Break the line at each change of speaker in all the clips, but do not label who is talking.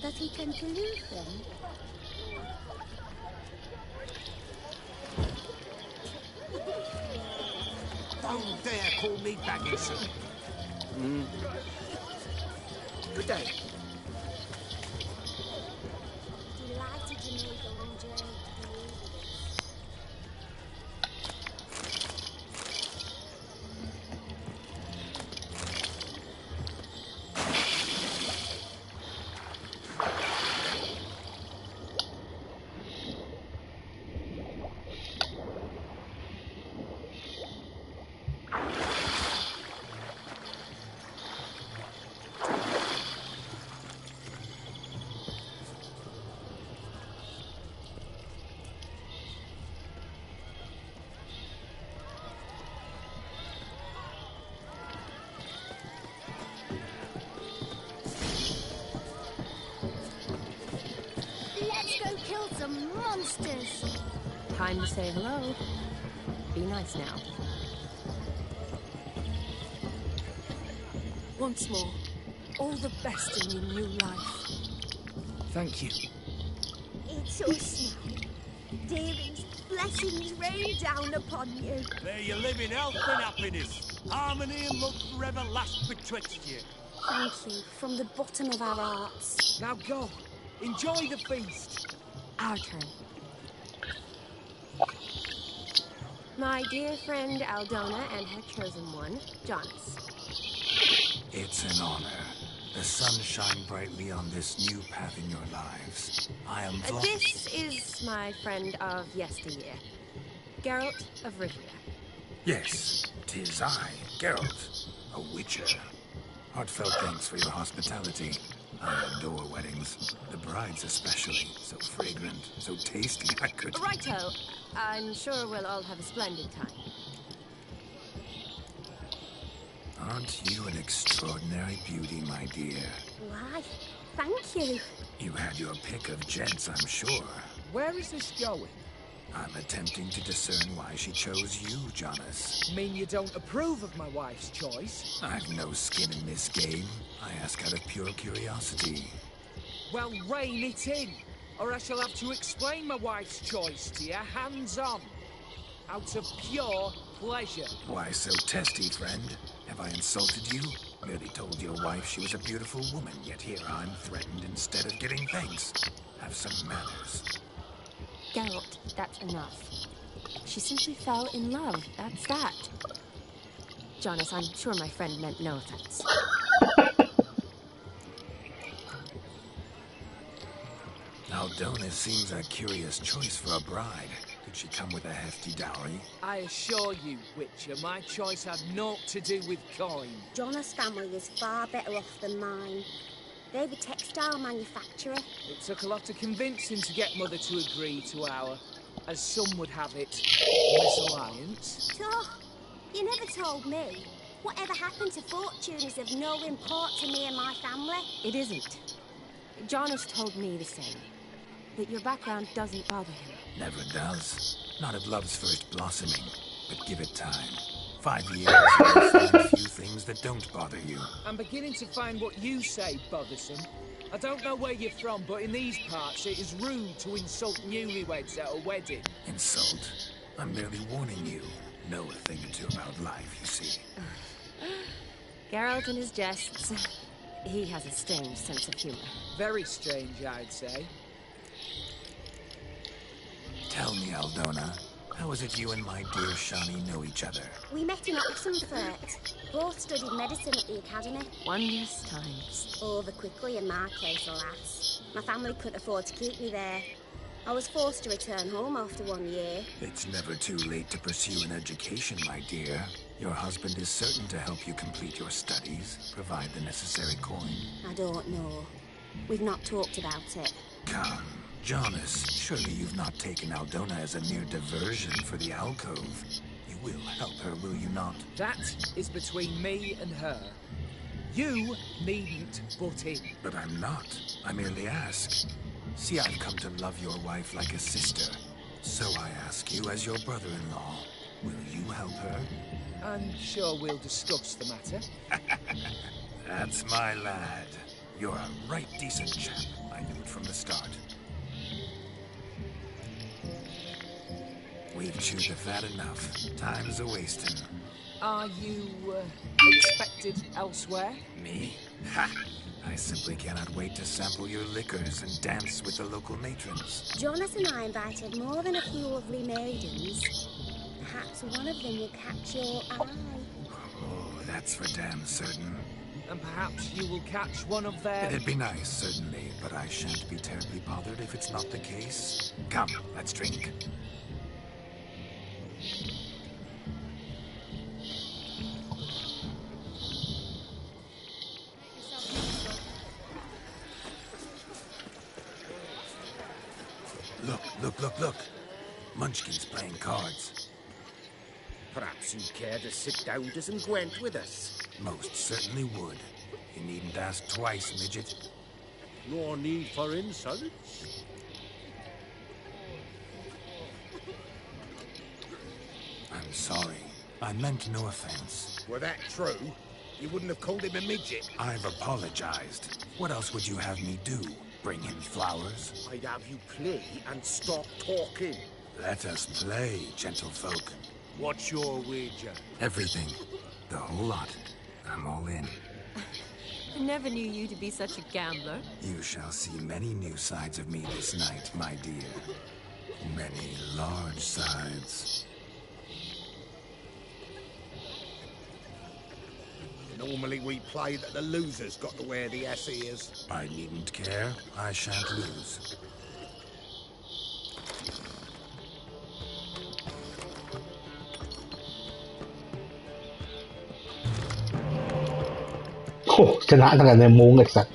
Does he tend to lose them?
Don't dare call me Bagginson. Good day.
Delighted you made the long journey to be with us. Let's go kill some monsters!
Time to say hello. Be nice now.
Once more, all the best in your new life.
Thank you.
It's us now. Dearing's blessings rain down upon you.
May you live in health and happiness. Harmony and love forever last betwixt you.
Thank you from the bottom of our hearts.
Now go. Enjoy the feast.
Our turn. My dear friend Aldona and her chosen one, Jonas.
It's an honor. The sun shine brightly on this new path in your lives. I am
This is my friend of yesteryear, Geralt of Rivia.
Yes, 'tis I, Geralt, a witcher. Heartfelt thanks for your hospitality. I adore weddings. The brides especially. So fragrant, so tasty, I could...
Righto. I'm sure we'll all have a splendid time.
Aren't you an extraordinary beauty, my dear?
Why, thank you.
You had your pick of gents, I'm sure.
Where is this going?
I'm attempting to discern why she chose you, Jonas.
Mean you don't approve of my wife's choice?
I've no skin in this game. I ask out of pure curiosity.
Well, rein it in, or I shall have to explain my wife's choice to you hands-on. Out of pure pleasure.
Why so testy, friend? Have I insulted you? Merely told your wife she was a beautiful woman, yet here I'm threatened instead of getting thanks. Have some manners.
Geralt, that's enough. She simply fell in love, that's that. Jonas, I'm sure my friend meant no offense.
Aldona seems a curious choice for a bride. Did she come with a hefty dowry?
I assure you, Witcher, my choice had naught to do with coin.
Jonas' family is far better off than mine. They're the textile manufacturer.
It took a lot of convincing to get Mother to agree to our, as some would have it, misalliance.
So, you never told me. Whatever happened to fortune is of no import to me and my family.
It isn't. Jonas told me the same. That your background doesn't bother him.
Never does. Not at love's first blossoming. But give it time. 5 years, you'll find few things that don't bother you.
I'm beginning to find what you say bothersome. I don't know where you're from, but in these parts it is rude to insult newlyweds at a wedding.
Insult? I'm merely warning you. Know a thing or two about life, you see.
Geralt and his jests. He has a strange sense of humor.
Very strange, I'd say.
Tell me, Aldona, how is it you and my dear Shani know each other?
We met in Oxenfurt. Both studied medicine at the academy.
Wondrous times.
Over quickly in my case, alas. My family couldn't afford to keep me there. I was forced to return home after 1 year.
It's never too late to pursue an education, my dear. Your husband is certain to help you complete your studies, provide the necessary coin.
I don't know. We've not talked about it.
Come, Jonas, surely you've not taken Aldona as a mere diversion for the alcove. You will help her, will you not?
That is between me and her. You needn't butt in.
But I'm not. I merely ask. See, I've come to love your wife like a sister. So I ask you as your brother-in-law, will you help her?
I'm sure we'll discuss the matter.
That's my lad. You're a right decent chap. I knew it from the start. We've chewed the fat enough. Time's a-wasting.
Are you, expected elsewhere?
Me? Ha! I simply cannot wait to sample your liquors and dance with the local matrons.
Jonas and I invited more than a few lovely maidens. Perhaps one of them will catch your eye.
Oh, that's for damn certain.
And perhaps you will catch one of their...
It'd be nice, certainly, but I shan't be terribly bothered if it's not the case. Come, let's drink. Look. Munchkin's playing cards.
Perhaps you'd care to sit down to some Gwent with us.
Most certainly would. You needn't ask twice, midget.
No need for insults.
I'm sorry. I meant no offense.
Were that true, you wouldn't have called him a midget.
I've apologized. What else would you have me do? Bring him flowers?
I'd have you play and stop talking.
Let us play, gentlefolk.
What's your wager?
Everything. The whole lot. I'm all in.
I never knew you to be such a gambler.
You shall see many new sides of me this night, my dear. Many large sides.
Normally we play that the loser's got to wear the ass ears.
I needn't care. I shan't lose.
โอ้ชนะตั้งแต่ในมุ้งไอ้สัส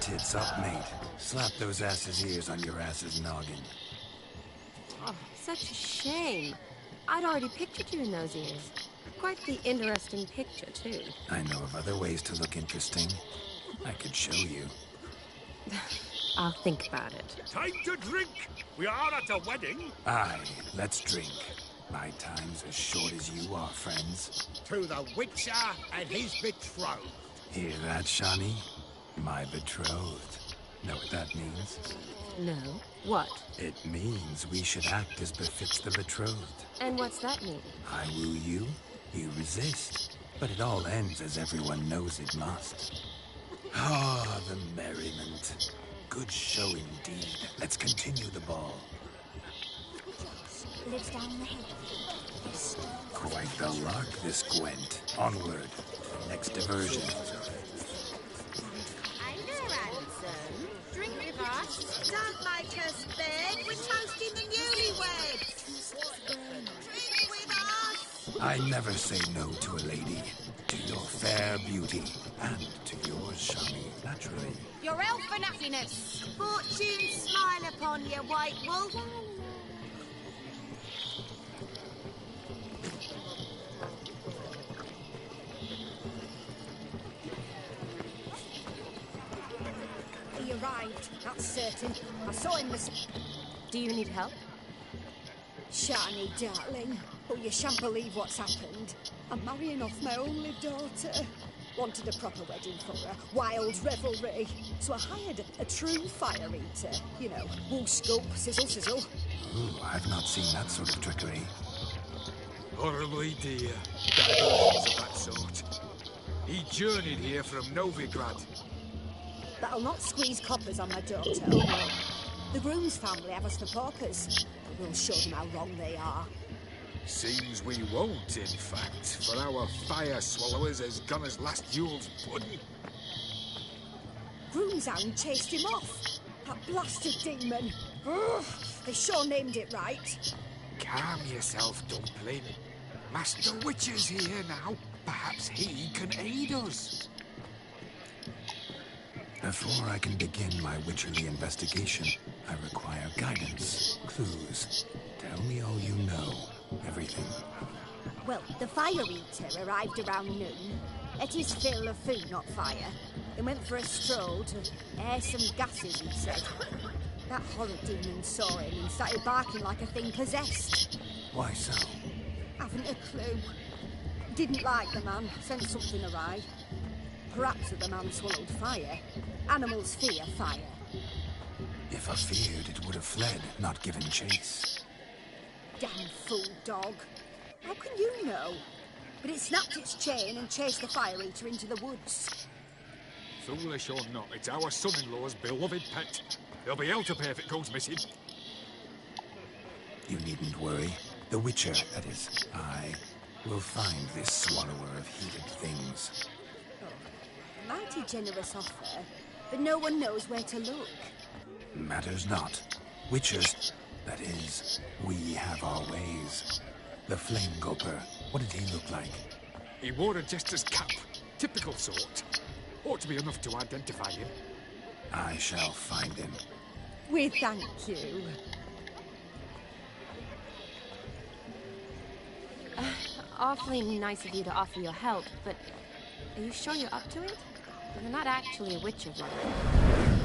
tits up, mate. Slap those asses' ears on your ass's noggin.
Oh, such a shame. I'd already pictured you in those ears. Quite the interesting picture, too.
I know of other ways to look interesting. I could show you.
I'll think about it.
Time to drink! We are at a wedding.
Aye, let's drink. My time's as short as you are, friends.
To the Witcher and his betrothed.
Hear that, Shani? My betrothed. Know what that means?
No. What?
It means we should act as befits the betrothed.
And what's that mean?
I woo you, you resist. But it all ends as everyone knows it must. Ah, the merriment. Good show indeed. Let's continue the ball.
Lives down the hill.
Quite the lark, this Gwent. Onward. Next diversion.
Hi there, Anson. Drink with us. Don't make us beg. We're toasting the newlyweds. Drink with us.
I never say no to a lady. To your fair beauty. And to yours, Shani, naturally.
Your elfin happiness. Fortune smile upon you, white wolf.
He arrived, that's certain. I saw him this...
Do you need help?
Shani, darling. Oh, you shan't believe what's happened. I'm marrying off my only daughter. Wanted a proper wedding for her. Wild revelry. So I hired a true fire eater. You know, wool scoop, sizzle, sizzle.
Ooh, I've not seen that sort of trickery.
Horribly dear. Diversions of that sort. He journeyed here from Novigrad.
That'll not squeeze coppers on my daughter. Oh, no. The groom's family have us for paupers. We'll show them how wrong they are.
Seems we won't, in fact, for our fire swallowers has gone as last Yule's pudding.
Groomshound chased him off. That blasted demon. Ugh, they sure named it right.
Calm yourself, Dumpling. Master Witcher's here now. Perhaps he can aid us.
Before I can begin my witcherly investigation, I require guidance, clues. Tell me all you know. Everything.
Well, the fire eater arrived around noon, ate his fill of food, not fire, then went for a stroll to air some gases, he said. That horrid demon saw him and started barking like a thing possessed.
Why so?
Haven't a clue. Didn't like the man, sent something awry. Perhaps the man swallowed fire. Animals fear fire.
If I feared, it would have fled, not given chase.
Damn fool dog. How can you know? But it snapped its chain and chased the fire eater into the woods.
Foolish or not, it's our son-in-law's beloved pet. There'll be hell to pay if it goes missing.
You needn't worry. The Witcher, that is, I, will find this swallower of heated things.
Oh, mighty generous offer, but no one knows where to look.
Matters not. Witchers, that is, we have our ways. The Flame Gulper, what did he look like?
He wore a jester's cap. Typical sort. Ought to be enough to identify him.
I shall find him.
We thank you.
Awfully nice of you to offer your help, but are you sure you're up to it? You're not actually a witcher, right?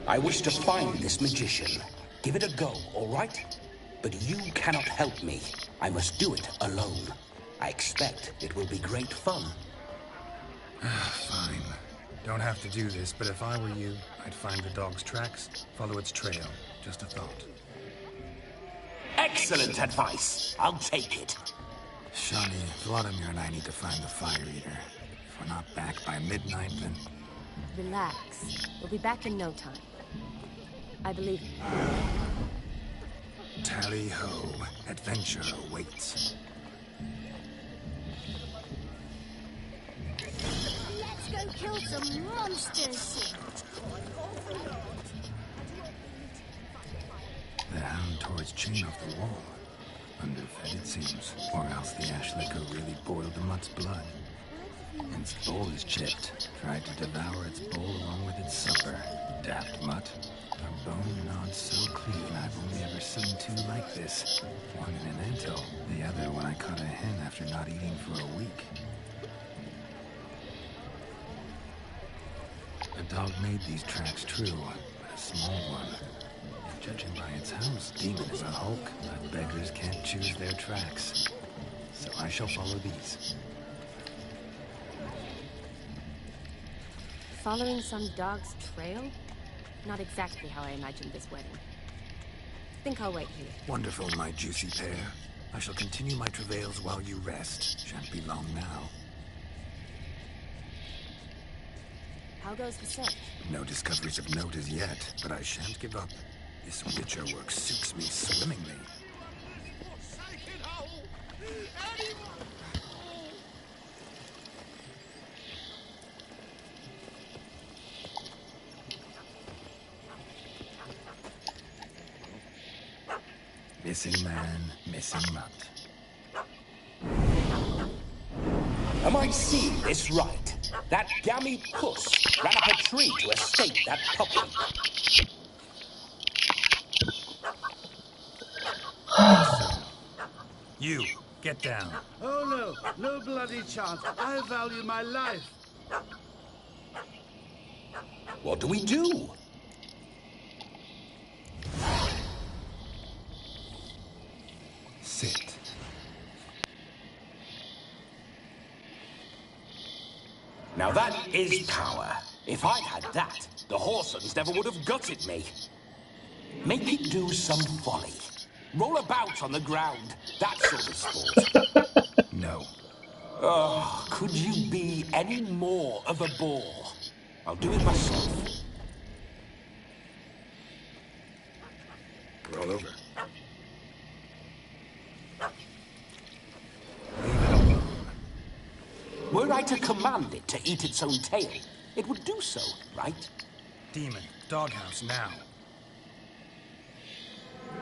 I wish to find this magician. Give it a go, all right? But you cannot help me. I must do it alone. I expect it will be great fun.
Fine. Don't have to do this, but if I were you, I'd find the dog's tracks, follow its trail. Just a thought.
Excellent advice. I'll take it.
Shani, Vladimir and I need to find the fire eater. If we're not back by midnight, then...
Relax. We'll be back in no time. I believe you.
Tally-ho. Adventure awaits.
Let's go kill some monsters.
The hound tore its chain off the wall. Underfed, it seems. Or else the ash liquor really boiled the mutt's blood. Its bowl is chipped. Tried to devour its bowl along with its supper. Daft mutt. A bone gnawed so clean I've only ever seen two like this. One in an ento, the other when I caught a hen after not eating for a week. A dog made these tracks true, but a small one. And judging by its house, Demon is a hulk, but beggars can't choose their tracks. So I shall follow these.
Following some dog's trail? Not exactly how I imagined this wedding. Think I'll wait here.
Wonderful, my juicy pair. I shall continue my travails while you rest. Shan't be long now.
How goes the search?
No discoveries of note as yet, but I shan't give up. This Witcher work suits me swimmingly. Missing man, missing mutt.
Am I seeing this right? That gammy puss ran up a tree to escape that puppy.
You, get down.
Oh no bloody chance. I value my life.
What do we do?
Sit.
Now that is power. If I'd had that, the Horsons never would have gutted me. Make it do some folly. Roll about on the ground. That sort of sport.
No.
Oh, could you be any more of a bore? I'll do it myself.
Roll over. Leave it alone.
Were I to command it to eat its own tail, it would do so, right?
Demon, doghouse now.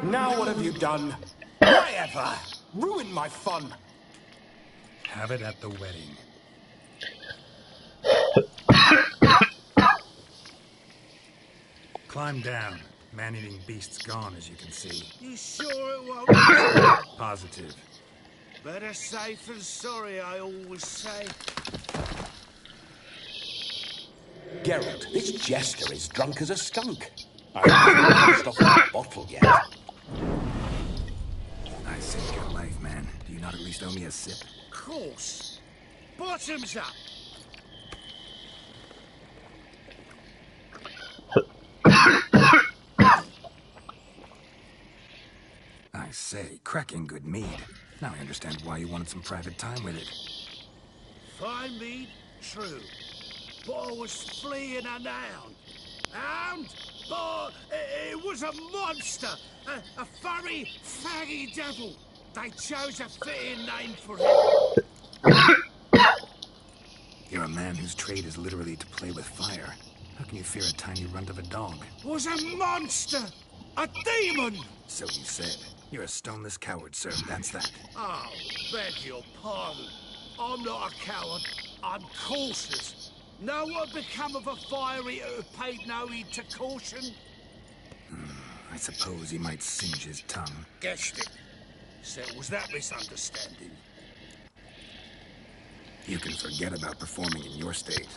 Now what have you done? Why ever? Ruined my fun.
Have it at the wedding. Climb down. Man-eating beast's gone, as you can see.
You sure it won't?
Positive.
Better safe than sorry, I always say.
Geralt, this jester is drunk as a skunk. I haven't stopped that bottle yet.
I saved your life, man. Do you not at least owe me a sip?
Of course. Bottoms up.
I say, cracking good mead. Now I understand why you wanted some private time with it.
Fine mead, true. But I was fleeing an hound. Hound? But it was a monster. A furry, faggy devil. They chose a fitting name for it.
You're a man whose trade is literally to play with fire. How can you fear a tiny runt of a dog?
Was a monster. A demon.
So you said. You're a stoneless coward, sir. That's that.
Oh, beg your pardon. I'm not a coward. I'm cautious. Know what become of a fiery who paid no heed to caution?
I suppose he might singe his tongue.
Guessed it. So it was that misunderstanding.
You can forget about performing in your state.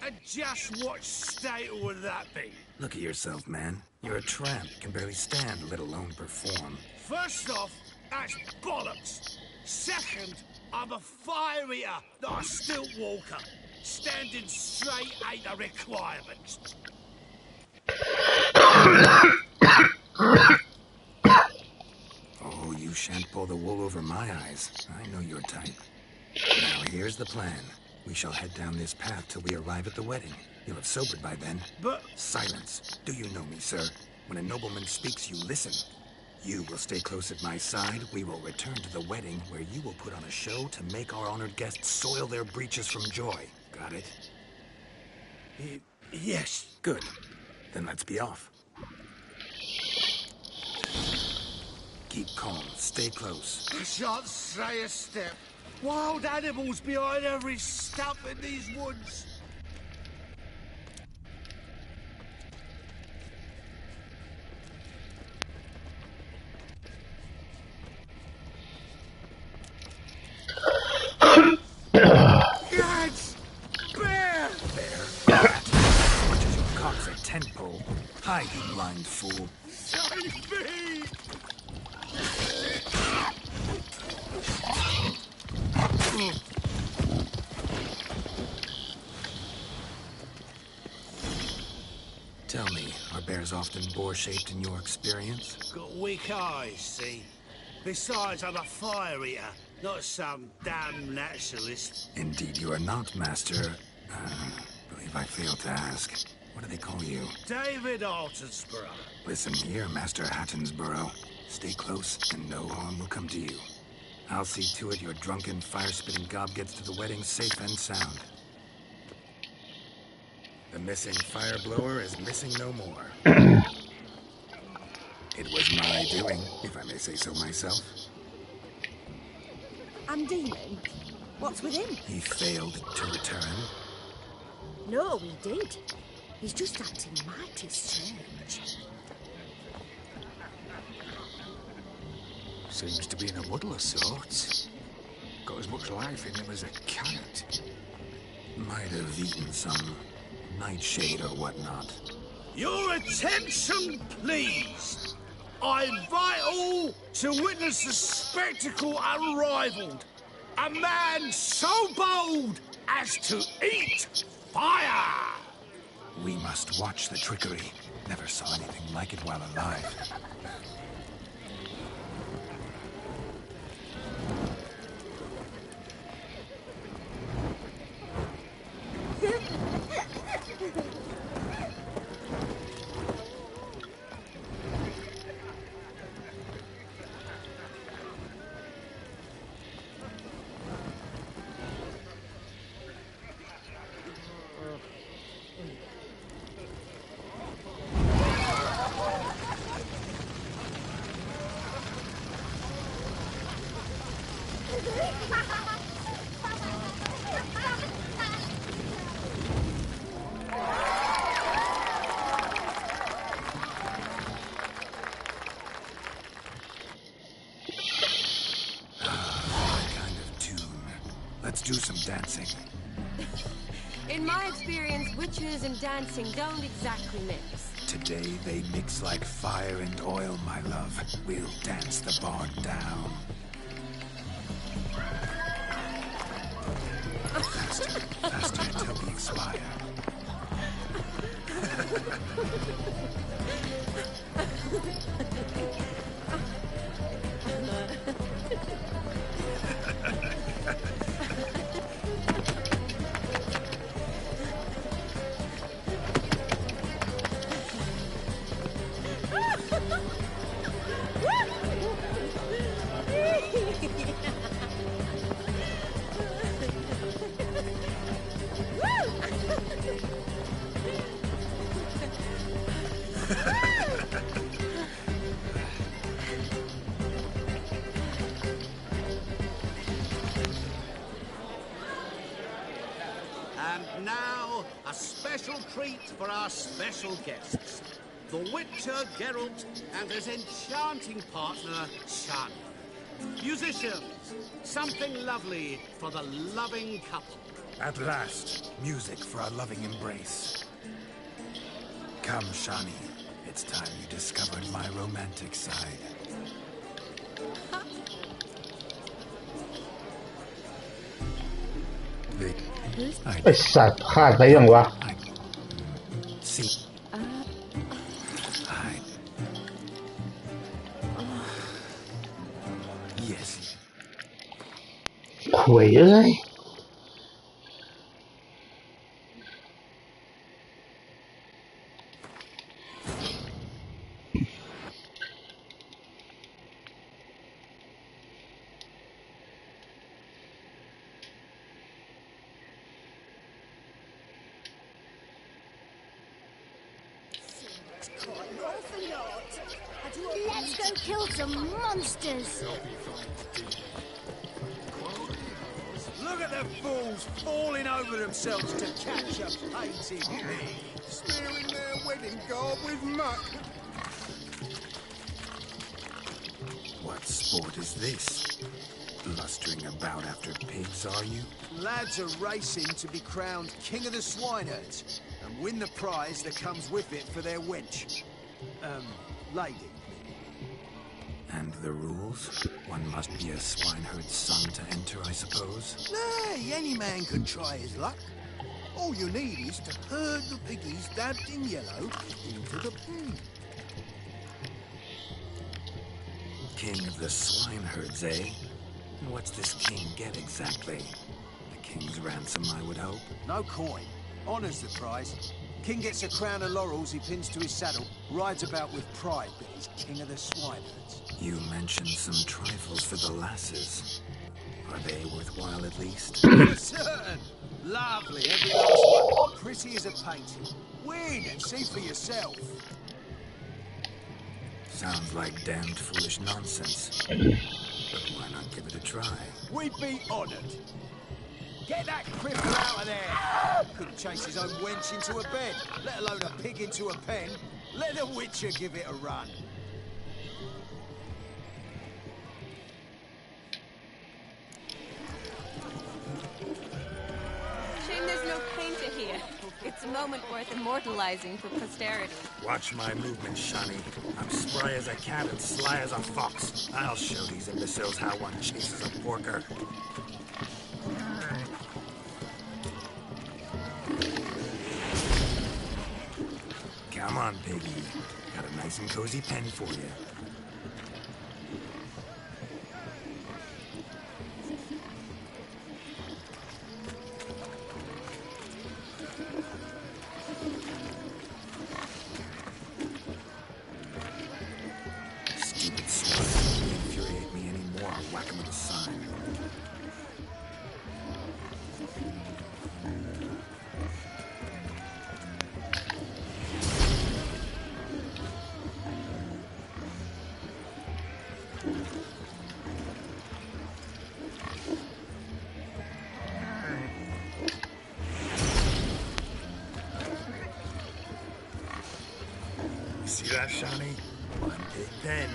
And just what state would that be?
Look at yourself, man. You're a tramp. Can barely stand, let alone perform.
First off, that's bollocks. Second, I'm a fire eater, not a stilt walker. Standing straight ain't a requirement.
Oh, you shan't pull the wool over my eyes. I know your type. Now, here's the plan. We shall head down this path till we arrive at the wedding. You'll have sobered by then.
But...
Silence. Do you know me, sir? When a nobleman speaks, you listen. You will stay close at my side. We will return to the wedding, where you will put on a show to make our honored guests soil their breeches from joy. Got it?
Yes.
Good. Then let's be off. Keep calm. Stay close.
I shan't say a step. Wild animals behind every stump in these woods. Yes! Bear!
Rat. What is your cock's a tent pole? Hide, you blind fool.
Save me!
Tell me, are bears often boar-shaped in your experience?
Got weak eyes, see? Besides, I'm a fire eater, not some damn naturalist.
Indeed you are not, Master. Believe I failed to ask. What do they call you?
David Altonsborough.
Listen here, Master Hattonsborough. Stay close, and no harm will come to you. I'll see to it your drunken, fire-spitting gob gets to the wedding safe and sound. The missing fire blower is missing no more. It was my doing, if I may say so myself.
And Demon? What's with him?
He failed to return.
No, he did. He's just acting mighty strange.
Seems to be in a muddle of sorts. Got as much life in him as a carrot.
Might have eaten some nightshade or whatnot.
Your attention, please. I invite all to witness a spectacle unrivaled. A man so bold as to eat fire.
We must watch the trickery. Never saw anything like it while alive. Let's do some dancing.
In my experience, witches and dancing don't exactly mix.
Today they mix like fire and oil, my love. We'll dance the bard down. Faster, faster until we expire.
And now, a special treat for our special guests. The Witcher Geralt and his enchanting partner, Shani. Musicians, something lovely for the loving couple.
At last, music for our loving embrace. Come, Shani. It's time you discovered my romantic side.
ไอ้สัตว์ขาดไปยังวะ
See. Yes.
ขวยเอ้ย
Let's go kill some monsters.
fools falling over themselves to catch a painted pig.
Smearing their wedding garb with muck.
What sport is this? Blustering about after pigs, are you?
Lads are racing to be crowned King of the Swineherds and win the prize that comes with it for their wench. Lady.
And the rules? One must be a swineherd's son to enter, I suppose?
Nay, any man can try his luck. All you need is to herd the piggies dabbed in yellow into the pool.
King of the swineherds, eh? And what's this king get exactly? The king's ransom, I would hope.
No coin. Honours the prize. King gets a crown of laurels he pins to his saddle, rides about with pride that he's king of the swineherds.
You mentioned some trifles for the lasses. Are they worthwhile at least?
For certain. Lovely, every last one. Pretty as a painting. Win and see for yourself.
Sounds like damned foolish nonsense. But why not give it a try?
We'd be honoured. Get that cripple out of there! Couldn't chase his own wench into a bed, let alone a pig into a pen. Let the Witcher give it a run.
Shame there's no painter here. It's a moment worth immortalizing for posterity.
Watch my movement, Shani. I'm spry as a cat and sly as a fox. I'll show these imbeciles how one chases a porker. Come on, piggy. Got a nice and cozy pen for you. Stupid swine. Don't infuriate me anymore. I'll whack him with a sign. See that, Shani? One big pen.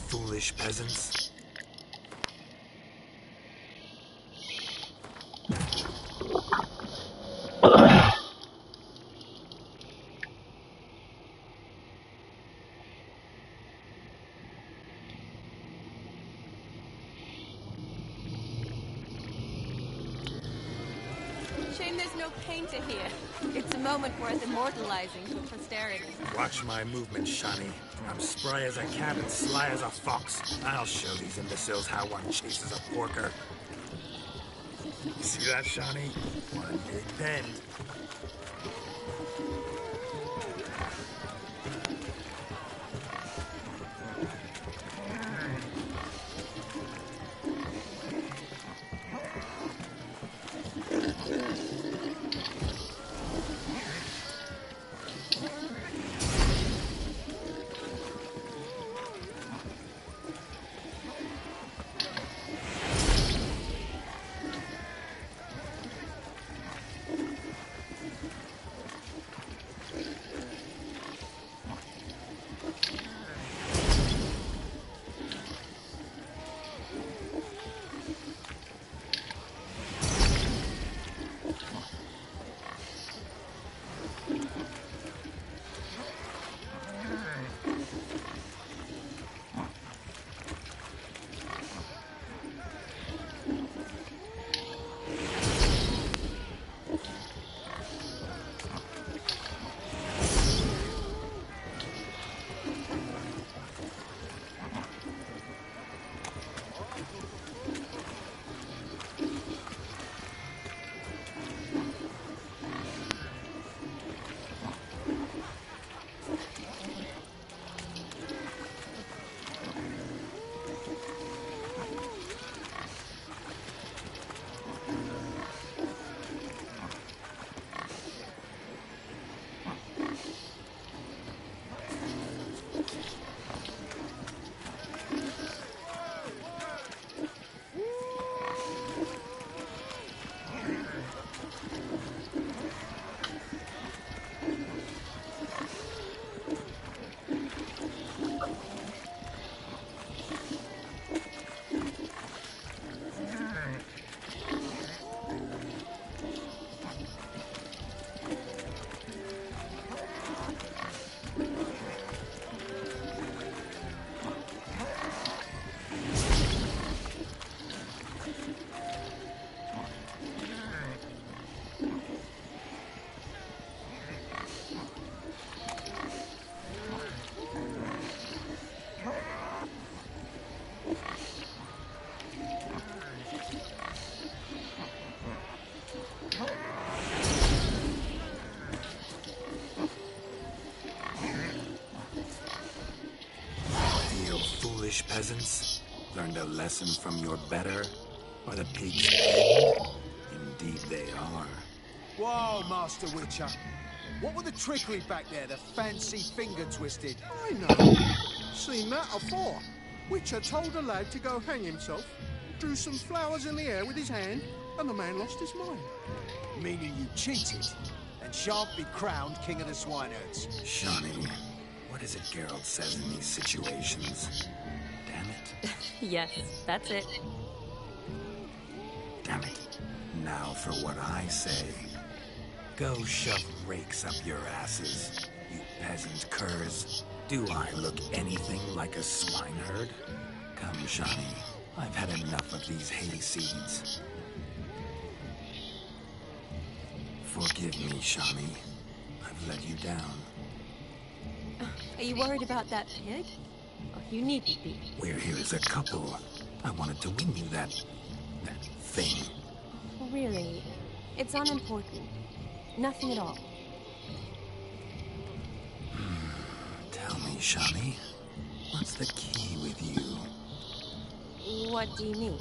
Foolish peasants.
Shame there's no painter here. It's a moment worth immortalizing for posterity.
Watch my movement, Shani. I'm spry as a cat and sly as a fox. I'll show these imbeciles how one chases a porker. You see that, Shani? One big pen. rubbish peasants? Learned a lesson from your better? Or the pig's end? Indeed they are.
Whoa, Master Witcher. What were the trickery back there, the fancy finger twisted? I know. Seen that afore. Witcher told a lad to go hang himself, drew some flowers in the air with his hand, and the man lost his mind.
Meaning you cheated, and shan't be crowned king of the swineherds.
Shani, what is it Geralt says in these situations? Damn it.
Yes, that's it.
Damn it. Now for what I say. Go shove rakes up your asses, you peasant curs. Do I look anything like a swineherd? Come, Shani. I've had enough of these hayseeds. Forgive me, Shani. I've let you down.
Are you worried about that pig? Oh, you needn't be.
We're here as a couple. I wanted to win you that thing.
Really? It's unimportant. Nothing at all.
Tell me, Shani, what's the key with you?
What do you mean?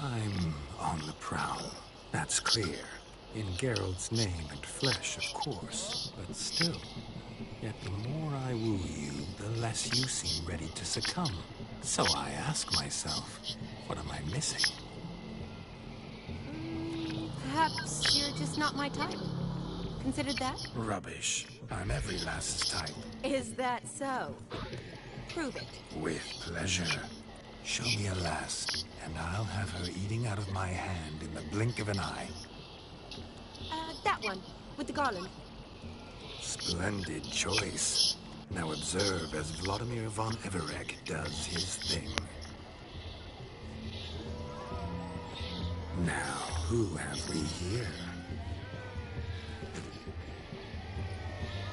I'm on the prowl. That's clear. In Geralt's name and flesh, of course. But still. Yet the more I woo you, the less you seem ready to succumb. So I ask myself, what am I missing?
Perhaps you're just not my type. Considered that?
Rubbish. I'm every lass's type.
Is that so? Prove it.
With pleasure. Show me a lass, and I'll have her eating out of my hand in the blink of an eye.
That one, with the garland.
Splendid choice. Now observe as Vladimir von Everegg does his thing. Now, who have we here?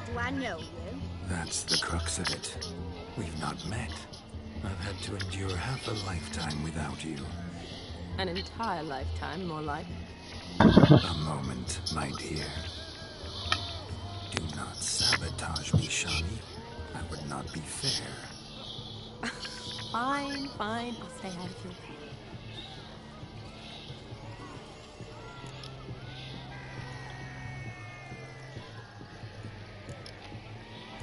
Do I know you?
That's the crux of it. We've not met. I've had to endure half a lifetime without you.
An entire lifetime, more like.
A moment, my dear. Do not sabotage me, Shani. That would not be fair.
Fine, fine. I'll stay out of your way.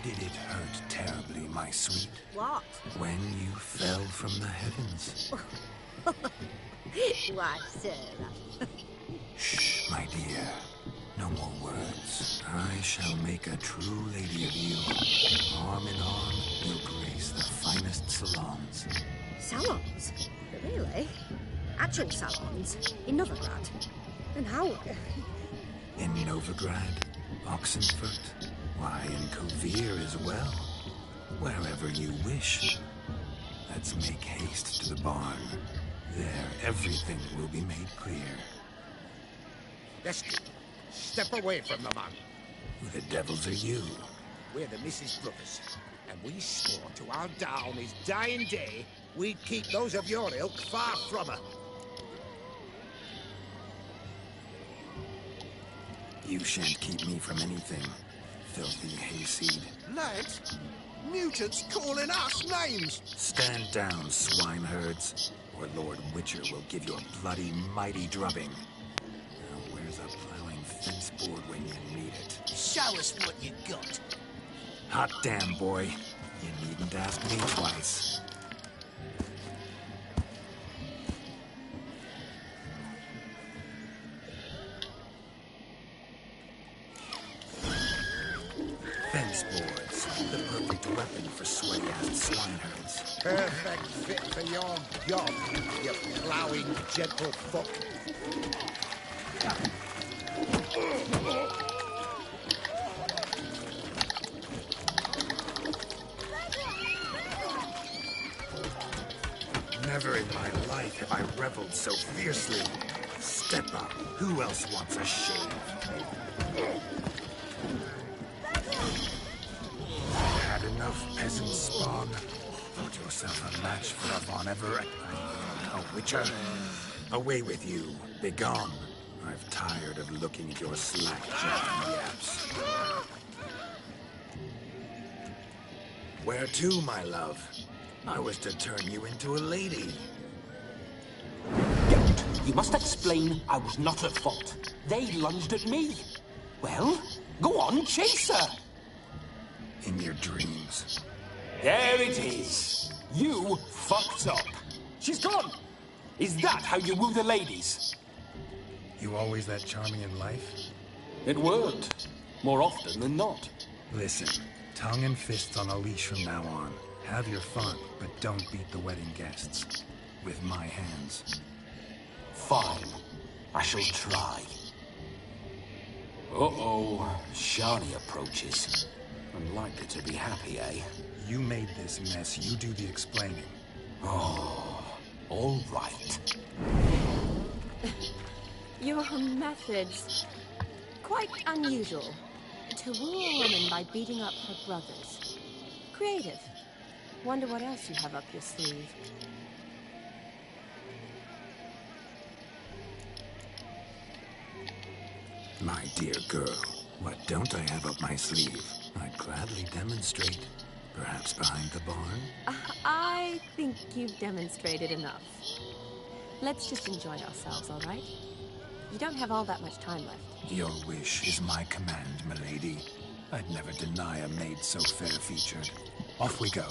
Did it hurt terribly, my sweet?
What?
When you fell from the heavens?
Why, sir,
Shh, my dear. No more words. I shall make a true lady of you. Arm in arm, you'll grace the finest salons.
Salons? Really? Actual salons? In Novigrad? And how?
In Novigrad, Oxenfurt, why, in Kovir as well. Wherever you wish. Let's make haste to the barn. There, everything will be made clear.
Yes, step away from the man.
Who the devils are you?
We're the Mrs. Brothers, and we swore to our down his dying day we'd keep those of your ilk far from her.
You shan't keep me from anything, filthy hayseed.
Lads, mutants calling us names.
Stand down, swineherds, or Lord Witcher will give you a bloody mighty drubbing. Now, where's a plowing fence board when you need it?
Show us what you got.
Hot damn, boy. You needn't ask me twice. Fence boards, the perfect weapon for sweaty-ass swineherds.
Perfect fit for your job, you ploughing gentle fuck.
Never in my life have I reveled so fiercely. Step up. Who else wants a shave? Had enough, peasant spawn. Thought yourself a match for a Von Everett. A Witcher. Away with you. Begone. I've tired of looking at your slack-jawed yaps. Where to, my love? I was to turn you into a lady.
You must explain I was not at fault. They lunged at me. Well, go on, chase her.
In your dreams.
There it is. You fucked up. She's gone. Is that how you woo the ladies?
You always that charming in life?
It worked. More often than not.
Listen, tongue and fists on a leash from now on. Have your fun, but don't beat the wedding guests. With my hands.
Fine. I shall try. Uh-oh. Shani approaches. Unlikely to be happy, eh?
You made this mess. You do the explaining.
Oh, all right.
Your methods... quite unusual. To woo a woman by beating up her brothers. Creative. Wonder what else you have up your sleeve.
My dear girl, what don't I have up my sleeve? I'd gladly demonstrate. Perhaps behind the barn?
I think you've demonstrated enough. Let's just enjoy ourselves, all right? You don't have all that much time left.
Your wish is my command, milady. I'd never deny a maid so fair-featured. Off we go.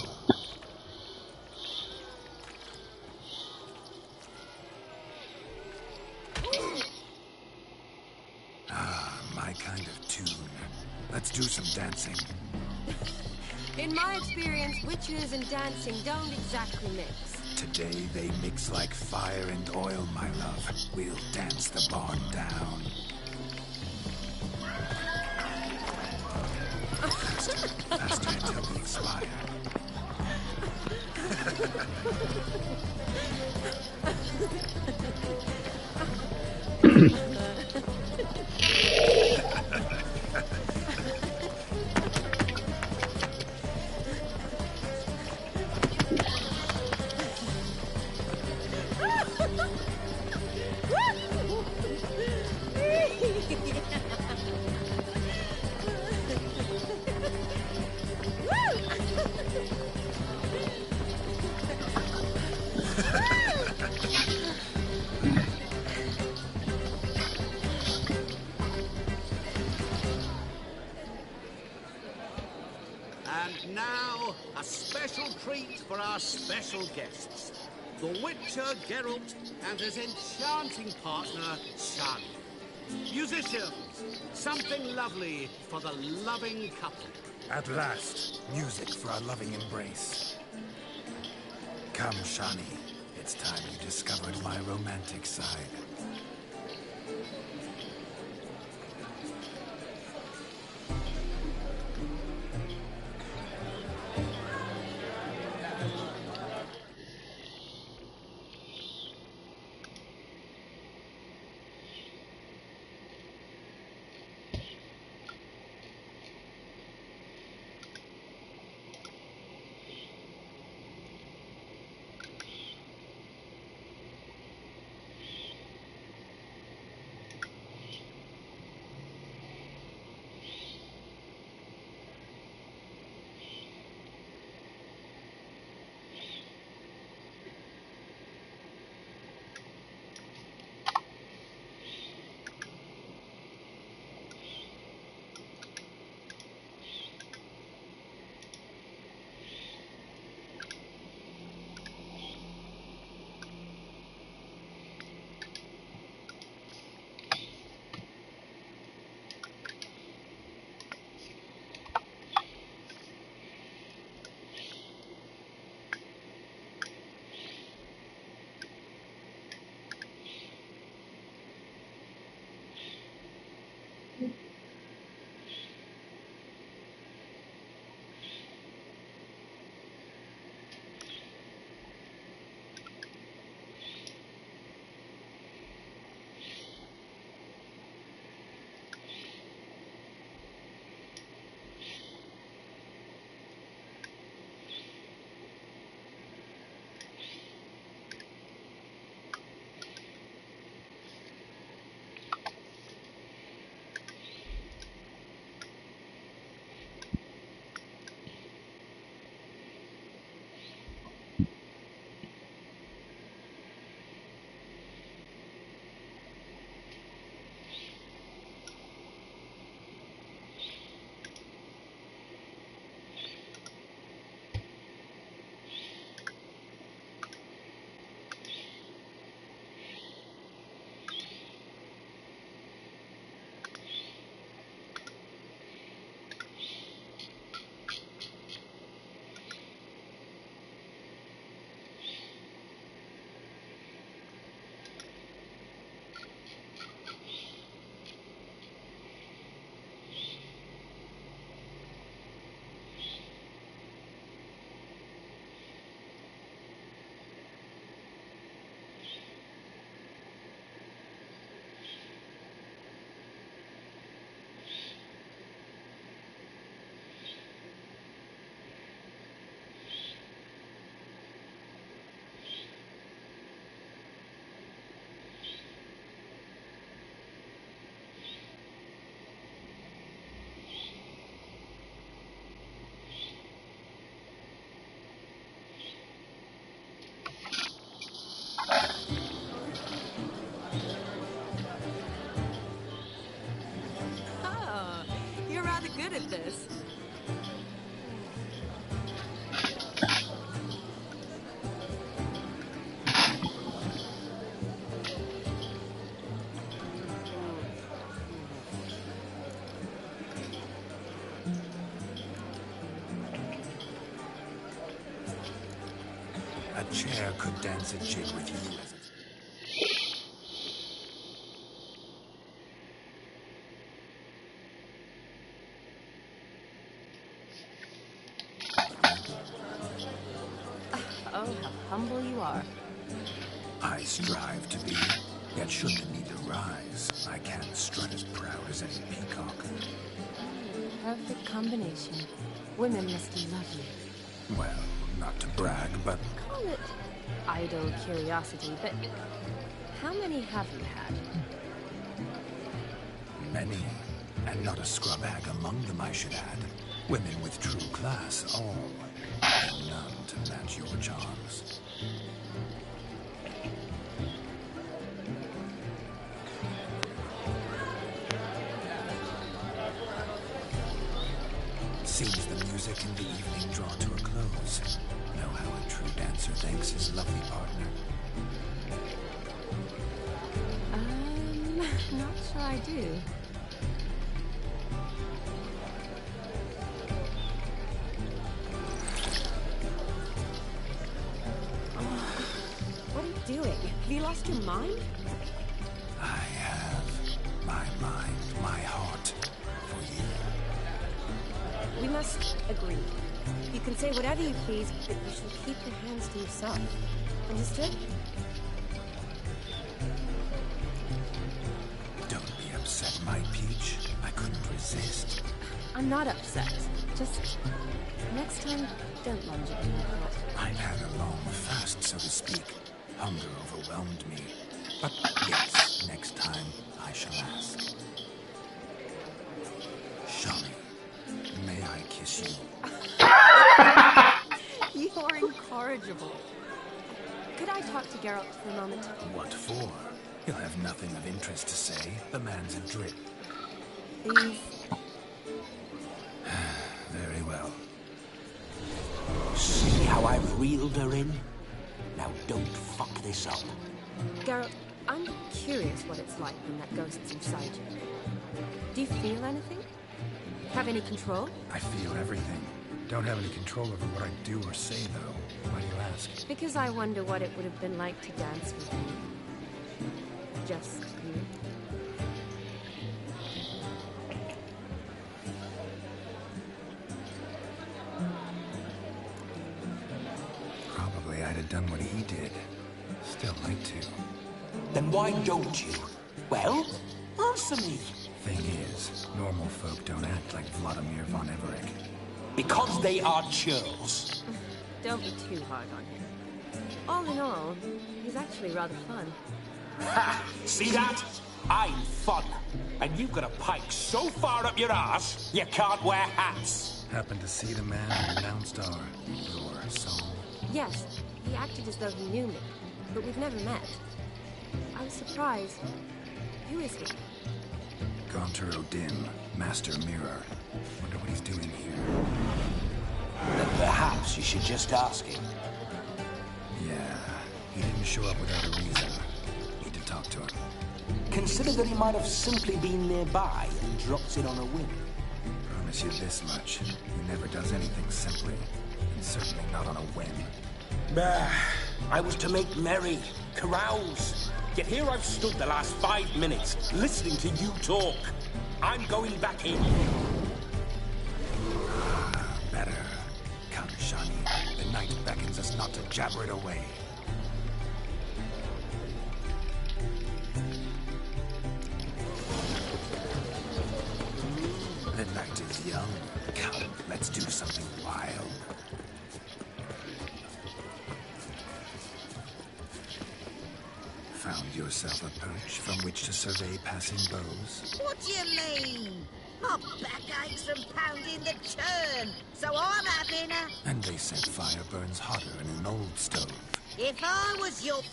Ah, my kind of tune. Let's do some dancing.
In my experience, witches and dancing don't exactly mix.
Today they mix like fire and oil, my love. We'll dance the barn down. Faster until we expire.
And now, a special treat for our special guests. The Witcher, Geralt, and his enchanting partner, Shani. Musicians, something lovely for the loving couple.
At last, music for our loving embrace. Come, Shani. It's time you discovered my romantic side. chair could dance a jig with you as a...
Oh, how humble you are.
I strive to be, yet should the need arise, I can't strut as proud as any peacock.
Perfect combination. Women must love you.
Well, not to brag, but...
Call it idle curiosity, but how many have you had?
Many, and not a scrub hag among them, I should add. Women with true class, all, and none to match your charms. Seems the music in the evening draw to a close. Know how a true dancer thanks his lovely partner.
Not sure I do.
What are you doing? Have you lost your mind?
I have my mind, my heart for you.
We must agree. You can say whatever you please, but you shall keep your hands to yourself. Understood?
Don't be upset, my peach. I couldn't resist.
I'm not upset. Just next time, don't lunge at me like that.
I've had a long fast, so to speak. Hunger overwhelmed me. But yes, next time I shall ask. Shani, may I kiss you?
You are incorrigible. Could I talk to Geralt for a moment?
What for? He'll have nothing of interest to say. The man's adrip.
Please.
Very well.
See how I've reeled her in? Now don't fuck this up.
Geralt, I'm curious what it's like when that ghost's inside you. Do you feel anything? Have any control?
I feel everything. Don't have any control over what I do or say, though. Why do you ask?
Because I wonder what it would have been like to dance with you. Just you.
Probably I'd have done what he did. Still like to.
Then why don't you? Well, answer me.
Thing is, normal folk don't act like Vladimir von Everett.
Because they are churls.
Don't be too hard on him. All in all, he's actually rather fun.
Ha! See that? I'm fun. And you've got a pike so far up your arse, you can't wear hats.
Happened to see the man who announced your song?
Yes, he acted as though he knew me, but we've never met. I was surprised. Who is he?
Gaunter Odin, Master Mirror. Wonder what he's doing here.
Then perhaps you should just ask him.
Yeah, he didn't show up without a reason. Need to talk to him.
Consider that he might have simply been nearby and dropped in on a whim.
Promise you this much. He never does anything simply. And certainly not on a whim.
I was to make merry, carouse. Yet here I've stood the last 5 minutes, listening to you talk. I'm going back in.
Better. Come, Shani. The night beckons us not to jabber it away. The night is young. Come, let's do something wild. Found yourself a perch from which to survey passing bows?
What do you mean? My back aches from pounding the churn, so I'm having a...
And they said fire burns hotter in an old stove.
If I was your...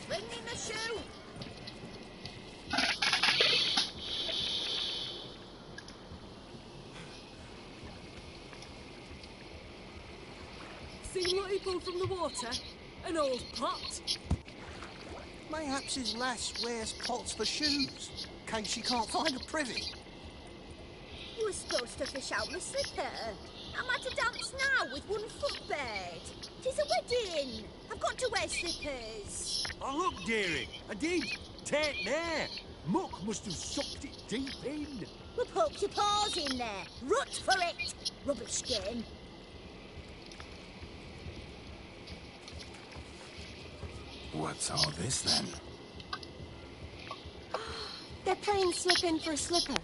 Bring me the shoe!
Seen what he pulled from the water? An old pot?
Mayhaps his lass wears pots for shoes, in case she can't find a privy.
You were supposed to fish out my slipper. Am I to dance now with one foot bared? 'Tis a wedding. I've got to wear slippers.
Oh, look, dearie, I did. Take there. Muck must have sucked it deep in.
Well, poke your paws in there. Rut for it. Rubbish game.
What's all this, then?
They're playing slip in for a slipper.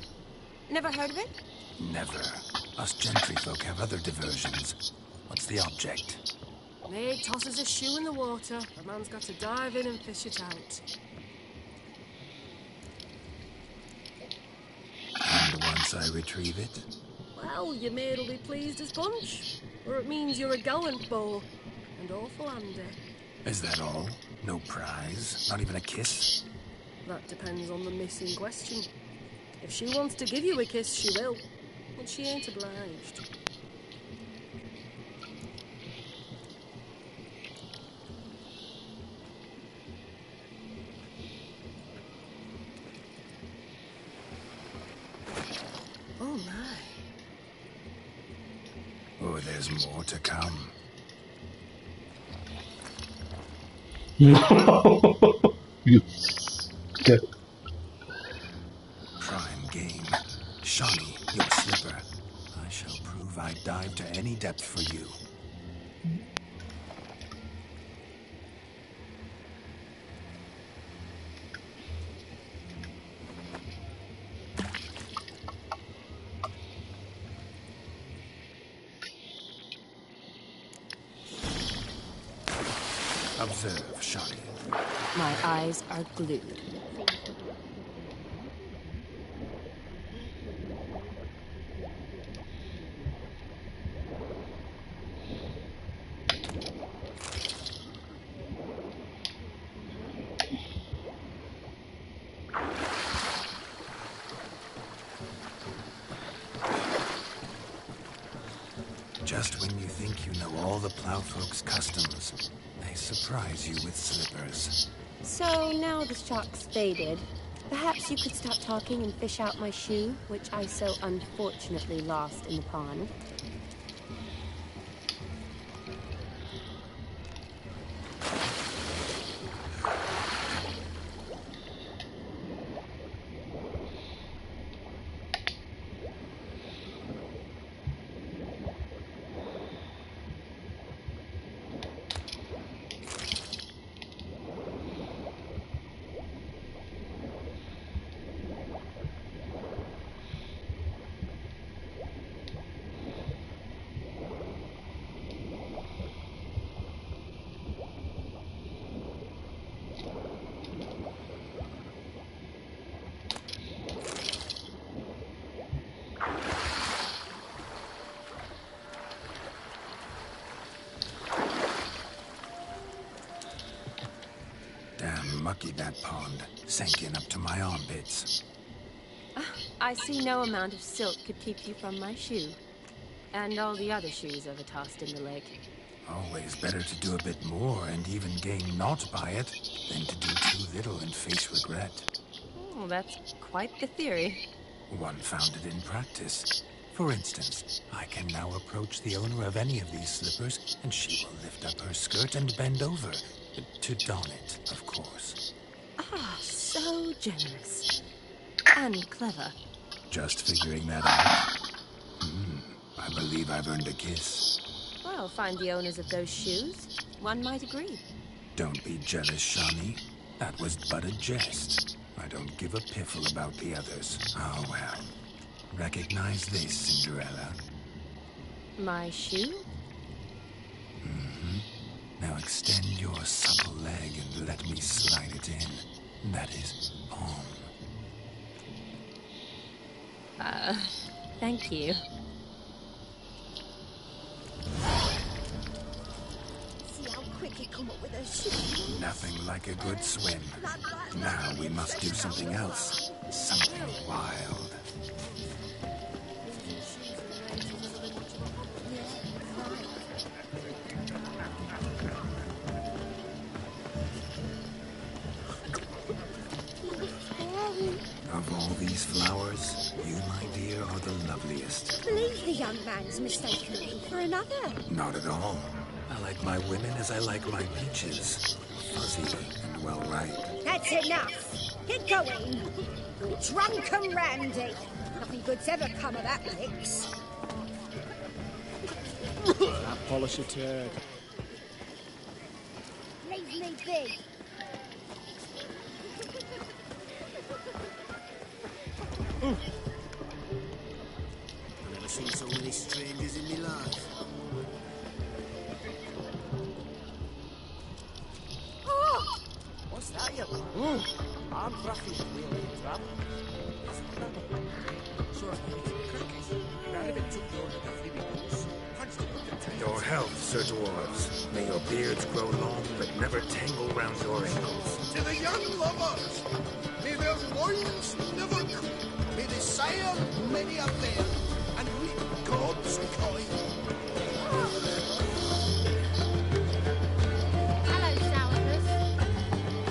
Never heard of it?
Never. Us gentry folk have other diversions. What's the object?
Maid tosses a shoe in the water. A man's got to dive in and fish it out.
And once I retrieve it?
Well, your maid'll be pleased as punch. Or it means you're a gallant beau. And awful handy.
Is that all? No prize? Not even a kiss?
That depends on the miss in question. If she wants to give you a kiss, she will. But she ain't obliged. Oh my.
Oh, there's more to come.
No. You.
Prime game. Shawnee, your slipper. I shall prove I dive to any depth for you. Observe, Shawnee.
My eyes are glued.
Just when you think you know all the plowfolk's customs, they surprise you with slippers.
So now the shock's faded. Perhaps you could stop talking and fish out my shoe, which I so unfortunately lost in the pond.
Mucky, that pond. Sank in up to my armpits.
I see no amount of silt could keep you from my shoe. And all the other shoes ever tossed in the lake.
Always better to do a bit more and even gain naught by it than to do too little and face regret.
Oh, that's quite the theory.
One founded in practice. For instance, I can now approach the owner of any of these slippers, and she will lift up her skirt and bend over. To don it, of course.
Ah, so generous. And clever.
Just figuring that out. I believe I've earned a kiss.
Well, find the owners of those shoes. One might agree.
Don't be jealous, Shawnee. That was but a jest. I don't give a piffle about the others. Oh, well. Recognize this, Cinderella.
My shoe?
Now extend your supple leg and let me slide it in. That is on.
Thank you.
See how quick he come up with her shoe.
Nothing like a good swim. Now we must do something else. Something wild. Of all these flowers, you, my dear, are You're the loveliest.
Believe the young man's mistaken me for another.
Not at all. I like my women as I like my peaches. Fuzzy and well ripe.
That's enough. Get going. Drunken Randy. Nothing good's ever come of that mix.
That polish a turd.
Leave me be.
I've never seen so many strangers in my life.
Oh!
What's that you got? I'm Ruffy the Wheeling Trap. Sure, crackers. Ran a bit took you under the fleabing boots. Punched it with the
Your health, Sir Dwarves. May your beards grow long, but never tangle round your ankles.
To the young lovers, may their loins never cool. May they sire many a pair, and reap God's coin.
Hello, Sourpuss.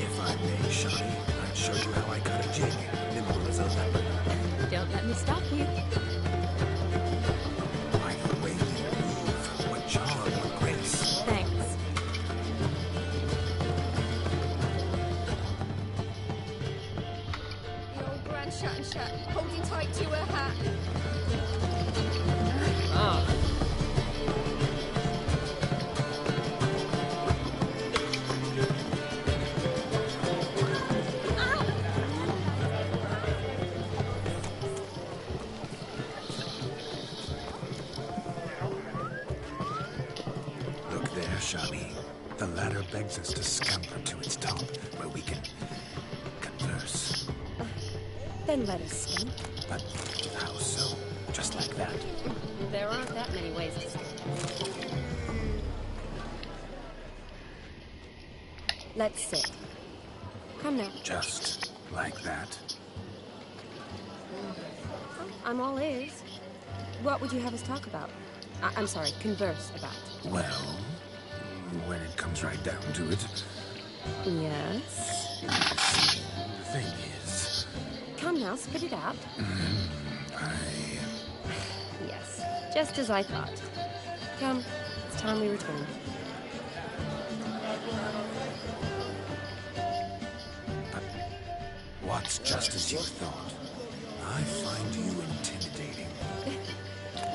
If I may, Shani, I'd show you how I cut a jig, nimble as a leopard.
Don't let me stop you.
By the way you move, what charm, what grace.
Thanks.
The old Grand Shat holding tight to her hat.
Ah.
Look there, Shani. The ladder begs us to scamper to its top, where we can converse.
Then let us scamper.
But how so? Just like that?
There aren't that many ways to scamper. Let's sit. Come now.
Just like that?
I'm all ears. What would you have us talk about? I'm sorry, converse about.
Well, when it comes right down to it,
Yes?
the thing is,
Come now, spit it out. Yes, just as I thought. Come, it's time we return.
what's just as you thought? I find you intimidating.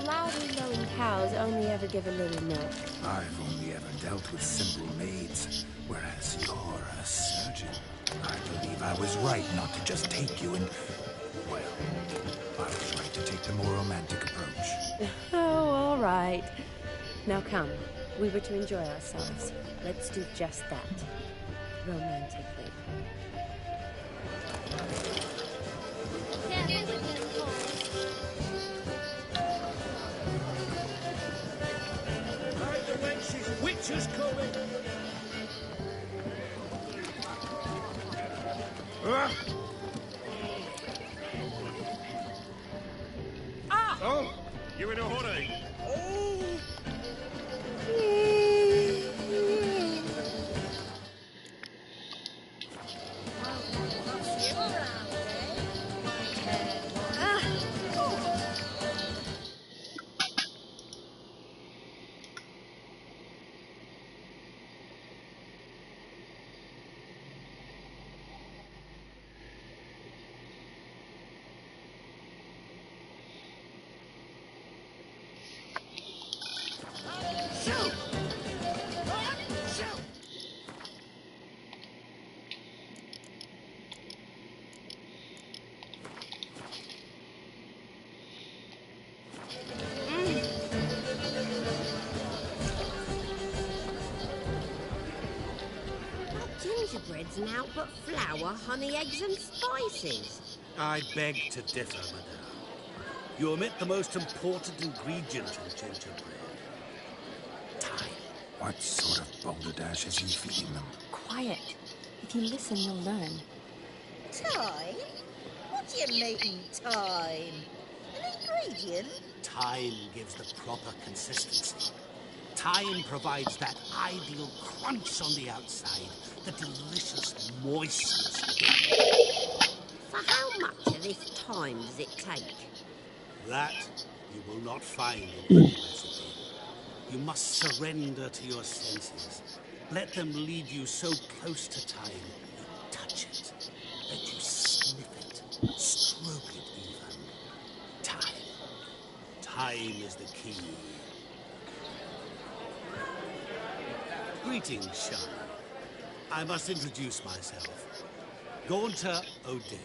Loudly lowing cows only ever give a little milk.
I've only ever dealt with simple maids, whereas you're a surgeon. I believe I was right not to just take you and... Well, I was right to take the more romantic approach.
Oh, all right. Now come, we were to enjoy ourselves. Let's do just that. Romantically.
Hide the wenches, witches coming!
Ah! Oh, you in a hurry?
Gingerbread's now but flour, honey, eggs and spices.
I beg to differ, madame. You omit the most important ingredient in gingerbread. Time.
What sort of balderdash is he feeding them?
Quiet. If you listen, you'll learn.
Time? What do you mean, time? An ingredient?
Time gives the proper consistency. Time provides that ideal crunch on the outside, the delicious moistness.
For how much of this time does it take?
That you will not find in any recipe. You must surrender to your senses. Let them lead you so close to time, you touch it, that you sniff it, stroke it even. Time. Time is the key. Greetings, Shani. I must introduce myself. Gaunter O'Dimm.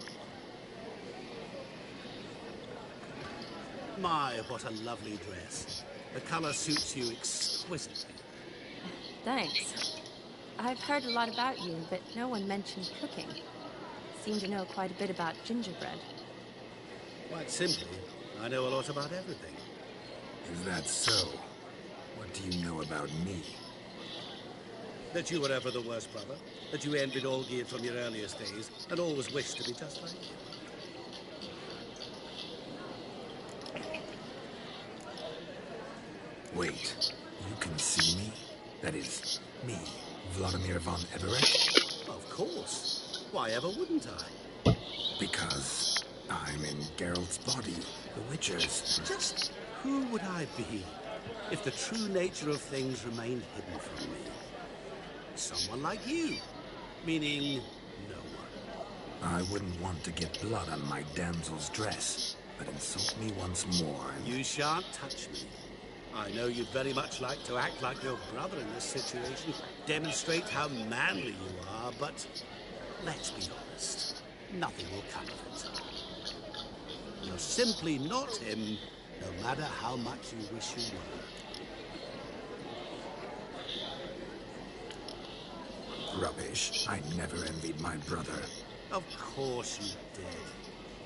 My, what a lovely dress. The color suits you exquisitely.
Thanks. I've heard a lot about you, but no one mentioned cooking. Seem to know quite a bit about gingerbread.
Quite simply, I know a lot about everything.
Is that so? What do you know about me?
That you were ever the worst brother. That you envied Olgierd from your earliest days, and always wished to be just like you.
Wait, you can see me? That is, me, Vladimir von Everett?
Of course. Why ever wouldn't I?
Because I'm in Geralt's body, the Witcher's.
Just who would I be if the true nature of things remained hidden from me? Someone like you, meaning no one.
I wouldn't want to get blood on my damsel's dress, but insult me once more and...
You shan't touch me. I know you'd very much like to act like your brother in this situation, demonstrate how manly you are, but let's be honest, nothing will come of it. You're simply not him, no matter how much you wish you were.
Rubbish. I never envied my brother.
Of course you did.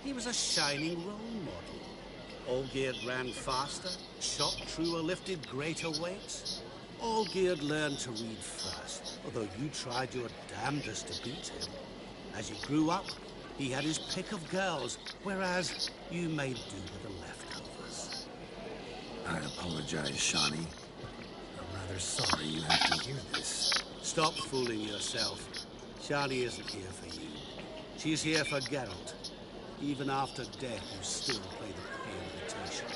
He was a shining role model. Olgierd ran faster, shot truer, lifted greater weights. Olgierd learned to read first, although you tried your damnedest to beat him. As you grew up, he had his pick of girls, whereas you made do with the leftovers.
I apologize, Shani. I'm rather sorry you have to hear this.
Stop fooling yourself. Shani isn't here for you. She's here for Geralt. Even after death, you still play the pre-invitation.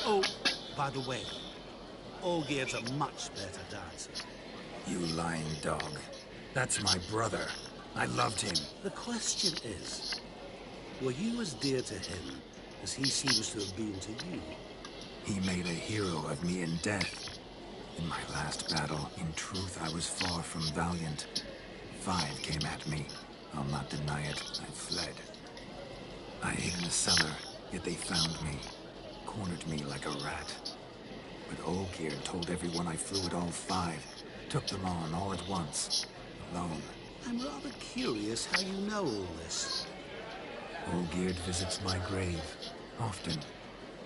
Oh, by the way, Olgierd's a much better dancer.
You lying dog. That's my brother. I loved him.
The question is, were you as dear to him as he seems to have been to you?
He made a hero of me in death. In my last battle, in truth, I was far from valiant. 5 came at me. I'll not deny it. I fled. I hid in a cellar, yet they found me. Cornered me like a rat. But Olgierd told everyone I flew at all 5. Took them on all at once. Alone.
I'm rather curious how you know all this.
Olgierd visits my grave. Often.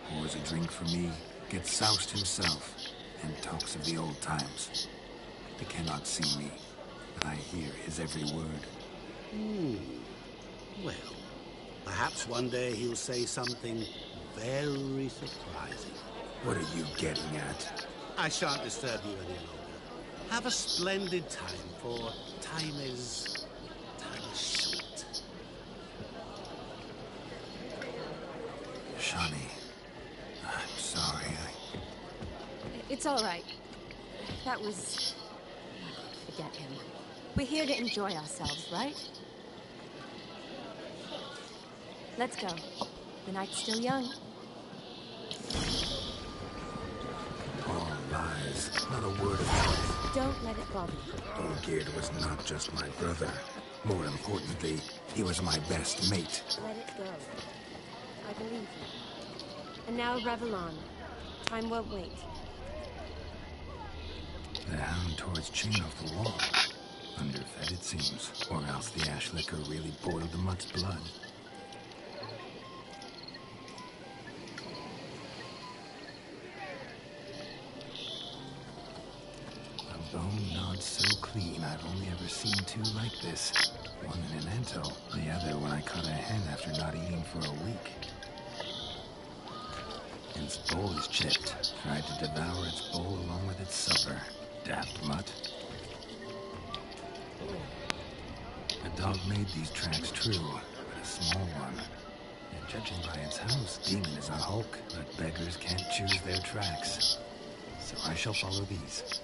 Pours a drink for me. Gets soused himself. And talks of the old times. He cannot see me. But I hear his every word.
Well, perhaps one day he'll say something very surprising.
What are you getting at?
I shan't disturb you any longer. Have a splendid time, for time is short.
Shani, I'm sorry.
It's all right. That was... Forget him. We're here to enjoy ourselves, right? Let's go. The night's still young.
All lies. Not a word of truth.
Don't let it bother you.
Olgierd was not just my brother. More importantly, he was my best mate.
Let it go. I believe you. And now revel on. Time won't wait.
The hound towards chain off the wall. Underfed, it seems. Or else the ash liquor really boiled the mutt's blood. A bone not so clean I've only ever seen 2 like this. One in an Anto, the other when I caught a hen after not eating for a week. Its bowl is chipped. Tried to devour its bowl along with its supper. Daft mutt. A dog made these tracks true, but a small one. And judging by its house, Demon is a hulk, but beggars can't choose their tracks. So I shall follow these.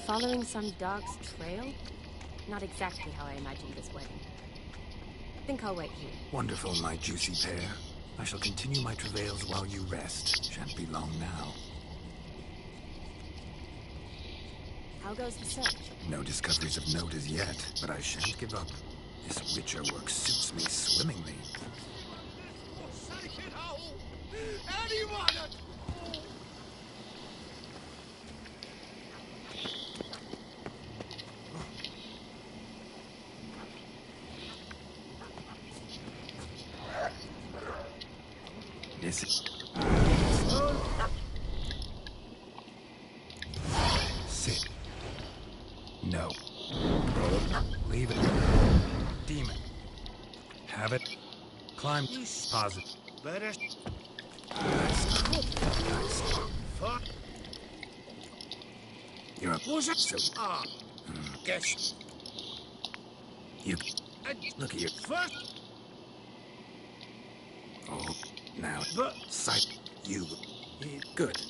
Following some dog's trail? Not exactly how I imagined this wedding. Think I'll wait here.
Wonderful, my juicy pair. I shall continue my travails while you rest. Shan't be long now.
How goes the search?
No discoveries of note as yet, but I shan't give up. This Witcher work suits me swimmingly.
Anyone!
This is... Sit. No. Leave it. Demon. Have it. Climb. Pause it.
Better. Fuck.
You're a...
Was it so? Guess.
You... Look at you.
First.
Oh, now...
But...
Sight. You... Good.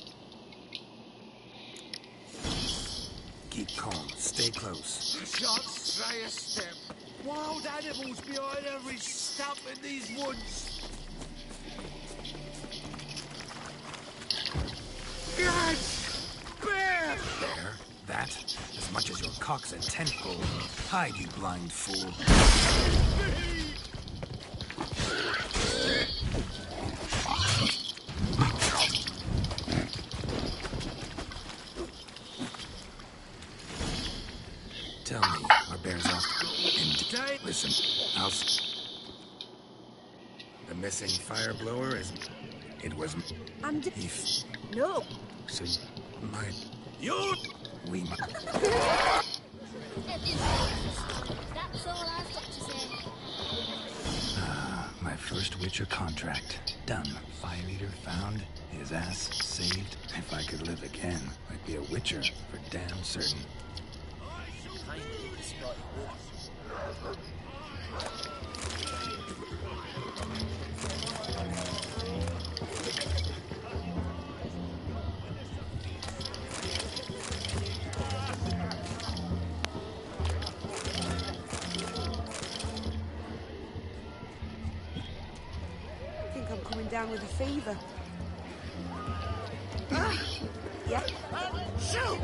Keep calm. Stay close.
Shan't stray a step. Wild animals behind every stump in these woods. Yes! Bear!
There. That. As much as your cock's a tentpole. Hide, you blind fool. Tell me, are bears off? And listen, the missing fire blower is... It was...
And...
No! So... My...
You...
We might...
That's all I've got to say.
My first Witcher contract. Done. Fire Eater found. His ass saved. If I could live again, I'd be a Witcher for damn certain.
I think I'm coming down with a fever. Yeah?
Shoot!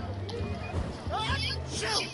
Shoot!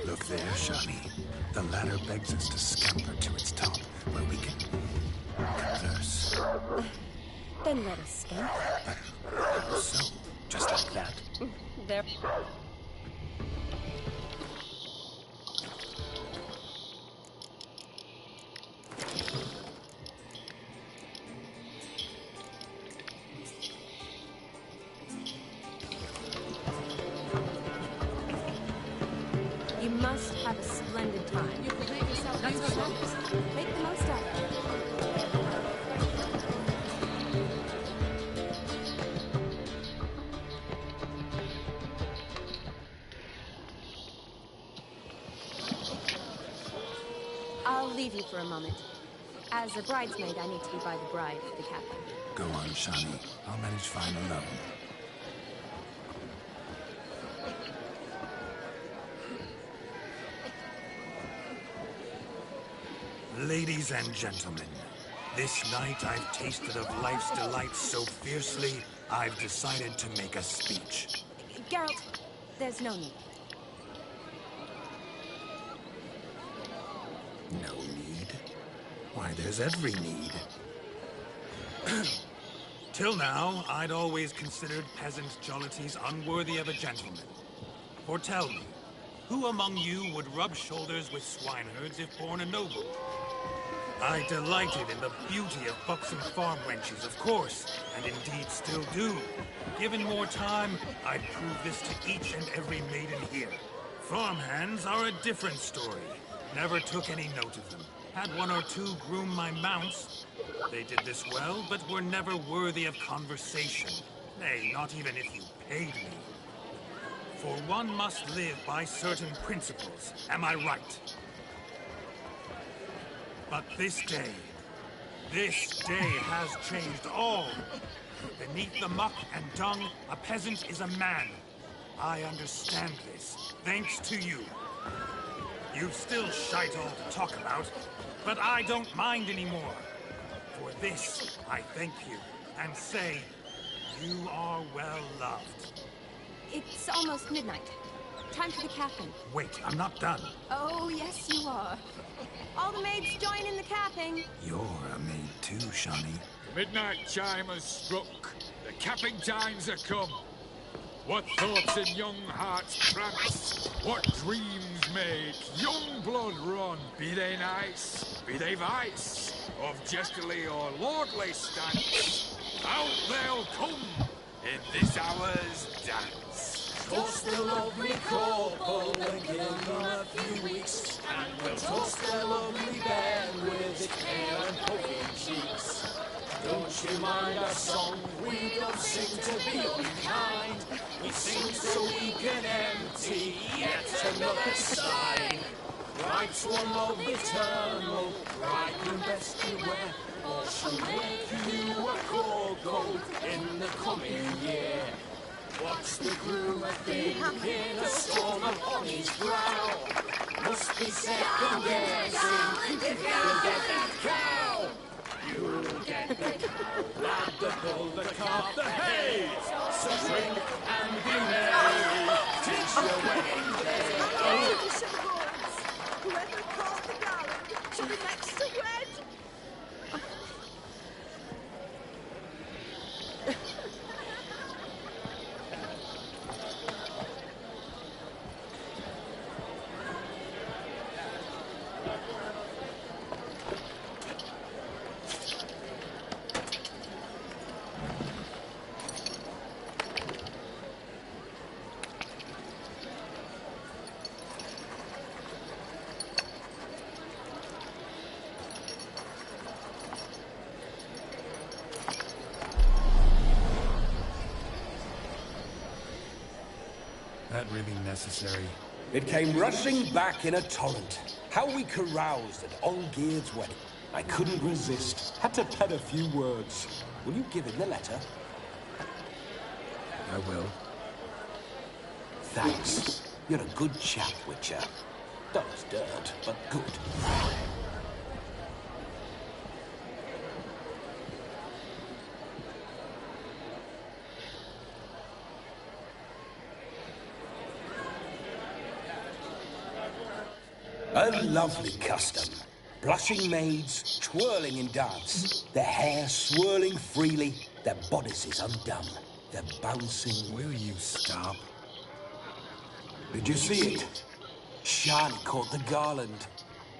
Look there, Shani. The ladder begs us to scamper to its top, where we can converse.
Then let us scamper.
So, just like that.
There. You must have a splendid time. You can make yourself. That's what matters. Make the most out of it. I'll leave you for a moment. As a bridesmaid, I need to be by the bride for the captain.
Go on, Shani. I'll manage fine alone. Ladies and gentlemen, this night I've tasted of life's delights so fiercely, I've decided to make a speech.
Geralt, there's no need.
No need? Why, there's every need. Till now, I'd always considered peasant jollities unworthy of a gentleman. For tell me, who among you would rub shoulders with swineherds if born a noble? I delighted in the beauty of buxom farm wenches, of course, and indeed still do. Given more time, I'd prove this to each and every maiden here. Farmhands are a different story. Never took any note of them. Had one or two groom my mounts. They did this well, but were never worthy of conversation. Nay, not even if you paid me. For one must live by certain principles, am I right? But this day has changed all. Beneath the muck and dung, a peasant is a man. I understand this, thanks to you. You've still shite all to talk about, but I don't mind anymore. For this, I thank you, and say, you are well loved.
It's almost midnight. Time for the capping.
Wait, I'm not done.
Oh, yes, you are. All the maids join in the capping.
You're a maid too, Shani.
The midnight chime has struck. The capping times are come. What thoughts in young hearts prance? What dreams make young blood run? Be they nice, be they vice, of jesterly or lordly stance, out they'll come in this hour's dance.
Toast the lovely couple and give them a few weeks, and we'll toast their lovely bed with its pale and poking cheeks. Don't you mind our song? We don't sing to be unkind. We sing so we can empty yet another stein. Write one love eternal, write your best beware, or she'll make you a gold in the coming year. What's the groom thinking? A storm upon his brow. Must be second guessing if you'll get that cow. You'll get the cow, lad, the bull, the calf, the hay. So drink and be merry, teach your wedding day.
Whoever caught the garland should be next to wed.
That really necessary?
It came rushing back in a torrent. How we caroused at Olgierd's wedding. I couldn't resist. Had to pen a few words. Will you give him the letter?
I will.
Thanks. You're a good chap, Witcher. Does dirt, but good. A lovely custom. Blushing maids twirling in dance, their hair swirling freely, their bodices undone, their bouncing...
Will you stop?
Did you see it? Shani caught the garland.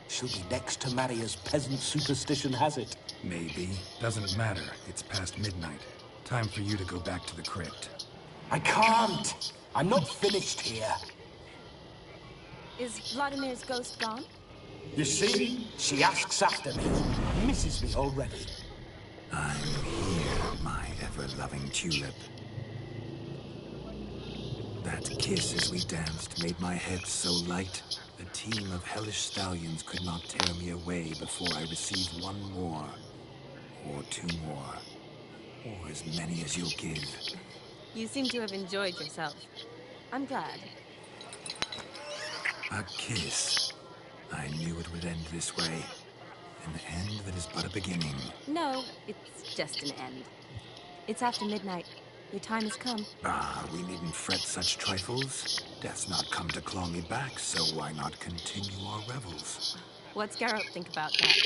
She'll be next to marry as peasant superstition has it.
Maybe. Doesn't matter. It's past midnight. Time for you to go back to the crypt.
I can't. I'm not finished here.
Is Vladimir's ghost gone?
You see? She asks after me. Misses me already.
I'm here, my ever-loving tulip. That kiss as we danced made my head so light. A team of hellish stallions could not tear me away before I received one more. Or two more. Or as many as you'll give.
You seem to have enjoyed yourself. I'm glad.
A kiss. I knew it would end this way. An end that is but a beginning.
No, it's just an end. It's after midnight. Your time has come.
Ah, we needn't fret such trifles. Death's not come to claw me back, so why not continue our revels?
What's Geralt think about that?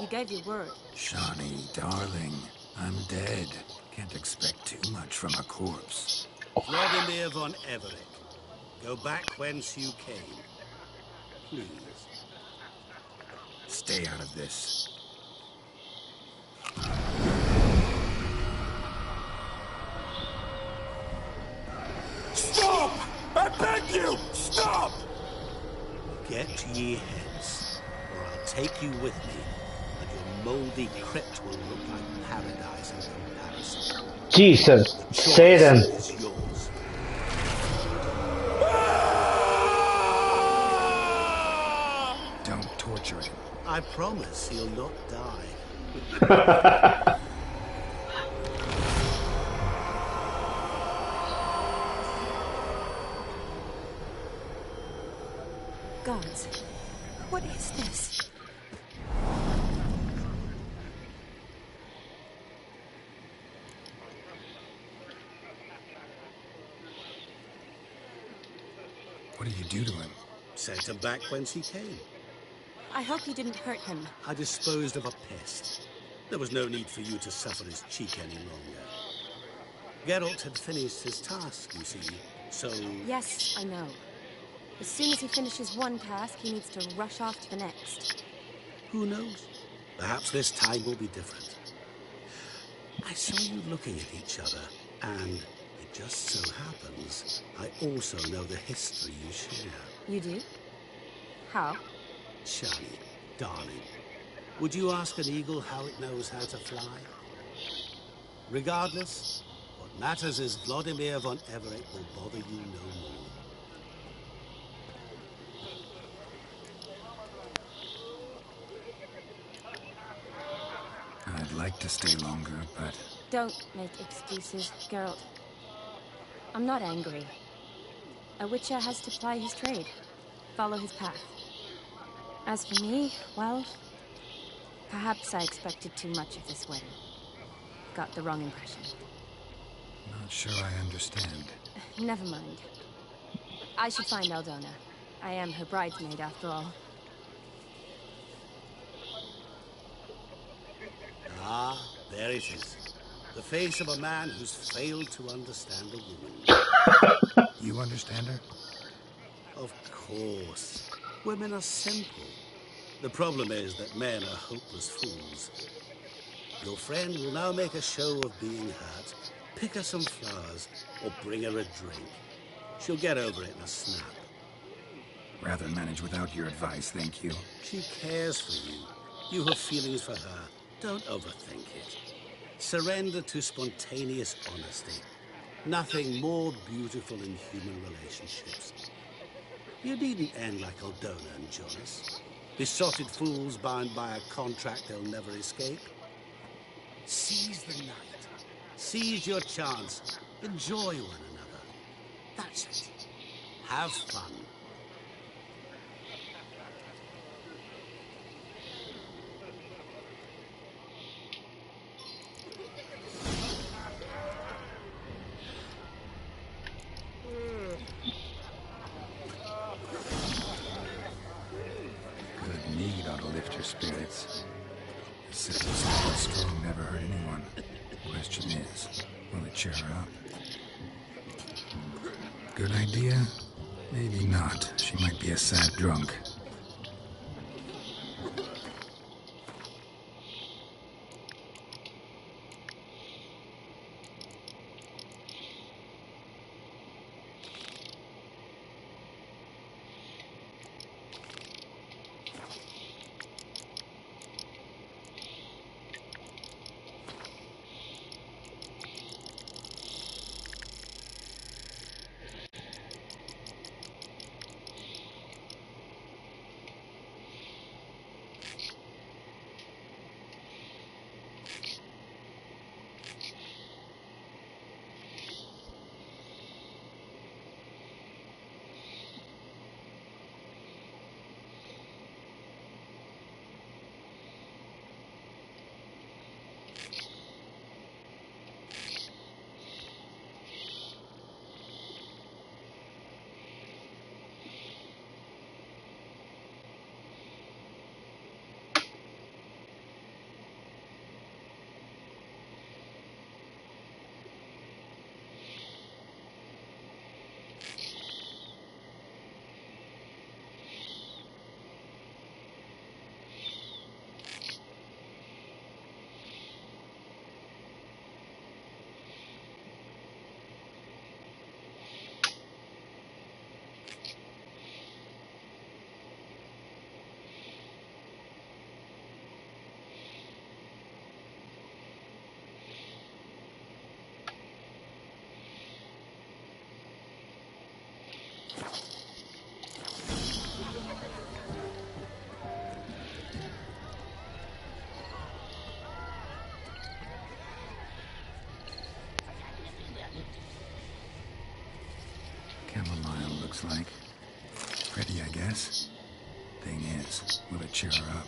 You gave your word.
Shani, darling, I'm dead. Can't expect too much from a corpse.
Vladimir von Everett, go back whence you came. Please.
Stay out of this.
Stop! I beg you! Stop!
Get ye hence, or I'll take you with me, and your mouldy crypt will look like paradise in comparison.
Jesus, Satan.
Is yours.
Don't torture him.
I promise he'll not die.
Gods, what is this?
What did you do to him?
Sent him back whence he came.
I hope you didn't hurt him.
I disposed of a pest. There was no need for you to suffer his cheek any longer. Geralt had finished his task, you see, so...
Yes, I know. As soon as he finishes one task, he needs to rush off to the next.
Who knows? Perhaps this time will be different. I saw you looking at each other, and it just so happens I also know the history you share.
You do? How?
Shani, darling, would you ask an eagle how it knows how to fly? Regardless, what matters is Vladimir von Everett will bother you no more.
I'd like to stay longer, but...
Don't make excuses, Geralt. I'm not angry. A witcher has to ply his trade, follow his path. As for me, well, perhaps I expected too much of this wedding. Got the wrong impression.
Not sure I understand.
Never mind. I should find Aldona. I am her bridesmaid, after all.
Ah, there it is. The face of a man who's failed to understand a woman.
You understand her?
Of course. Women are simple. The problem is that men are hopeless fools. Your friend will now make a show of being hurt, pick her some flowers, or bring her a drink. She'll get over it in a snap.
Rather manage without your advice, thank you.
She cares for you. You have feelings for her. Don't overthink it. Surrender to spontaneous honesty. Nothing more beautiful in human relationships. You needn't end like Aldona and Jonas. Besotted fools bound by a contract they'll never escape. Seize the night. Seize your chance. Enjoy one another. That's it. Have fun.
question is, will it cheer her up? Good idea? Maybe not. She might be a sad drunk. Chamomile looks like. Pretty, I guess. Thing is, will it cheer her up?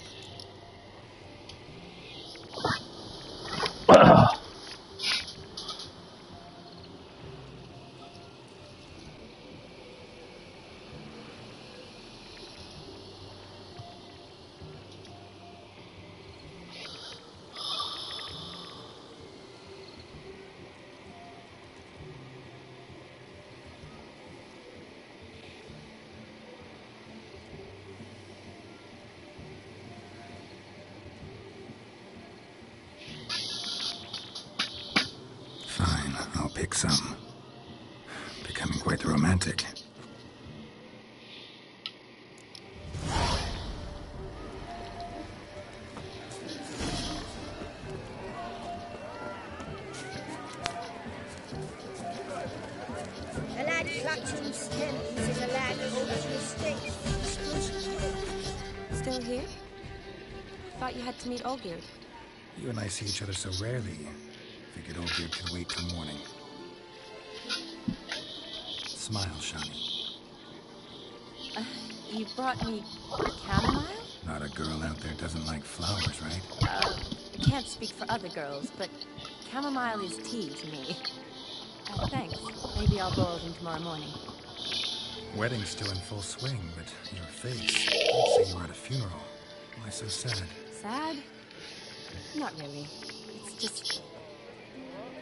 Fine, I'll pick some. Becoming quite the romantic.
A lad clutching stems is a lad who makes mistakes.
Still here? Thought you had to meet Olgierd.
You and I see each other so rarely. Figured Olgierd could wait till morning. Smile, Shani.
You brought me chamomile?
Not a girl out there doesn't like flowers, right?
I can't speak for other girls, but chamomile is tea to me. Thanks. Maybe I'll boil them tomorrow morning.
Wedding's still in full swing, but your face. I'd say you were at a funeral. Why so sad?
Sad? Not really. It's just...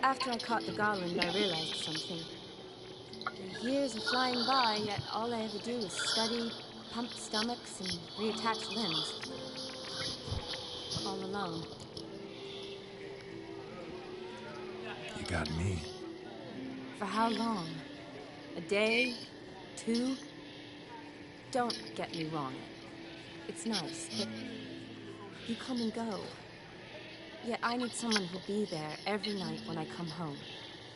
After I caught the garland, I realized something. The years are flying by, yet all I ever do is study, pump stomachs, and reattach limbs. All alone.
You got me.
For how long? A day? 2? Don't get me wrong. It's nice, but you come and go. Yet I need someone who'll be there every night when I come home.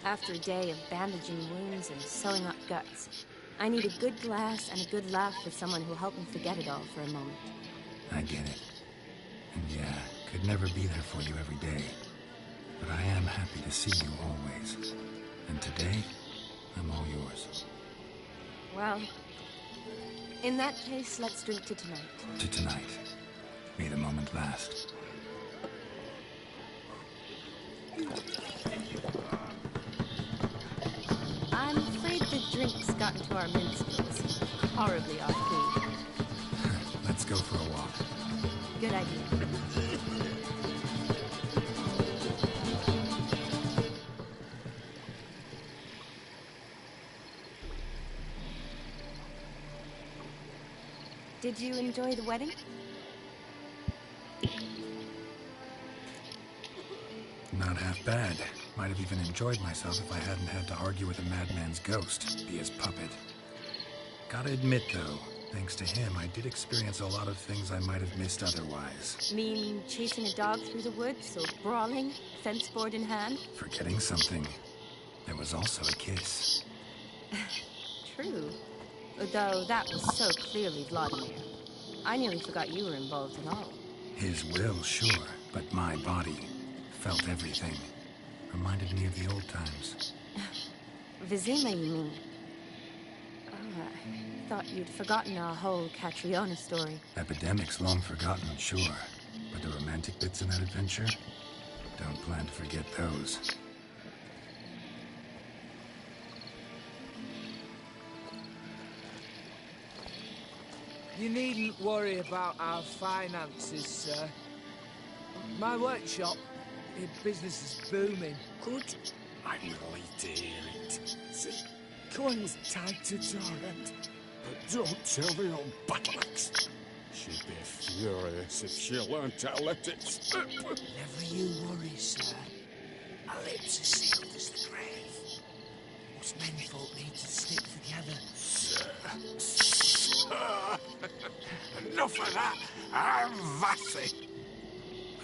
After a day of bandaging wounds and sewing up guts, I need a good glass and a good laugh with someone who'll help me forget it all for a moment.
I get it. And yeah, could never be there for you every day. But I am happy to see you always. And today, I'm all yours.
Well, in that case, let's drink to tonight.
To tonight. May the moment last.
I'm afraid the drinks got into our minstrels. Horribly off-key.
Let's go for a walk.
Good idea. Did you enjoy the wedding?
Not half bad. Might have even enjoyed myself if I hadn't had to argue with a madman's ghost, be his puppet. Gotta admit, though, thanks to him, I did experience a lot of things I might have missed otherwise.
Mean chasing a dog through the woods, or brawling, fence board in hand?
Forgetting something. There was also a kiss.
True. Though that was so clearly Vladimir. I nearly forgot you were involved at all.
His will, sure, but my body felt everything. Reminded me of the old times.
Vizima, you mean? Oh, I thought you'd forgotten our whole Catriona story.
Epidemics long forgotten, sure. But the romantic bits in that adventure? Don't plan to forget those.
You needn't worry about our finances, sir. My workshop, business is booming.
Good. I'm relieved to hear it. See, coin's tied to Torrent. But don't tell the old battle-axe. She'd be furious if she learned to let it slip.
Never you worry, sir. Our lips are sealed as the grave. Us menfolk need to stick together.
Sir. Enough of that. I'm Vassy.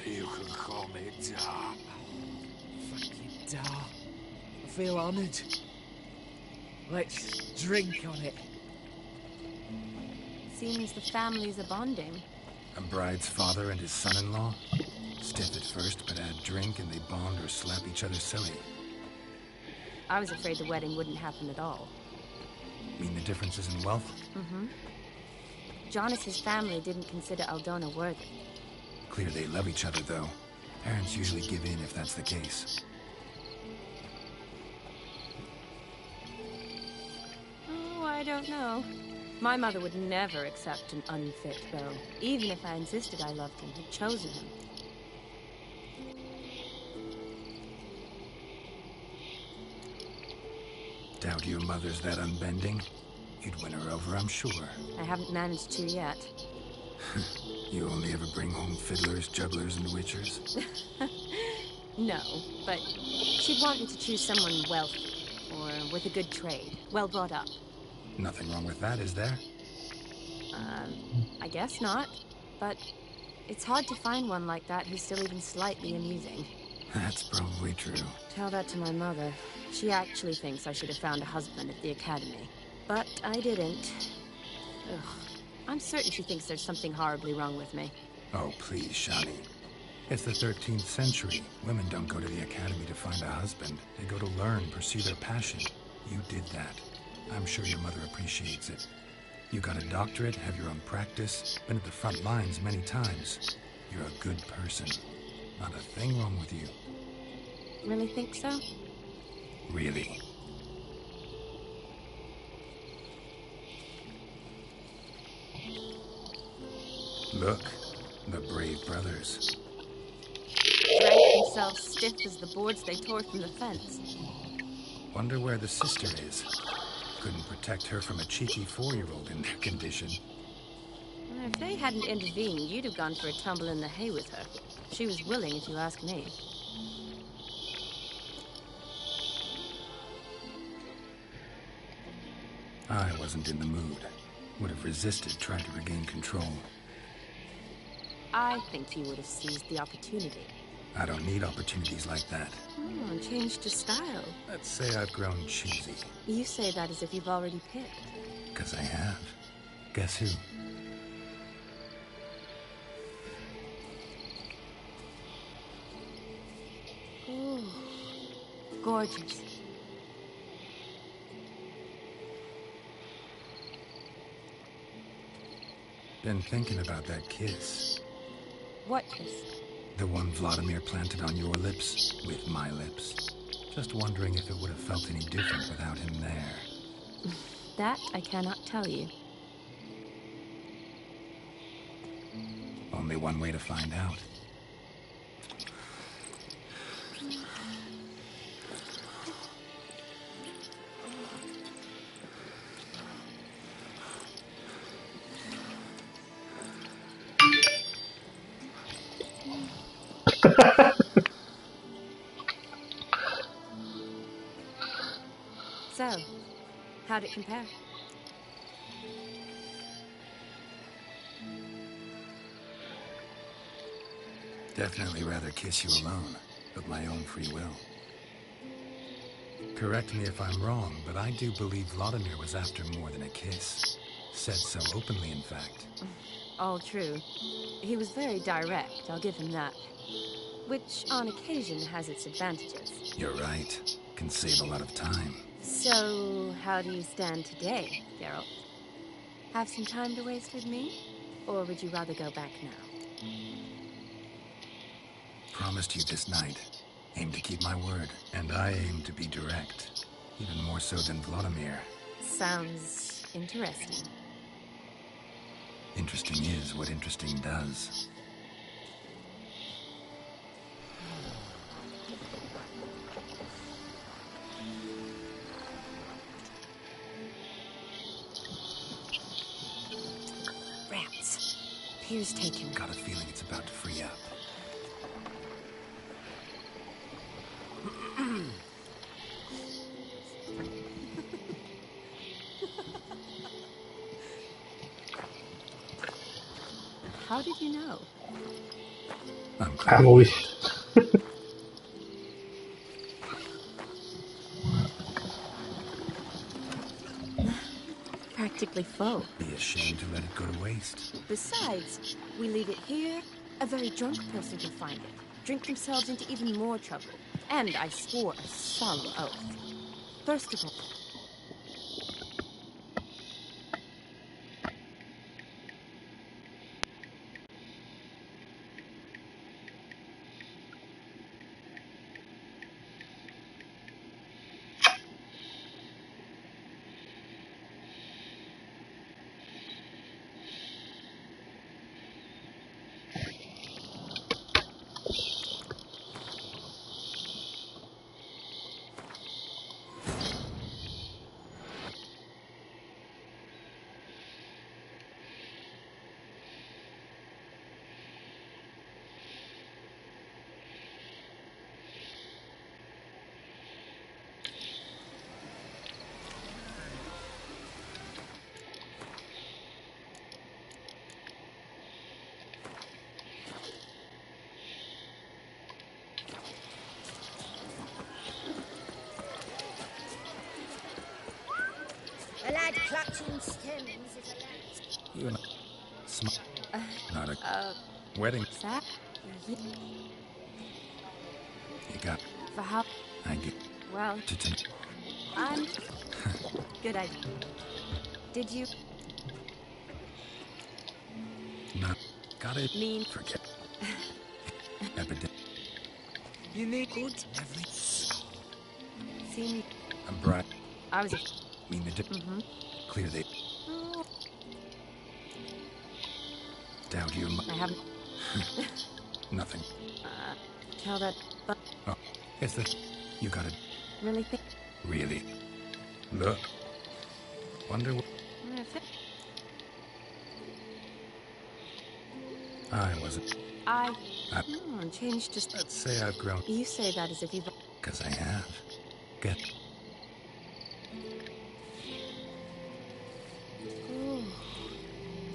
You can call me Dar.
Thank you, Dar. I feel honoured. Let's drink on it.
Seems the families are bonding.
A bride's father and his son-in-law? Stiff at first, but add drink and they bond or slap each other silly.
I was afraid the wedding wouldn't happen at all.
Mean the differences in wealth?
Mm-hmm. Jonas's family didn't consider Aldona worthy.
Clear they love each other, though. Parents usually give in if that's the case.
Oh, I don't know. My mother would never accept an unfit beau, even if I insisted I loved him, had chosen him.
Doubt your mother's that unbending? You'd win her over, I'm sure.
I haven't managed to yet.
You only ever bring home fiddlers, jugglers, and witchers?
No, but she'd want me to choose someone wealthy, or with a good trade, well brought up.
Nothing wrong with that, is there?
I guess not, but it's hard to find one like that who's still even slightly amusing.
That's probably true.
Tell that to my mother. She actually thinks I should have found a husband at the academy. But I didn't. Ugh. I'm certain she thinks there's something horribly wrong with me.
Oh, please, Shani. It's the 13th century. Women don't go to the academy to find a husband. They go to learn, pursue their passion. You did that. I'm sure your mother appreciates it. You got a doctorate, have your own practice, been at the front lines many times. You're a good person. Not a thing wrong with you.
Really think so?
Really. Look, the brave brothers.
Drank themselves stiff as the boards they tore from the fence.
Wonder where the sister is. Couldn't protect her from a cheeky 4-year-old in their condition.
If they hadn't intervened, you'd have gone for a tumble in the hay with her. She was willing, if you ask me.
I wasn't in the mood. Would have resisted trying to regain control.
I think you would have seized the opportunity.
I don't need opportunities like that.
Oh, changed your style.
Let's say I've grown choosy.
You say that as if you've already picked.
'Cause I have. Guess who?
Ooh, gorgeous.
Been thinking about that kiss.
What kiss?
The one Vladimir planted on your lips with my lips. Just wondering if it would have felt any different without him there.
That I cannot tell you.
Only one way to find out.
So, how'd it compare?
Definitely rather kiss you alone, of my own free will. Correct me if I'm wrong, but I do believe Vladimir was after more than a kiss. Said so openly, in fact.
All true. He was very direct, I'll give him that. Which, on occasion, has its advantages.
You're right. Can save a lot of time.
So, how do you stand today, Geralt? Have some time to waste with me? Or would you rather go back now?
Promised you this night. Aim to keep my word. And I aim to be direct. Even more so than Vladimir.
Sounds interesting.
Interesting is what interesting does.
Rats. Pier's taken.
Got a feeling it's about to free up.
How did you know?
I wish.
Practically full.
Be ashamed to let it go to waste.
Besides, we leave it here, a very drunk person can find it, drink themselves into even more trouble. And I swore a solemn oath. First of all,
A lad clutching stems is a lad.
You know, not a wedding.
That?
You got.
For how?
I get.
Well,
To
I'm. Good idea. Did you?
Not. Got it.
Mean.
Forget. Epidemic.
You need good.
See me?
I'm bright.
I was.
Mean the clear the. Doubt you.
I haven't.
Nothing.
Tell that. But
Oh, is this? You got it.
really think.
Really? Look. Wonder what. I wasn't.
I changed just.
Let's say I've grown.
You say that as if you've.
'Cause I have. Get.
Ooh,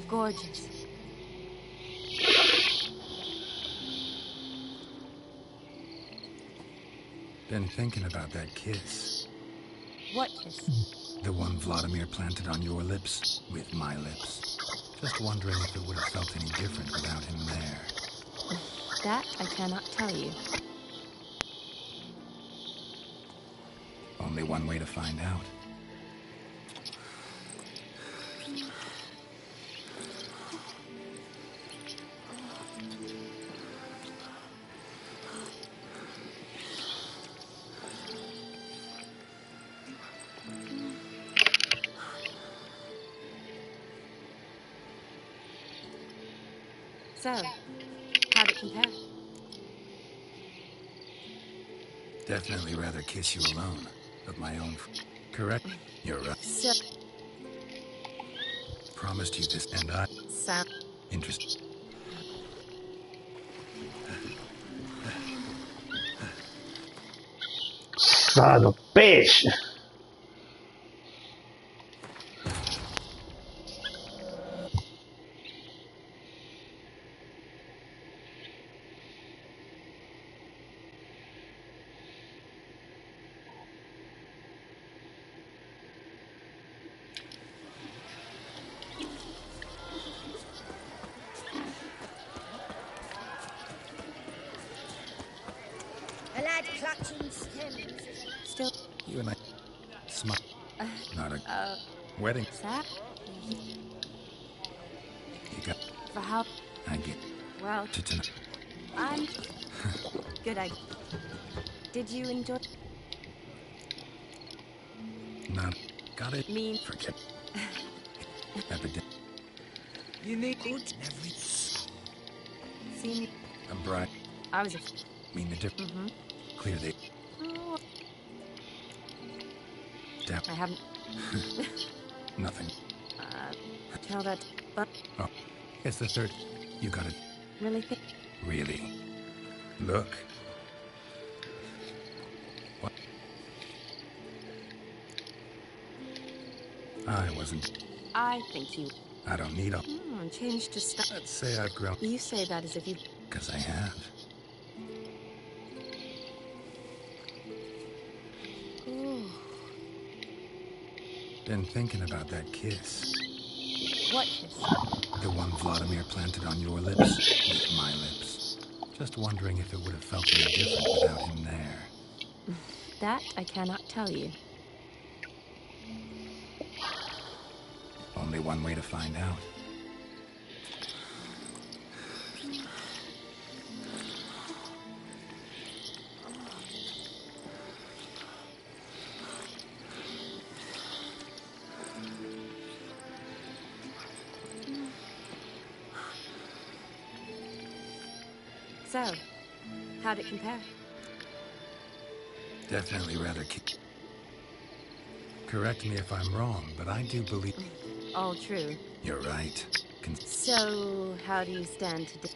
gorgeous.
Been thinking about that kiss.
What kiss?
The one Vladimir planted on your lips with my lips. Just wondering if it would have felt any different without him there.
That I cannot tell you.
Only one way to find out.
So, how'd it compare?
Definitely rather kiss you alone, of my own. Correct? You're right.
So,
Promised you this, and I.
sound.
Interested.
Son of a bitch!
clutching stems.
Still.
You and I... Smart. Not a... wedding.
That?
You got...
For how?
I get...
Well...
To tonight.
I'm... Good idea. Did you enjoy...
Not... Got it?
Mean...
Forget. Epidemic.
You need good.
See...
I'm bright.
I was a...
Mean the difference. Clear the...
Oh,
Damn.
I haven't...
Nothing.
Tell that... But...
Oh. It's the third. You got it.
Really think...
Really? Look. What? I wasn't...
I think you...
I don't need a...
change to stuff.
Let's say I've grown...
You say that as if you...
'Cause I have.
Ooh.
Been thinking about that kiss.
What kiss?
The one Vladimir planted on your lips with my lips. Just wondering if it would have felt any different without him there.
That I cannot tell you.
Only one way to find out.
So, how'd it compare?
Definitely rather Correct me if I'm wrong, but I do believe...
All true.
You're right.
So, how do you stand today?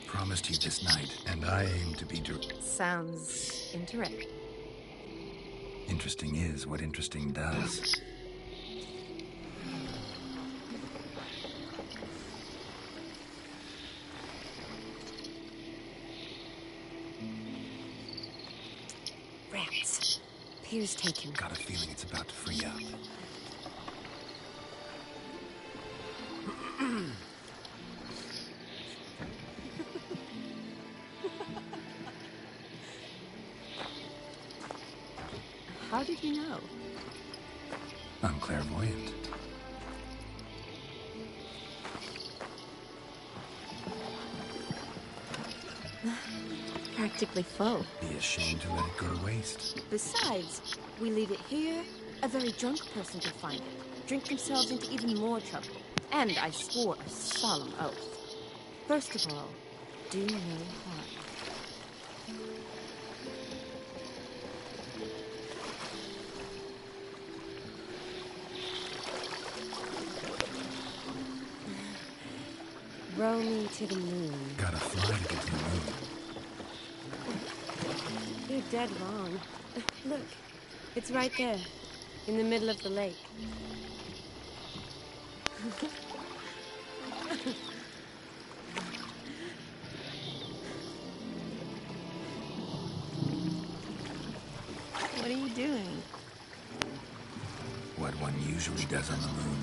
Promised you this night, and I aim to be
Sounds interesting.
Interesting is what interesting does.
Rats. Pier's taken.
Got a feeling it's about to free up.
How did you know?
I'm clairvoyant.
Practically full.
Be ashamed to let it go to waste.
Besides, we leave it here, a very drunk person could find it, drink themselves into even more trouble. And I swore a solemn oath. First of all, do no harm. Row me to the moon.
Gotta fly to get to the moon.
You're dead wrong. Look, it's right there, in the middle of the lake. What are you doing?
What one usually does on the moon.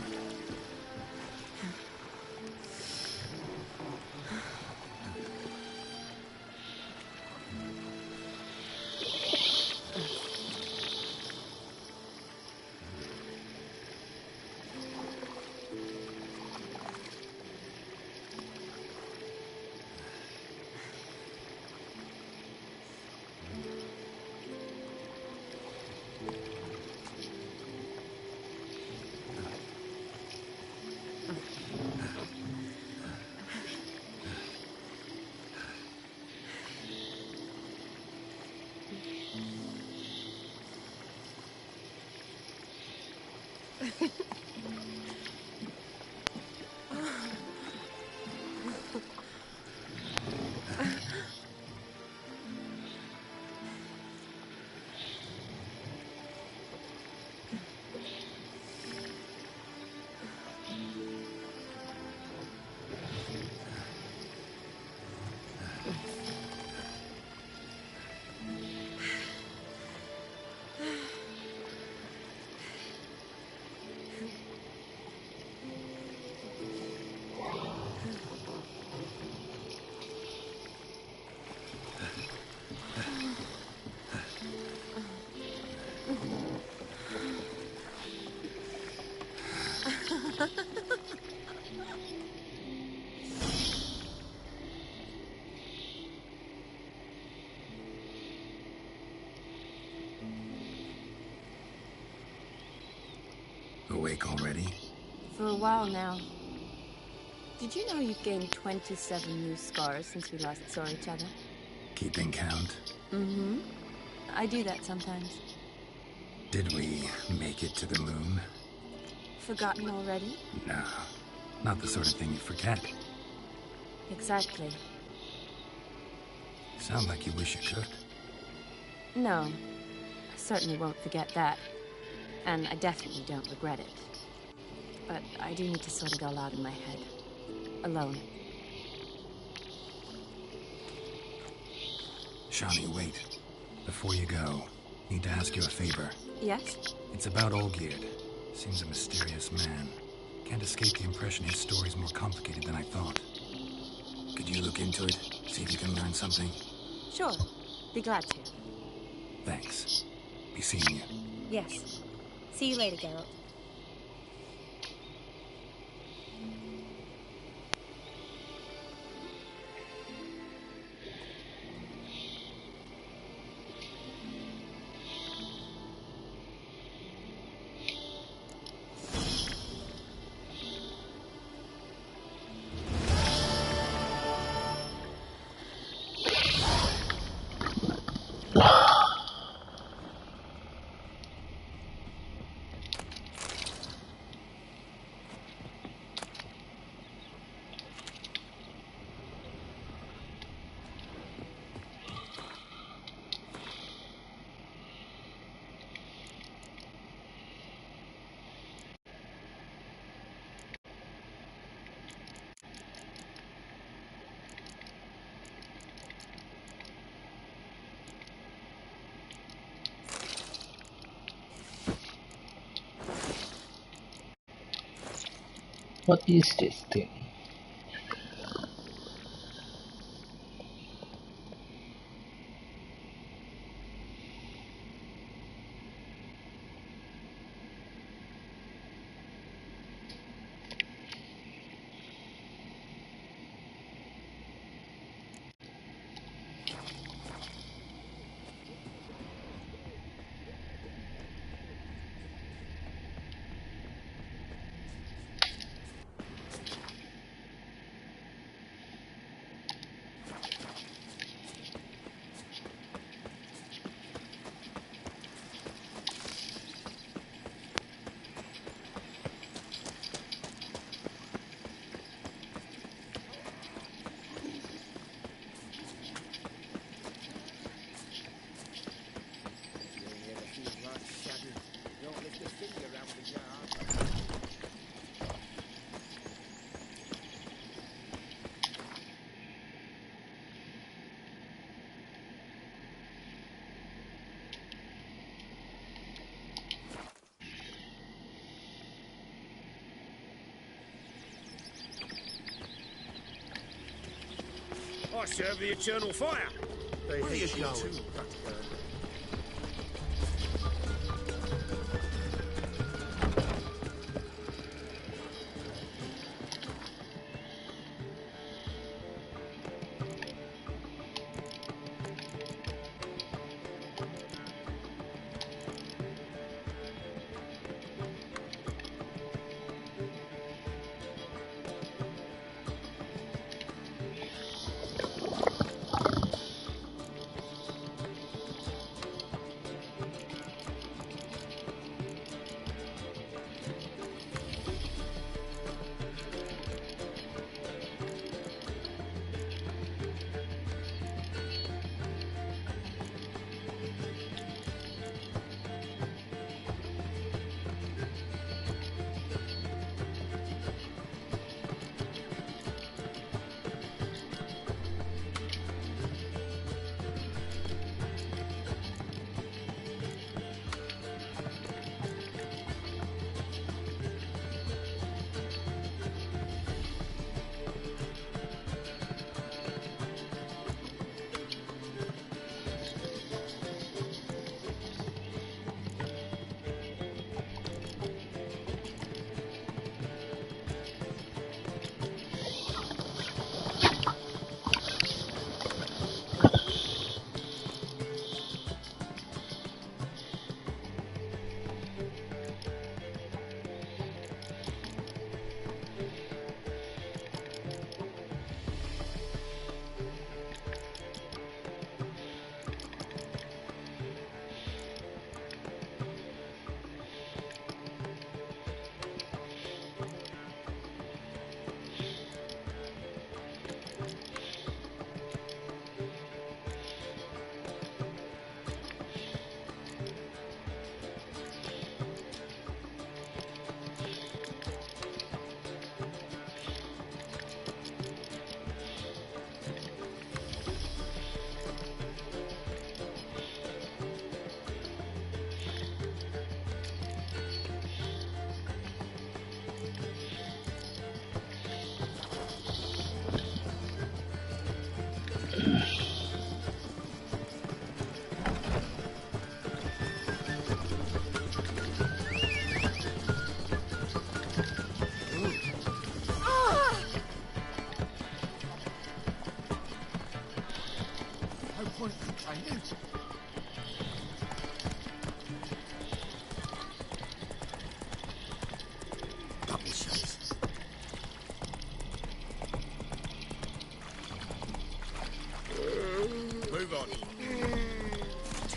Awake already?
For a while now. Did you know you've gained 27 new scars since we last saw each other?
Keeping count?
Mm-hmm. I do that sometimes.
Did we make it to the moon?
Forgotten already?
No. Not the sort of thing you forget.
Exactly.
Sound like you wish you could.
No. I certainly won't forget that. And I definitely don't regret it. But I do need to sort it all out in my head. Alone.
Shani, wait. Before you go, need to ask you a favor.
Yes?
It's about Olgierd. Seems a mysterious man. Can't escape the impression his story's more complicated than I thought. Could you look into it? See if you can learn something?
Sure. Be glad to.
Thanks. Be seeing you.
Yes. See you later, Geralt.
What is this thing?
I serve the eternal fire. They hate you too, Blackburn.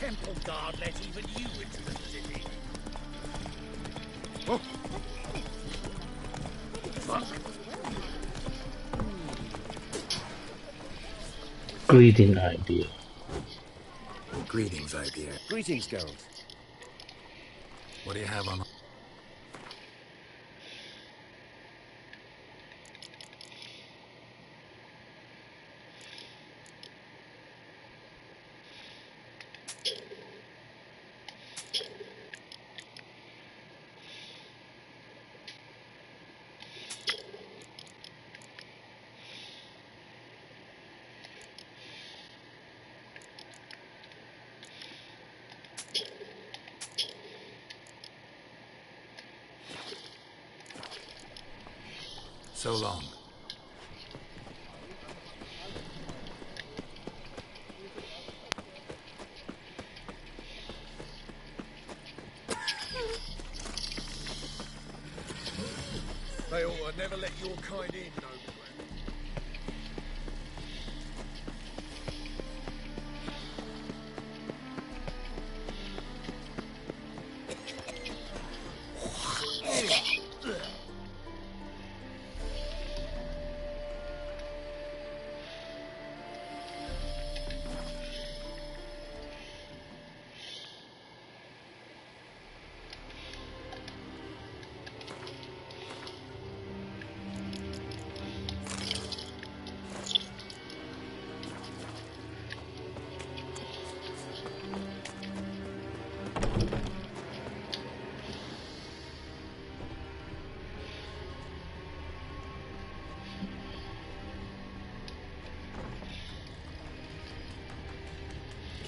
temple guard let even you into the city?
Oh.
Fuck.
Greeting idea.
Greetings, idea.
Greetings, Geralt.
What do you have on? So long.
They ought to never let your kind in, no.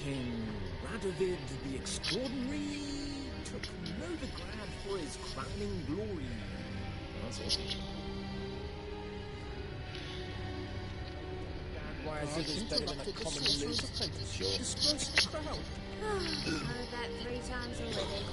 King Radovid the Extraordinary took Novigrad for his crowning glory. That's awesome. Why is it better than a common loot? Sure. Disperse the crowd.
Heard that 3 times already.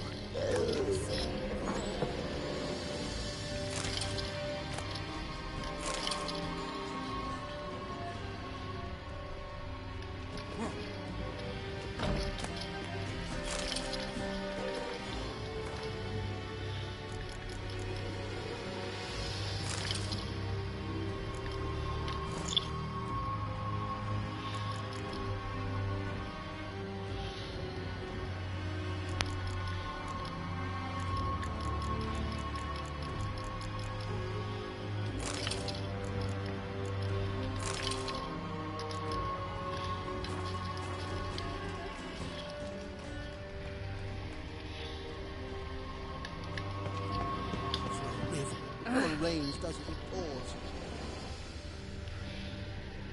Rains doesn't pause.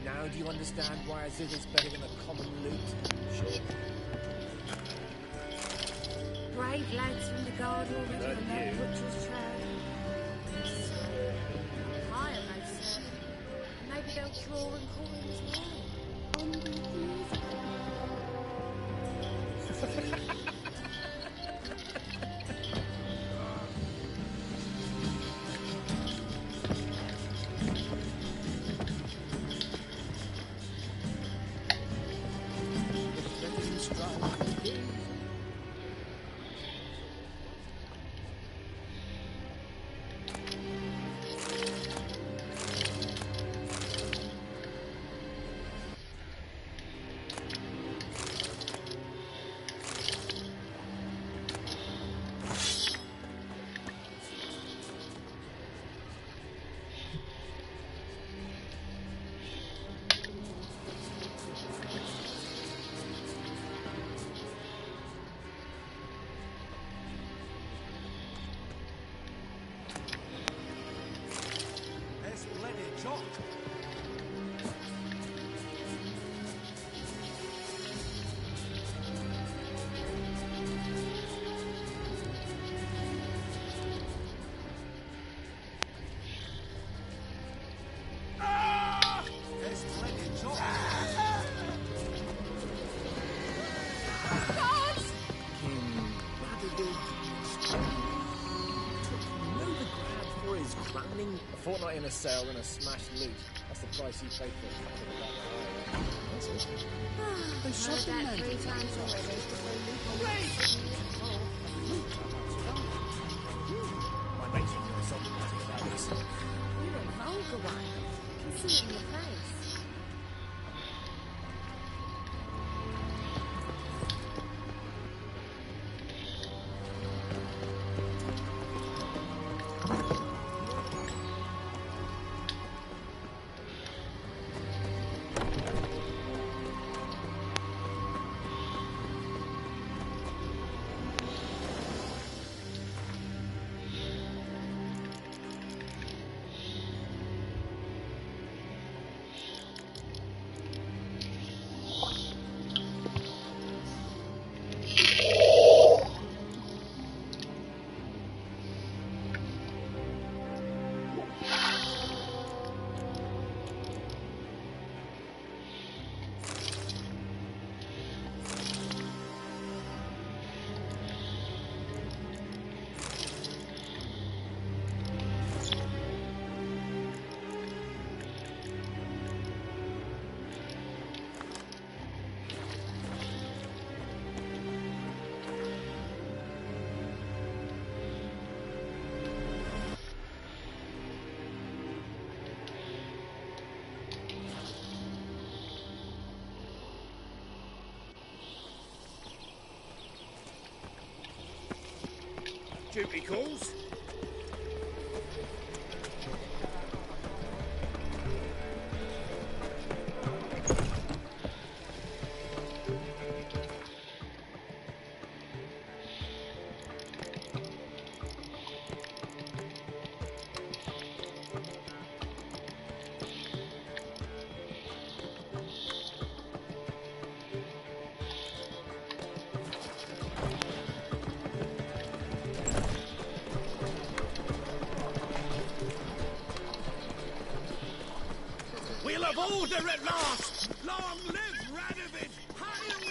Now do you understand why a zit is better than a common loot? Sure.
Brave lads from the guard already on that butcher's trail. Higher, most certain. Maybe they'll draw and call him as well.
A fortnight in a cell and a smashed loot.
That's the price you paid for it. That's it.
They shot that 3 times already.
Wait!
My mate's been doing something about this.
You're a vulgar one. I can see it in your face.
Duty calls. We'll have order at last! Long live Radovid! Hail!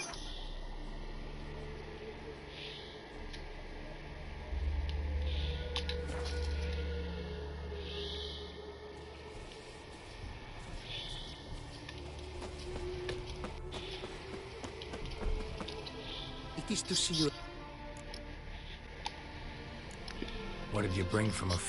It is to see you. What did you bring from a...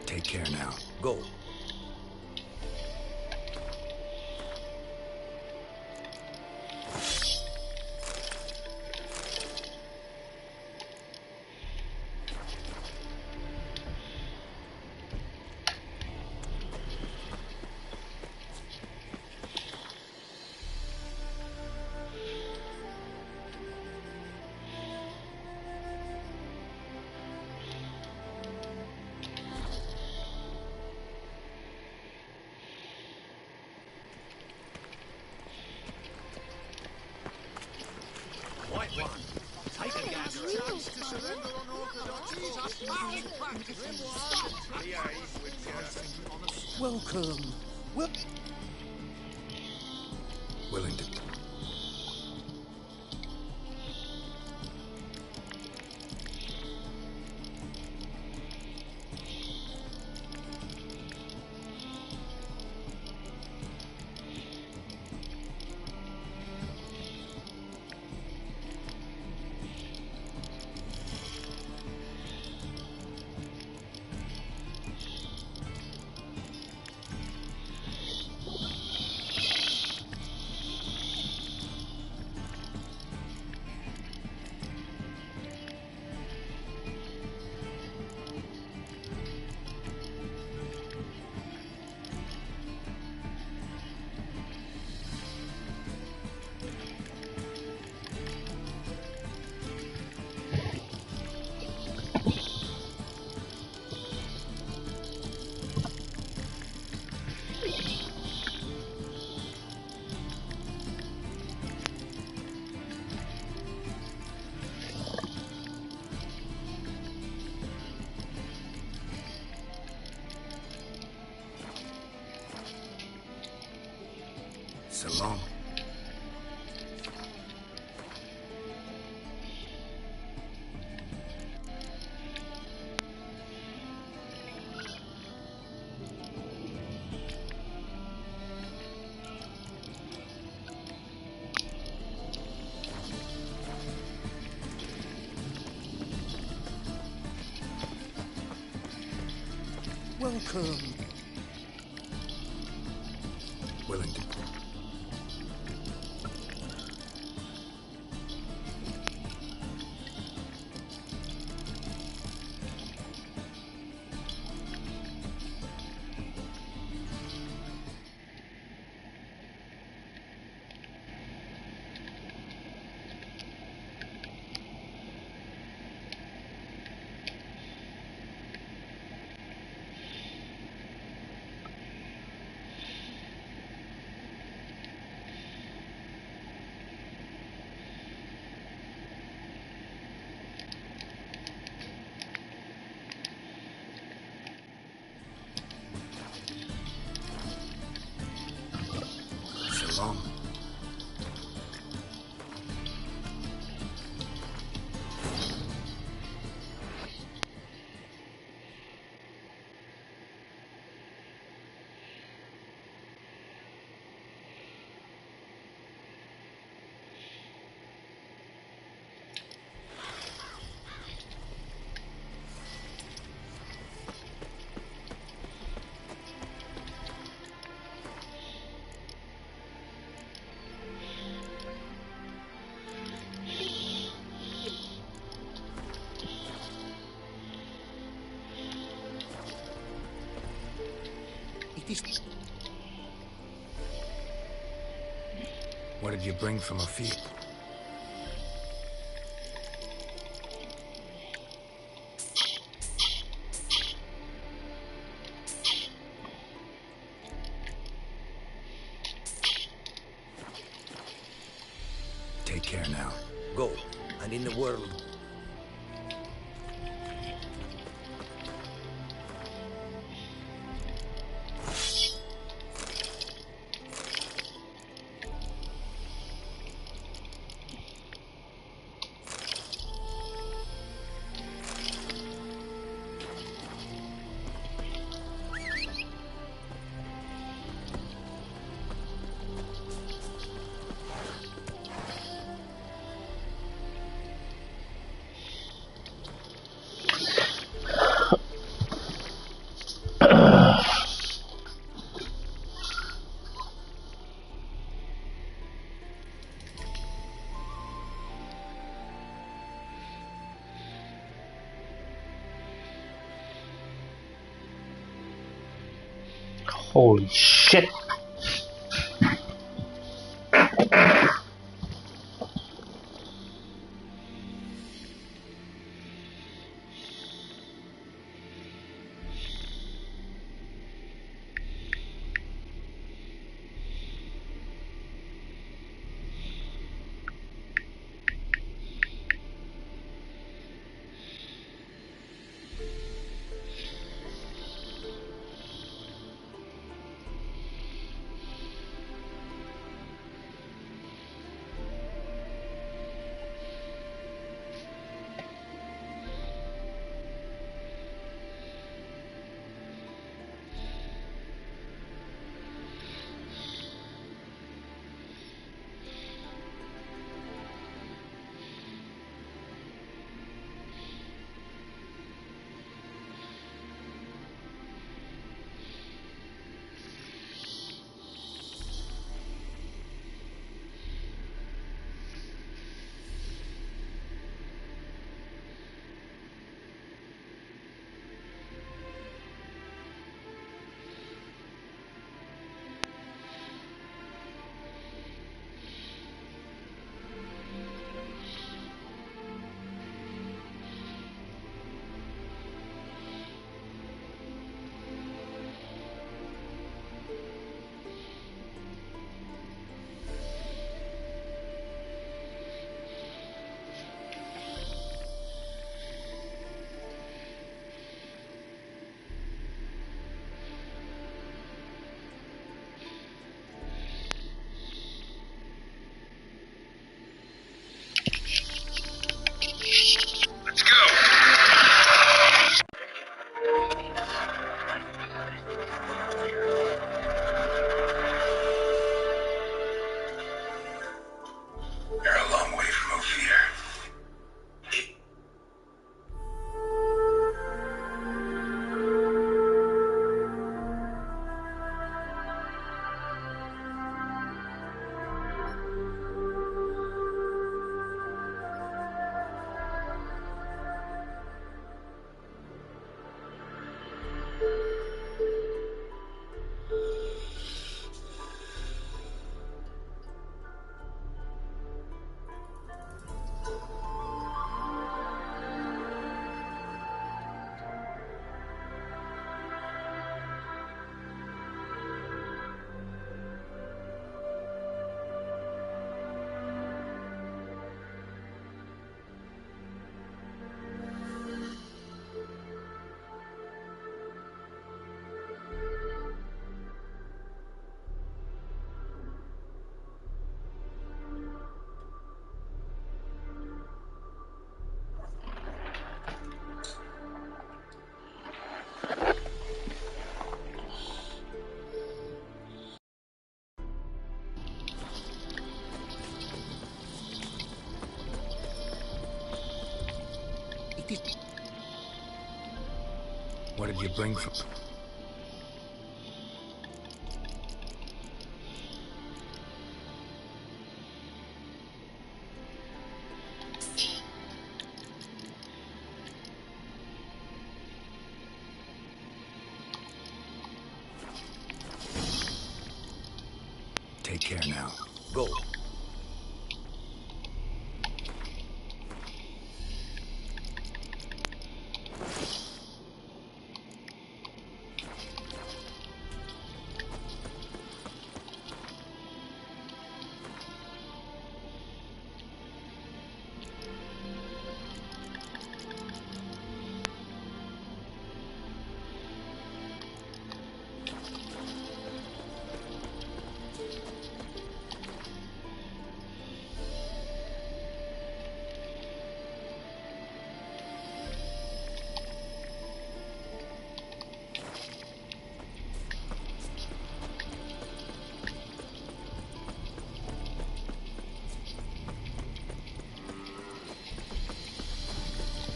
Take care now. Go.
Welcome.
Willing to... So long.
welcome.
Willing to... So long. What did you bring from a field? Take care now.
Go, and in the world,
Holy shit!
What'd you bring from... Take care now.
Go.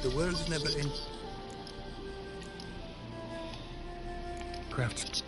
The world's never in... Crafts.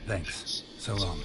Thanks. So long.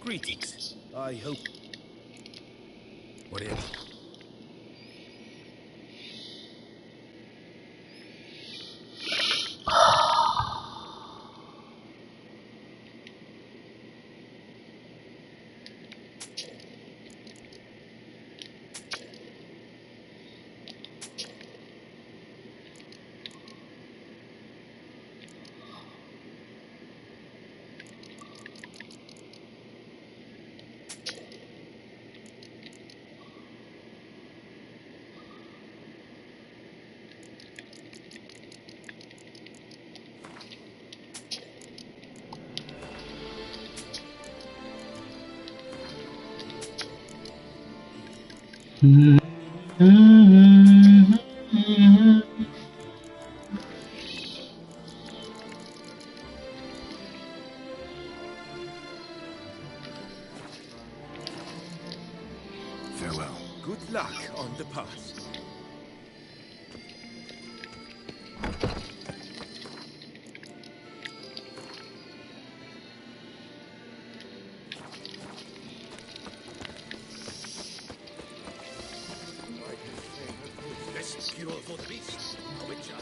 Greetings. I hope...
What is? Farewell.
Good luck on the path.
Best cure for the beast, a witcher.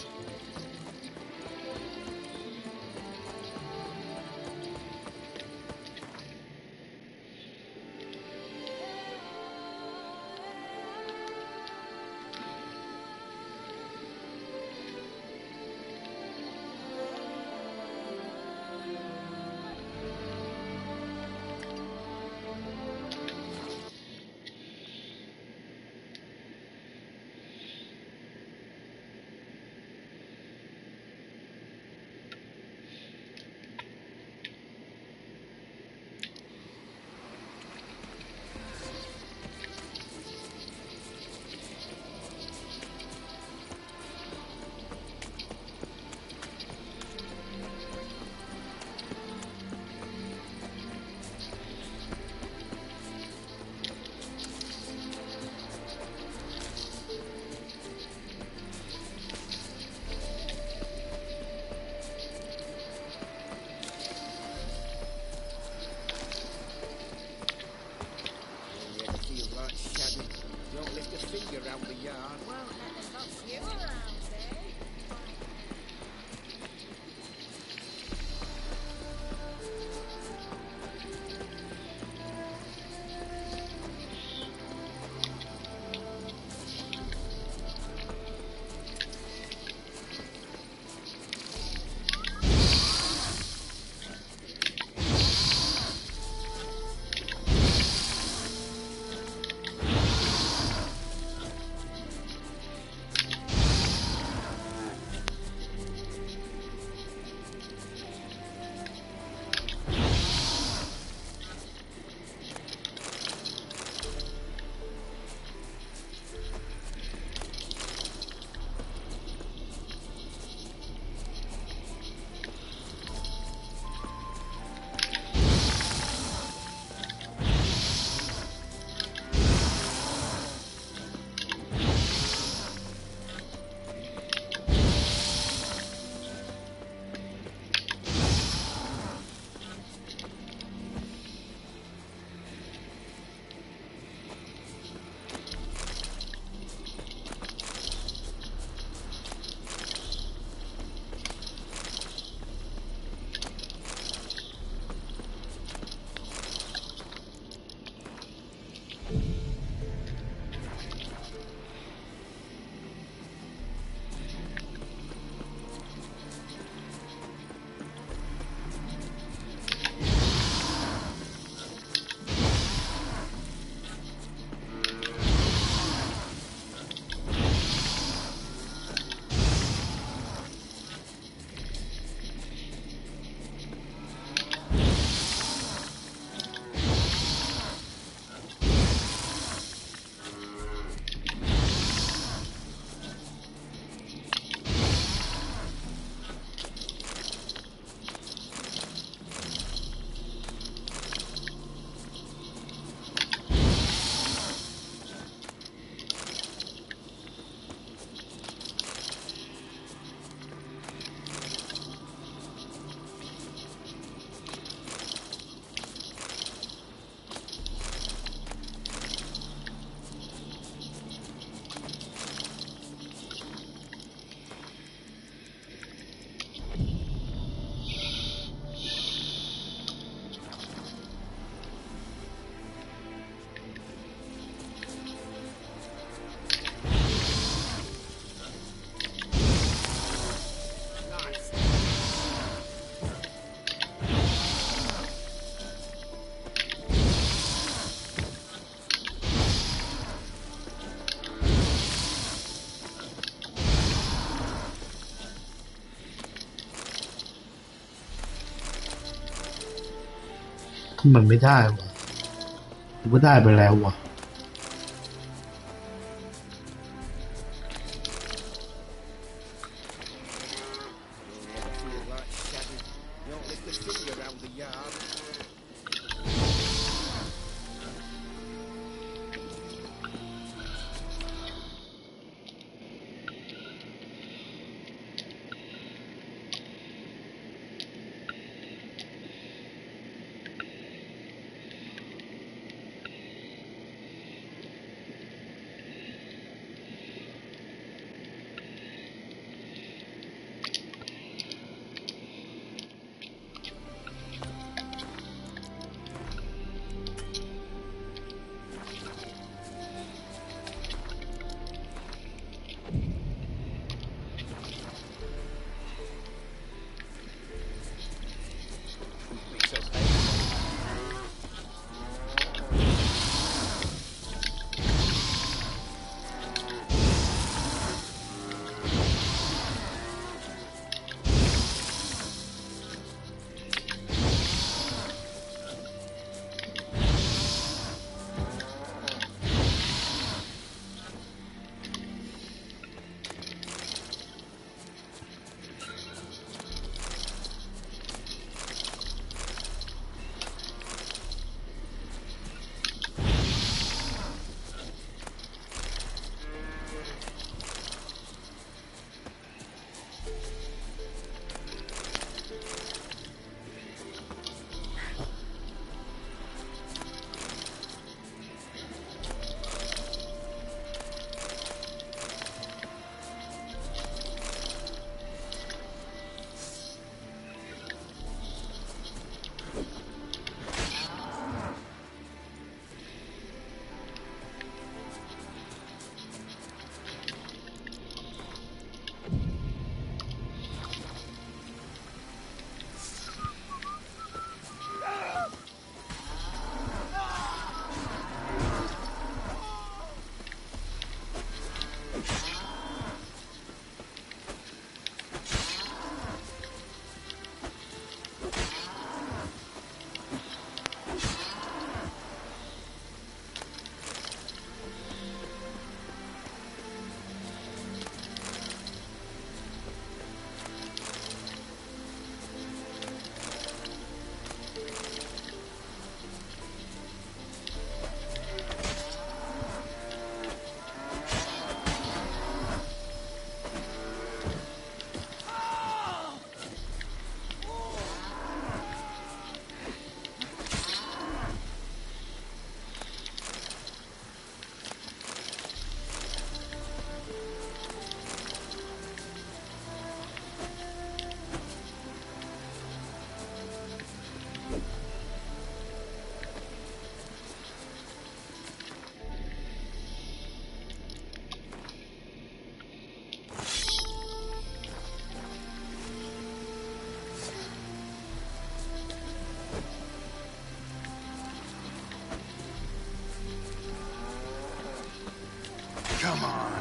Around the yard.
Won't let them boss you around, eh?
มันไม่ได้วะหรือว่าได้ไปแล้ววะ
Come on.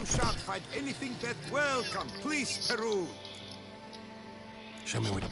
Shan't find anything but welcome. Please, Peru.
Show me what...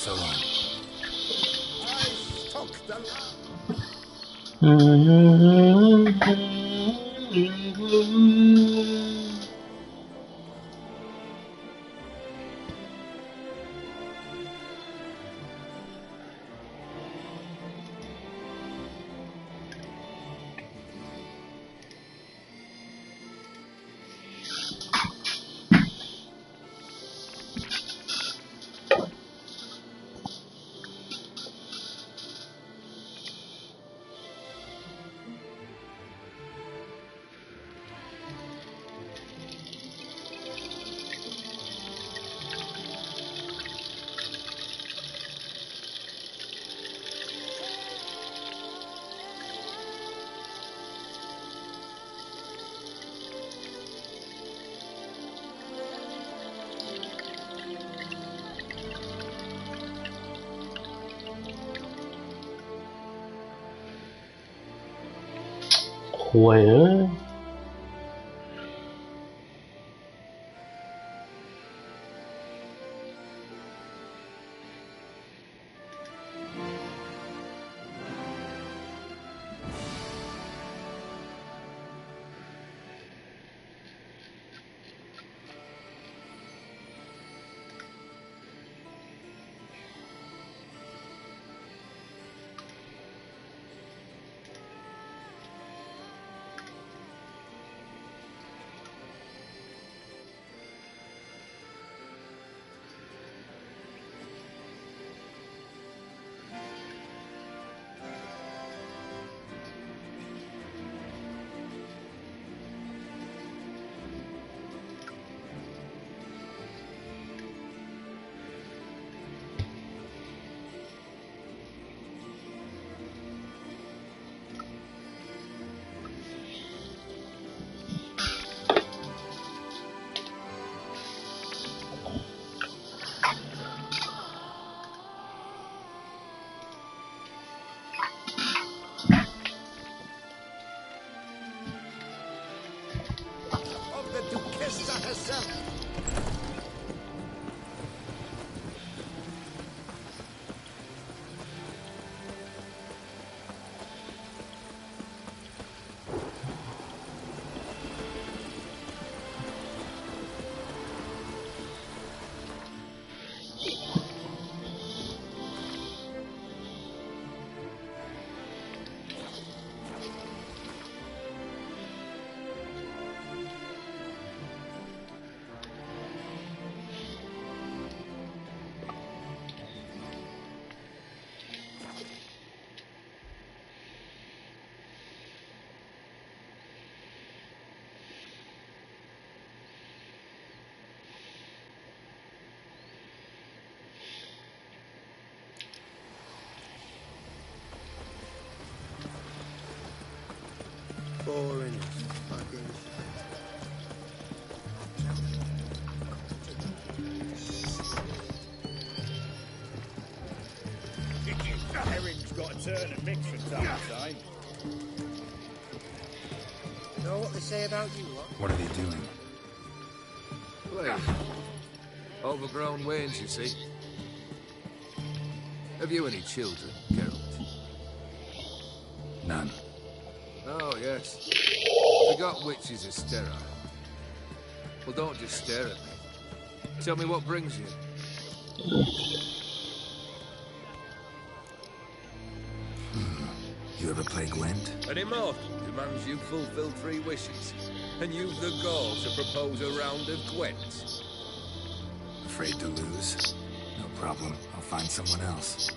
So long.
I stock the
Well...
yourself.
Boring fucking
Herring's got to turn and mix from time to time.
Know what they say about you, what?
What are they doing?
Play. Overgrown wains, you see. Have you any children, Geralt?
None.
Oh, yes. Forgot witches are sterile. Well, don't just stare at me. Tell me what brings you.
You ever play Gwent?
An immortal demands you fulfill 3 wishes, and you've the gall to propose a round of Gwent.
Afraid to lose? No problem. I'll find someone else.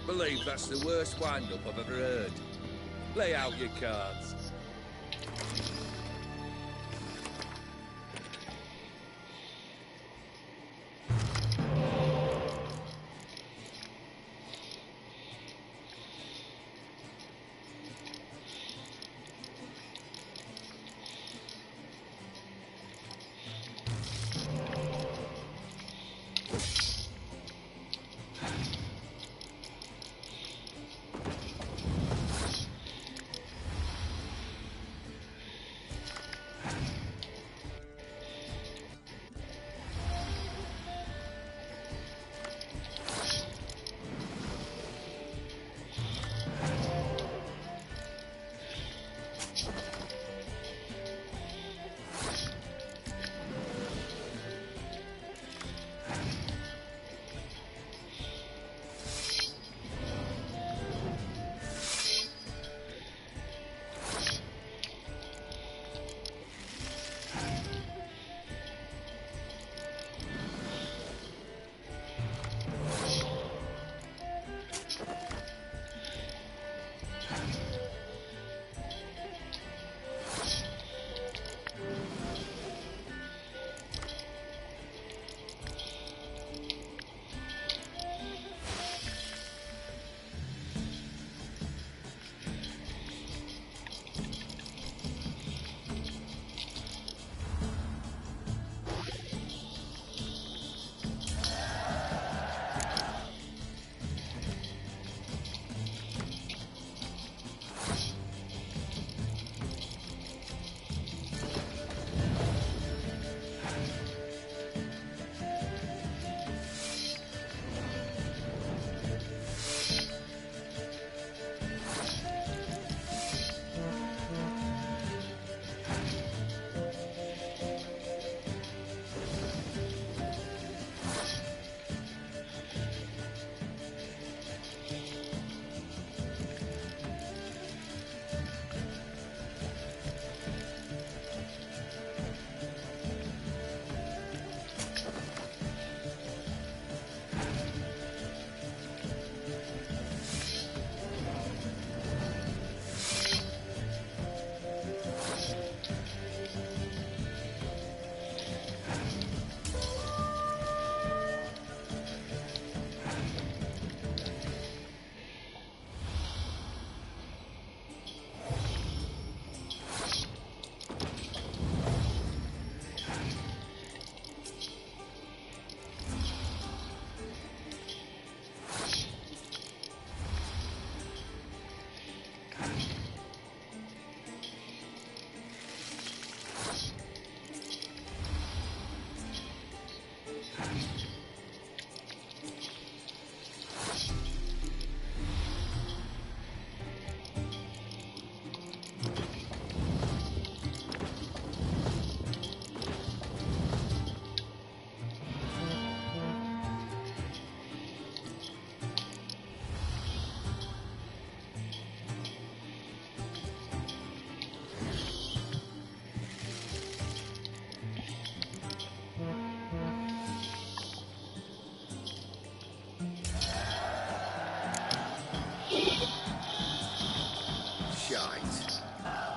Believe that's the worst wind-up I've ever heard. Lay out your cards.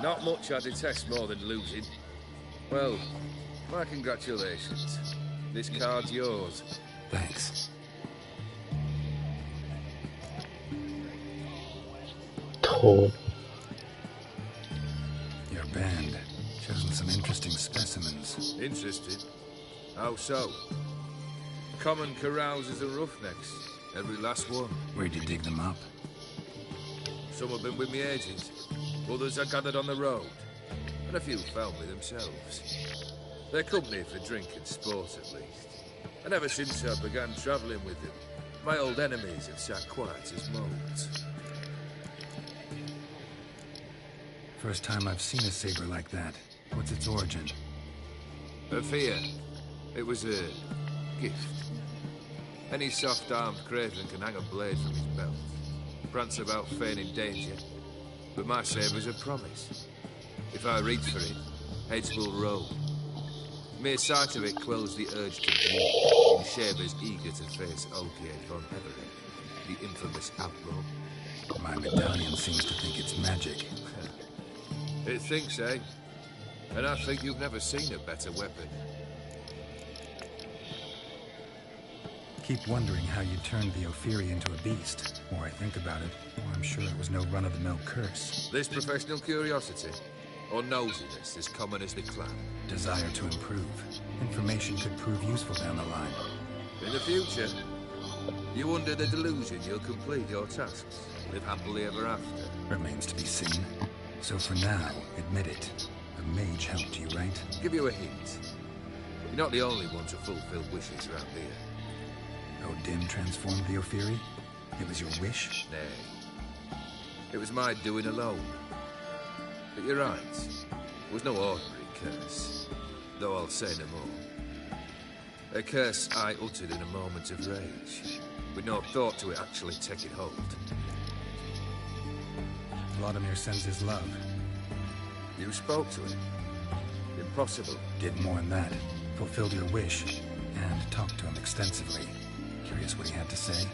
Not much I detest more than losing. Well, my congratulations. This card's yours.
Thanks.
Cool.
Your band. Chosen some interesting specimens.
Interested? How so? Common carousers and roughnecks. Every last one.
Where'd you dig them up?
Some have been with me ages. Others I gathered on the road. And a few found me themselves. They're company for drink and sport, at least. And ever since I began travelling with them, my old enemies have sat quiet as moles.
First time I've seen a saber like that. What's its origin?
A fear. It was a gift. Any soft-armed craven can hang a blade from his belt. Prance about feigning danger. But my saber's a promise. If I reach for it, heads will roll. Mere sight of it quells the urge to dream in shavers eager to face Olgierd von Everett, the infamous outlaw.
My medallion seems to think it's magic.
It thinks, eh? And I think you've never seen a better weapon.
Keep wondering how you turned the Ophiri into a beast. The more I think about it, the more I'm sure it was no run-of-the-mill curse.
This professional curiosity, or nosiness, as common as the clan.
Desire to improve. Information could prove useful down the line.
In the future, you under the delusion you'll complete your tasks, live happily ever after.
Remains to be seen. So for now, admit it. A mage helped you, right?
Give you a hint. You're not the only one to fulfill wishes around here.
Odin transformed the Ophiri? It was your wish?
Nay. It was my doing alone. But you're right. It was no ordinary curse. Though I'll say no more. A curse I uttered in a moment of rage, with no thought to it actually taking hold.
Vladimir sends his love.
You spoke to him? Impossible.
Did more than that. Fulfilled your wish, and talked to him extensively. Curious what he had to say.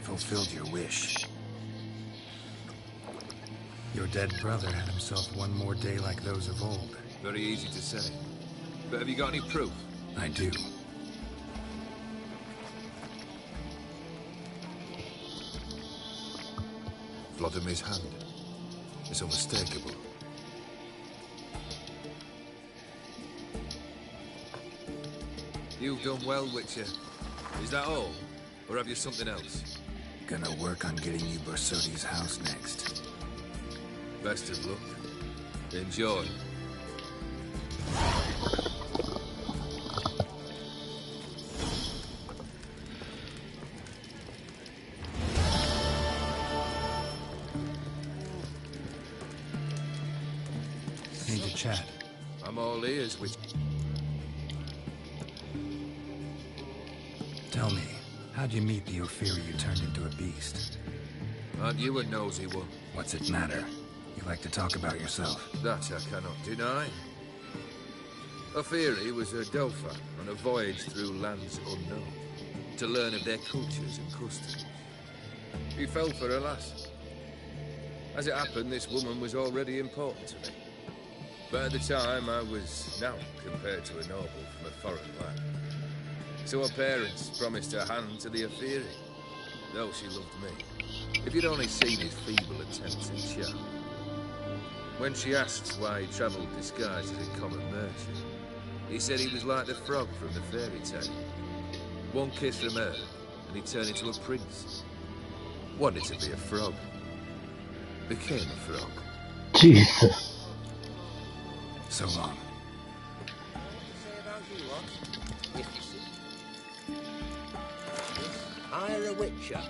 Fulfilled your wish. Your dead brother had himself one more day like those of old.
Very easy to say. But have you got any proof?
I do.
Vladimir's hand. It's unmistakable. You've done well, Witcher. Is that all? Or have you something else?
Gonna work on getting you Borsodi's house next.
Best of luck. Enjoy.
Need to chat.
I'm all ears, Witcher.
Tell me, how'd you meet the Ophiri you turned into a beast?
Aren't you a nosy one?
What's it matter? You like to talk about yourself.
That I cannot deny. Ophiri was a Dauphin on a voyage through lands unknown, to learn of their cultures and customs. He fell for a lass. As it happened, this woman was already important to me. But at the time, I was now compared to a noble from a foreign land. So her parents promised her hand to the Ophiri, though she loved me. If you'd only seen his feeble attempts at charm. When she asked why he travelled disguised as a common merchant, he said he was like the frog from the fairy tale. One kiss from her, and he turned into a prince. Wanted to be a frog. Became a frog.
Jesus.
So long.
Hire a Witcher.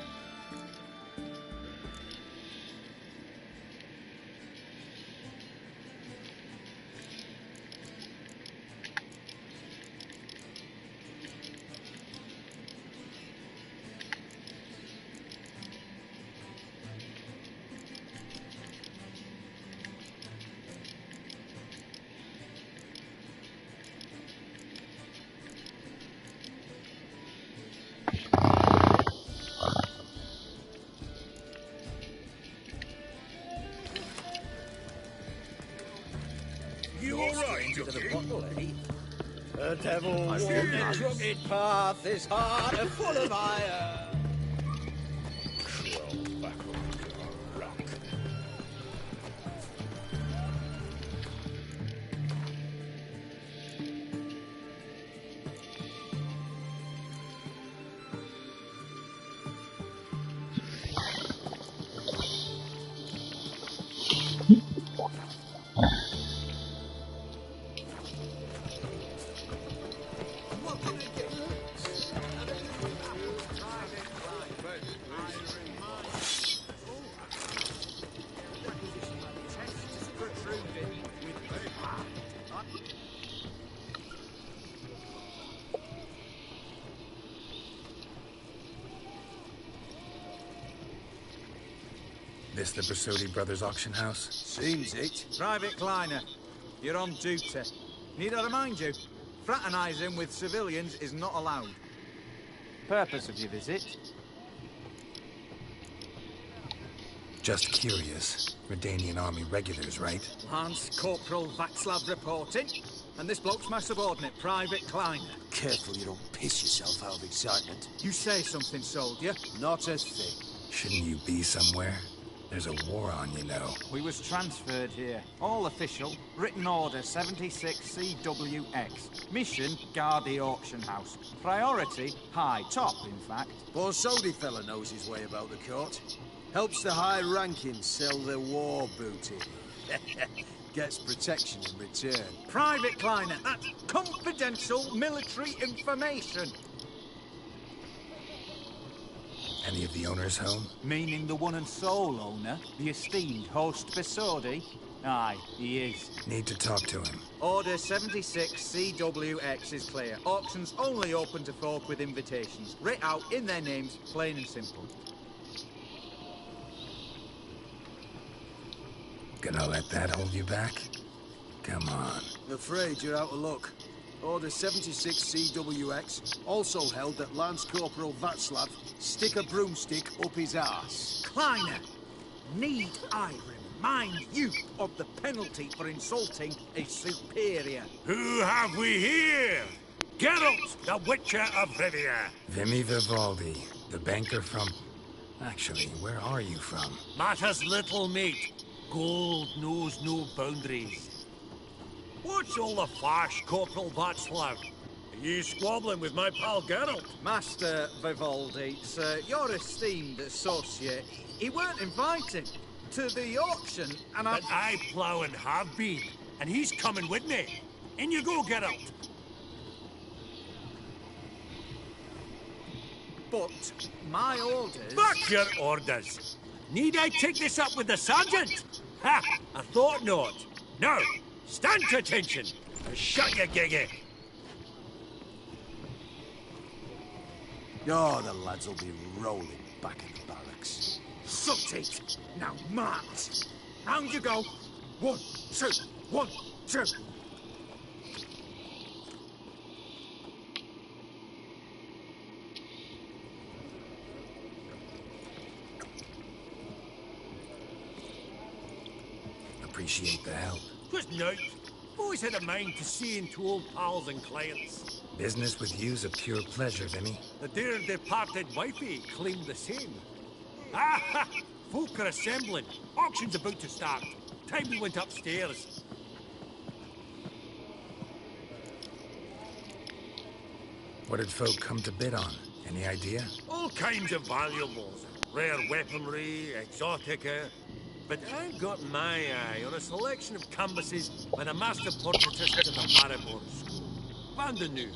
to the bottle, eh? The devil walks a crooked path, his heart a full of ire.
Crawl back under a rock.
This the Bersodi Brothers auction house?
Seems it. Private Kleiner, you're on duty. Need I remind you, fraternising with civilians is not allowed. Purpose of your visit?
Just curious. Redanian army regulars, right?
Lance Corporal Václav reporting. And this bloke's my subordinate, Private Kleiner.
Careful you don't piss yourself out of excitement.
You say something, soldier?
Not a thing.
Shouldn't you be somewhere? There's a war on, you know.
We was transferred here. All official. Written order 76 CWX. Mission, guard the auction house. Priority, high. Top, in fact.
Borsodi fella knows his way about the court. Helps the high-ranking sell their war booty. Gets protection in return.
Private Kleiner, that's confidential military information.
Any of the owners home?
Meaning the one and sole owner, the esteemed host Bersodi? Aye, he is.
Need to talk to him.
Order 76 CWX is clear. Auctions only open to folk with invitations. Writ out in their names, plain and simple.
Gonna let that hold you back? Come on.
I'm afraid you're out of luck. Order 76 CWX also held that Lance Corporal Václav stick a broomstick up his arse.
Kleiner, need I remind you of the penalty for insulting a superior?
Who have we here? Geralt, the Witcher of Rivia.
Vimy Vivaldi, the banker from... Actually, where are you from?
Matters little, mate. Gold knows no boundaries. What's all the fash, Corporal Václav? Are you squabbling with my pal Geralt?
Master Vivaldi, sir, your esteemed associate, he weren't invited to the auction, and
But I plough and have been, and he's coming with me. In you go, Geralt.
But my orders...
Back your orders! Need I take this up with the sergeant? Ha! I thought not. Now, stand to attention and shut your giggy.
Oh, the lads will be rolling back in the barracks.
Sucked it! Now march! Round you go! 1, 2, 1, 2!
Appreciate the help.
Just note, always had a mind to see into old pals and clients.
Business with you's a pure pleasure, Vimy.
The dear departed wifey claimed the same. Ah! Folk are assembling. Auction's about to start. Time we went upstairs.
What did folk come to bid on? Any idea?
All kinds of valuables. Rare weaponry, exotica. But I've got my eye on a selection of canvases by the master portraitist of the Maribor School. Van de Nu,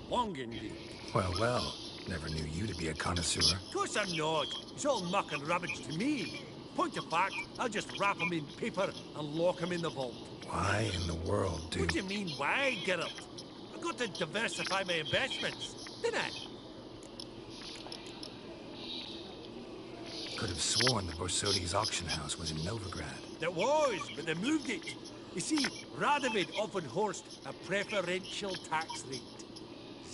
Longindy.
Well, well. Never knew you to be a connoisseur.
Of course I'm not. It's all muck and rubbish to me. Point of fact, I'll just wrap them in paper and lock them in the vault.
Why in the world do...
What do you mean, why, Geralt? I've got to diversify my investments, didn't I?
Could have sworn the Borsodi's auction house was in Novigrad.
There was, but they moved it. You see, Radovid offered Horst a preferential tax rate.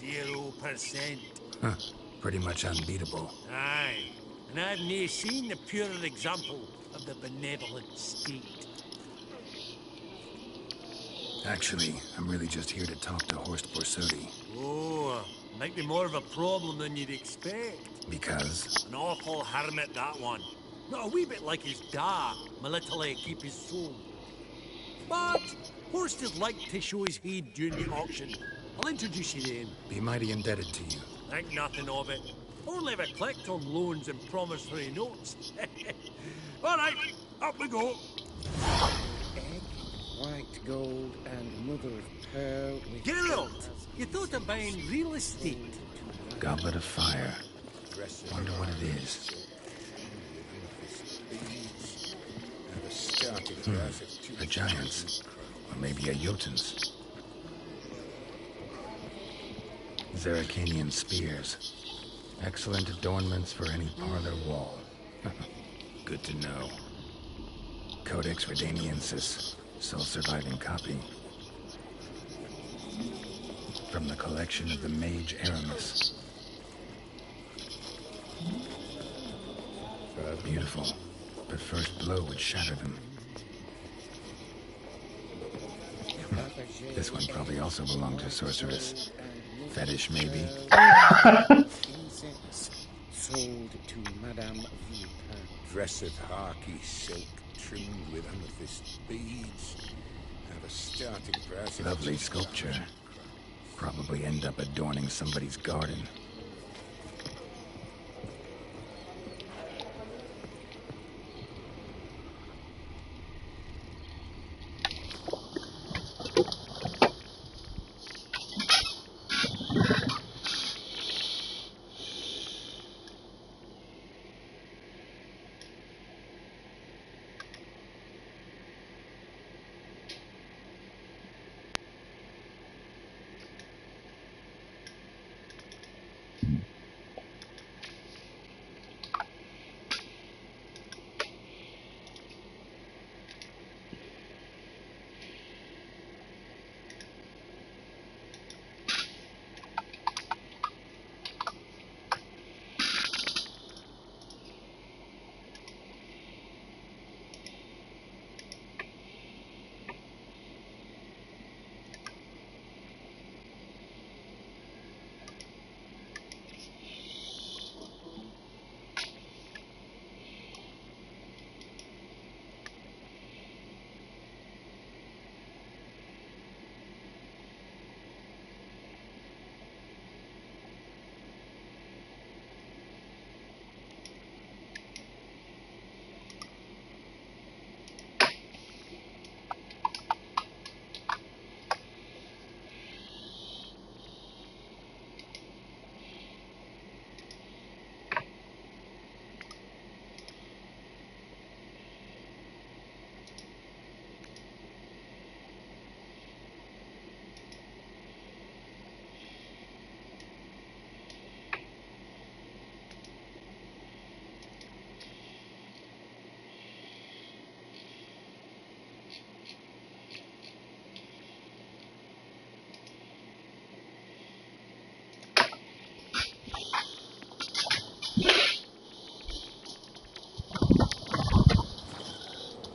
0%.
Huh. Pretty much unbeatable.
Aye. And I've near seen a purer example of the benevolent state.
Actually, I'm really just here to talk to Horst Borsodi.
Oh, might be more of a problem than you'd expect.
Because?
An awful hermit, that one. Not a wee bit like his da, military keep his soul. But Horst is like to show his head during the auction. I'll introduce you then.
Be mighty indebted to you.
Think nothing of it. Only ever collect on loans and promissory notes. All right, up we go.
Egg, white gold, and mother of pearl with...
Geralt, you thought of buying real estate.
Goblet of fire. Wonder what it is. A giant's. Or maybe a Jotun's. Zerrikanian spears. Excellent adornments for any parlor wall. Good to know. Codex Redaniensis, sole surviving copy. From the collection of the mage Aramis. Beautiful, but first blow would shatter them. This one probably also belonged to Sorceress. Fetish, maybe?
Sold to Madame Vipa.
Dress of harky silk trimmed with amethyst beads. Have a starting price.
Lovely sculpture. Probably end up adorning somebody's garden.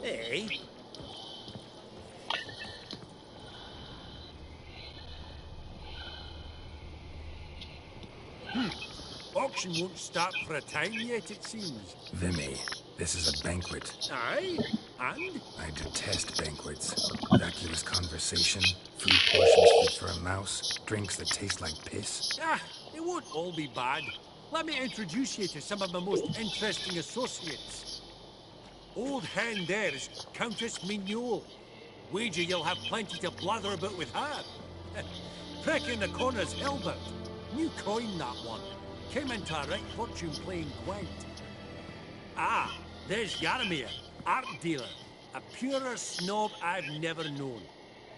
Hey. Auction won't start for a time yet, it seems.
Vimy, this is a banquet.
Aye, and?
I detest banquets. Vacuous conversation, food portions fit for a mouse, drinks that taste like piss.
Ah, it won't all be bad. Let me introduce you to some of my most interesting associates. Old hen there is Countess Mignol. Wager you'll have plenty to blather about with her. Prick in the corner's Hilbert. New coin, that one. Came into a right fortune playing Gwent. Ah, there's Yaramir, art dealer. A purer snob I've never known.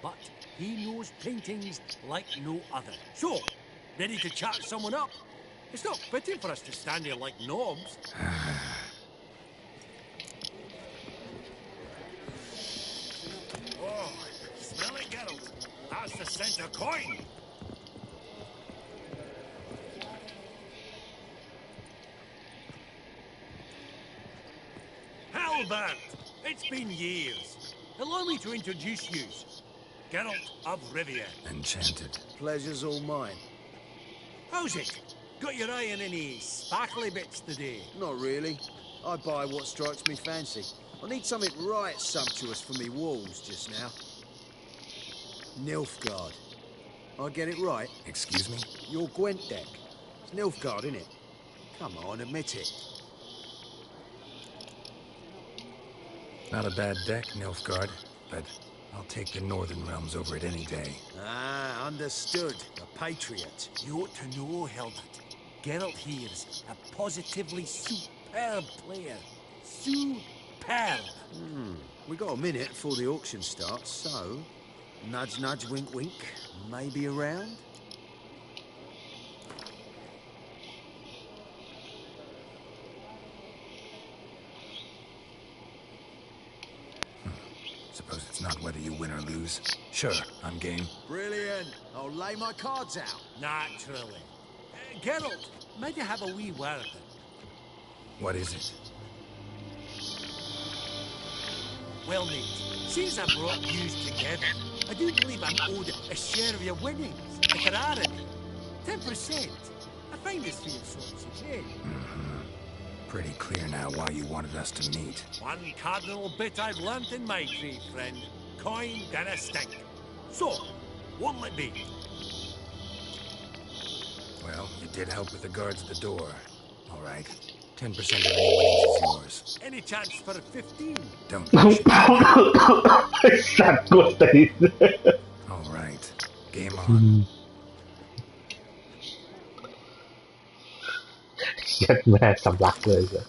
But he knows paintings like no other. So, ready to chat someone up? It's not fitting for us to stand here like knobs. Oh, smell it, Geralt. That's the center coin. Halbert, it's been years. Allow me to introduce you. Geralt of Rivia.
Enchanted.
Pleasure's all mine.
How's it? Got your eye on any sparkly bits today?
Not really. I buy what strikes me fancy. I need something right sumptuous for me walls just now. Nilfgaard. I get it right?
Excuse me?
Your Gwent deck. It's Nilfgaard, innit? Come on, admit it.
Not a bad deck, Nilfgaard, but I'll take the Northern Realms over it any day.
Ah, understood. A patriot.
You ought to know, Hilbert. Geralt here's a positively superb player. Superb.
We got a minute before the auction starts, so... Nudge, nudge, wink, wink. Maybe around?
Suppose it's not whether you win or lose. Sure, I'm game.
Brilliant. I'll lay my cards out.
Naturally. Geralt, might you have a wee word?
What is it?
Well, mate, since I brought yous together, I do believe I'm owed a share of your winnings, if there are any. 10%. I find this feels sort of okay.
Pretty clear now why you wanted us to meet.
One cardinal bit I've learnt in my trade, friend. Coin gonna stink. So, what'll it be?
Well, you did help with the guards at the door. All right. 10% of any winnings is yours.
Any chance for a 15?
Don't push it.
Exactly.
All right. Game on.
เช็ดแม่สำลักเลยจ้ะ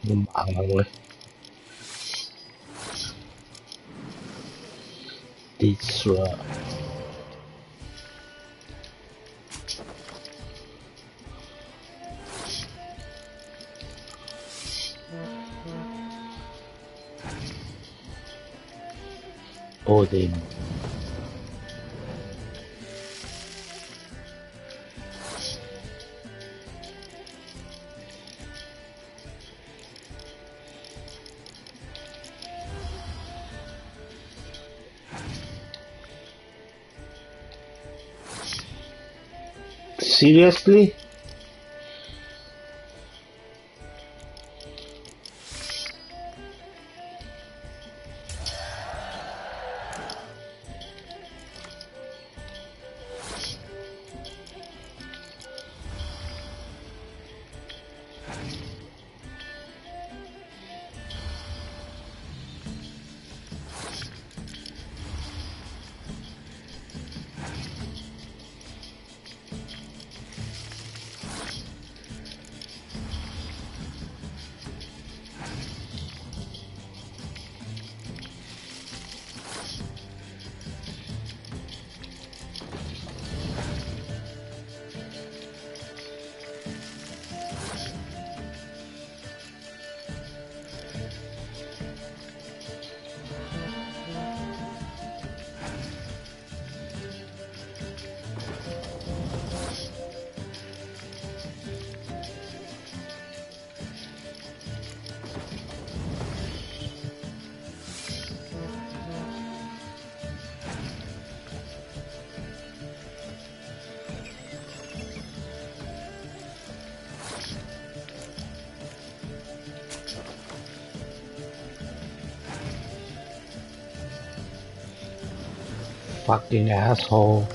มุมอ่างเลยดีชัวร์ Odin. Seriously? Fucking asshole.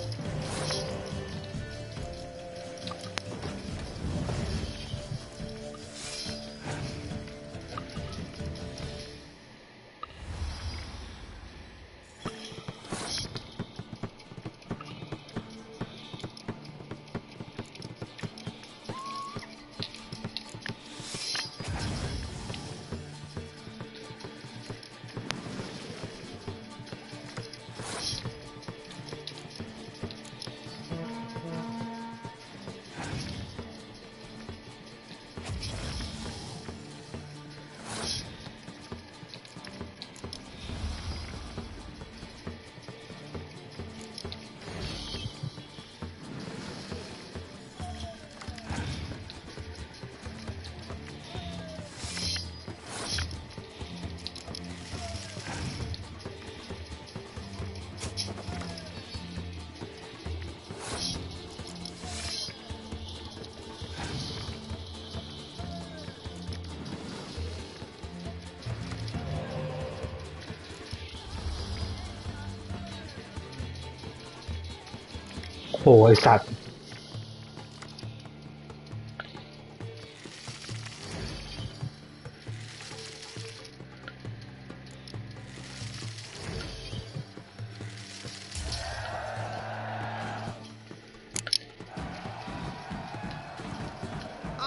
โหไอสัตว์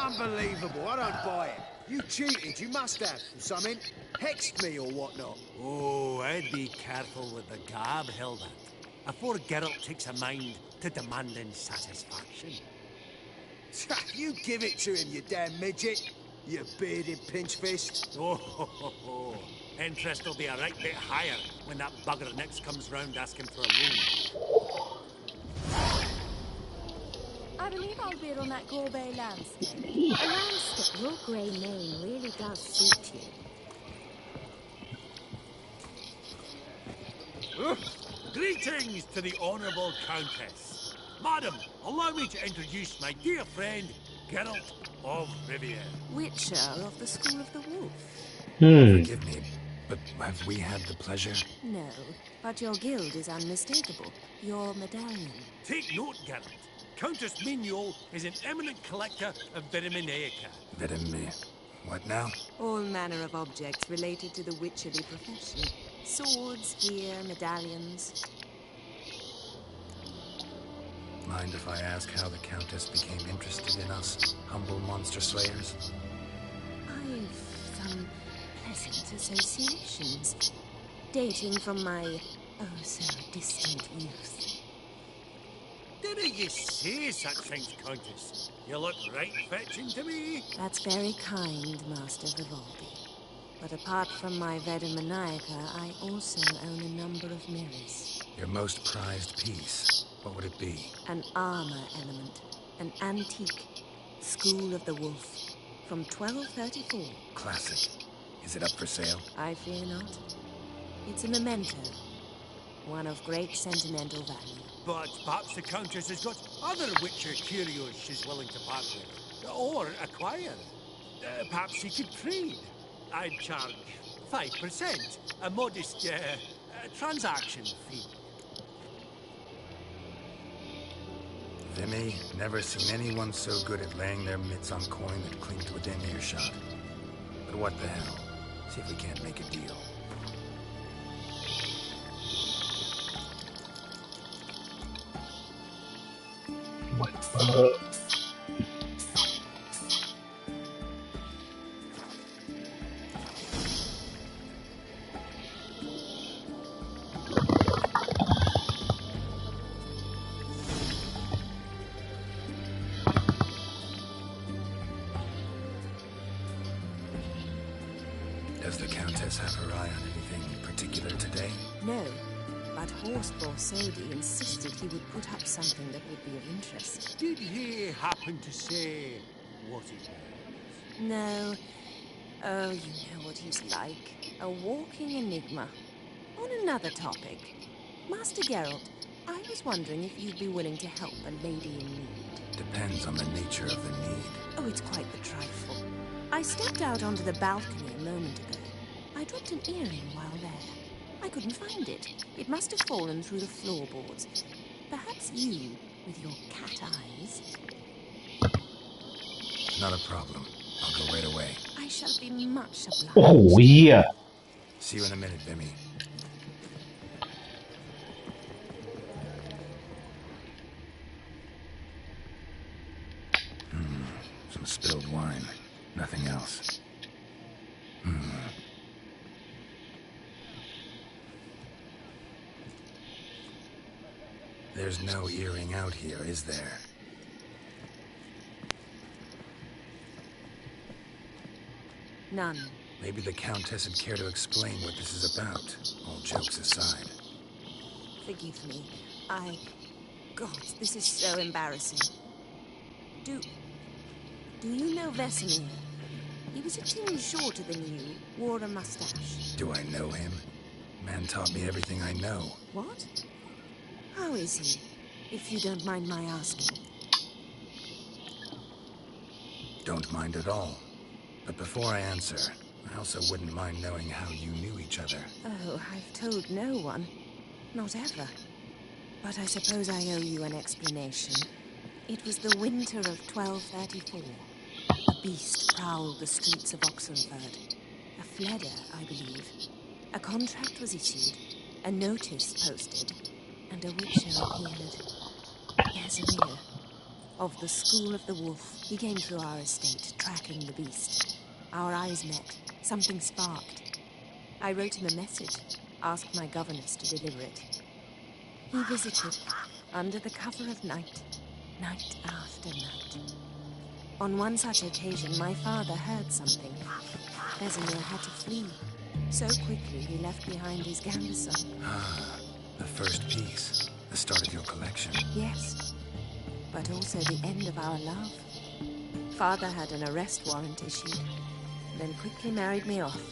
Unbelievable, I don't buy it. You cheated, you must have, or something. Hexed me or whatnot.
Oh, I'd be careful with the gab, Hilda. Afore Geralt takes a mind to demanding satisfaction.
You give it to him, you damn midget. You bearded pinchfist.
Oh, interest will be a right bit higher when that bugger next comes round asking for a loan.
I believe I'll bid on that Gorbet landscape. A landscape.
Your grey mane really does suit you.
Greetings to the Honourable Countess. Madam, allow me to introduce my dear friend, Geralt of Rivia.
Witcher of the School of the Wolf.
Forgive me, but have we had the pleasure?
No, but your guild is unmistakable. Your medallion.
Take note, Geralt. Countess Mignoul is an eminent collector of Vitaminaica.
What now?
All manner of objects related to the witcherly profession. Swords, gear, medallions.
Mind if I ask how the Countess became interested in us, humble monster slayers?
I've some pleasant associations, dating from my oh-so-distant youth.
Didn't you say such things, Countess? You look right fetching to me.
That's very kind, Master Vivaldi. But apart from my Vitaminaica, I also own a number of mirrors.
Your most prized piece, what would it be?
An armor element. An antique. School of the Wolf. From 1234.
Classic. Is it up for sale?
I fear not. It's a memento. One of great sentimental value.
But perhaps the Countess has got other Witcher curios she's willing to part with. Or acquire. Perhaps she could trade. I'd charge 5%. A modest transaction fee.
Vimy, never seen anyone so good at laying their mitts on coin that clinked within earshot. But what the hell? See if we can't make a deal. Does the Countess have her eye on anything particular today?
No, but Horst Borsodi insisted he would put up something that would be of interest.
Did he happen to say what it was?
No. Oh, you know what he's like. A walking enigma. On another topic, Master Geralt, I was wondering if you'd be willing to help a lady in need.
Depends on the nature of the need.
Oh, it's quite the trifle. I stepped out onto the balcony a moment ago. I dropped an earring while there. I couldn't find it. It must have fallen through the floorboards. Perhaps you, with your cat eyes...
Not a problem. I'll go right away.
I shall be much obliged.
Oh, yeah.
See you in a minute, Vimy. Some spilled wine. Nothing else. There's no earring out here, is there?
None.
Maybe the Countess would care to explain what this is about, all jokes aside.
Forgive me. God, this is so embarrassing. Do you know Vesemir? He was a tinge shorter than you, wore a mustache.
Do I know him? Man taught me everything I know.
What? How is he, if you don't mind my asking?
Don't mind at all. But before I answer, I also wouldn't mind knowing how you knew each other.
Oh, I've told no one. Not ever. But I suppose I owe you an explanation. It was the winter of 1234. A beast prowled the streets of Oxenford. A fleder, I believe. A contract was issued, a notice posted, and a witcher appeared. Casimir, of the School of the Wolf. He came through our estate, tracking the beast. Our eyes met. Something sparked. I wrote him a message, asked my governess to deliver it. He visited, under the cover of night, night after night. On one such occasion, my father heard something. Casimir had to flee. So quickly, he left behind his gambeson.
Ah, the first piece. The start of your collection.
Yes, but also the end of our love. Father had an arrest warrant issued, then quickly married me off.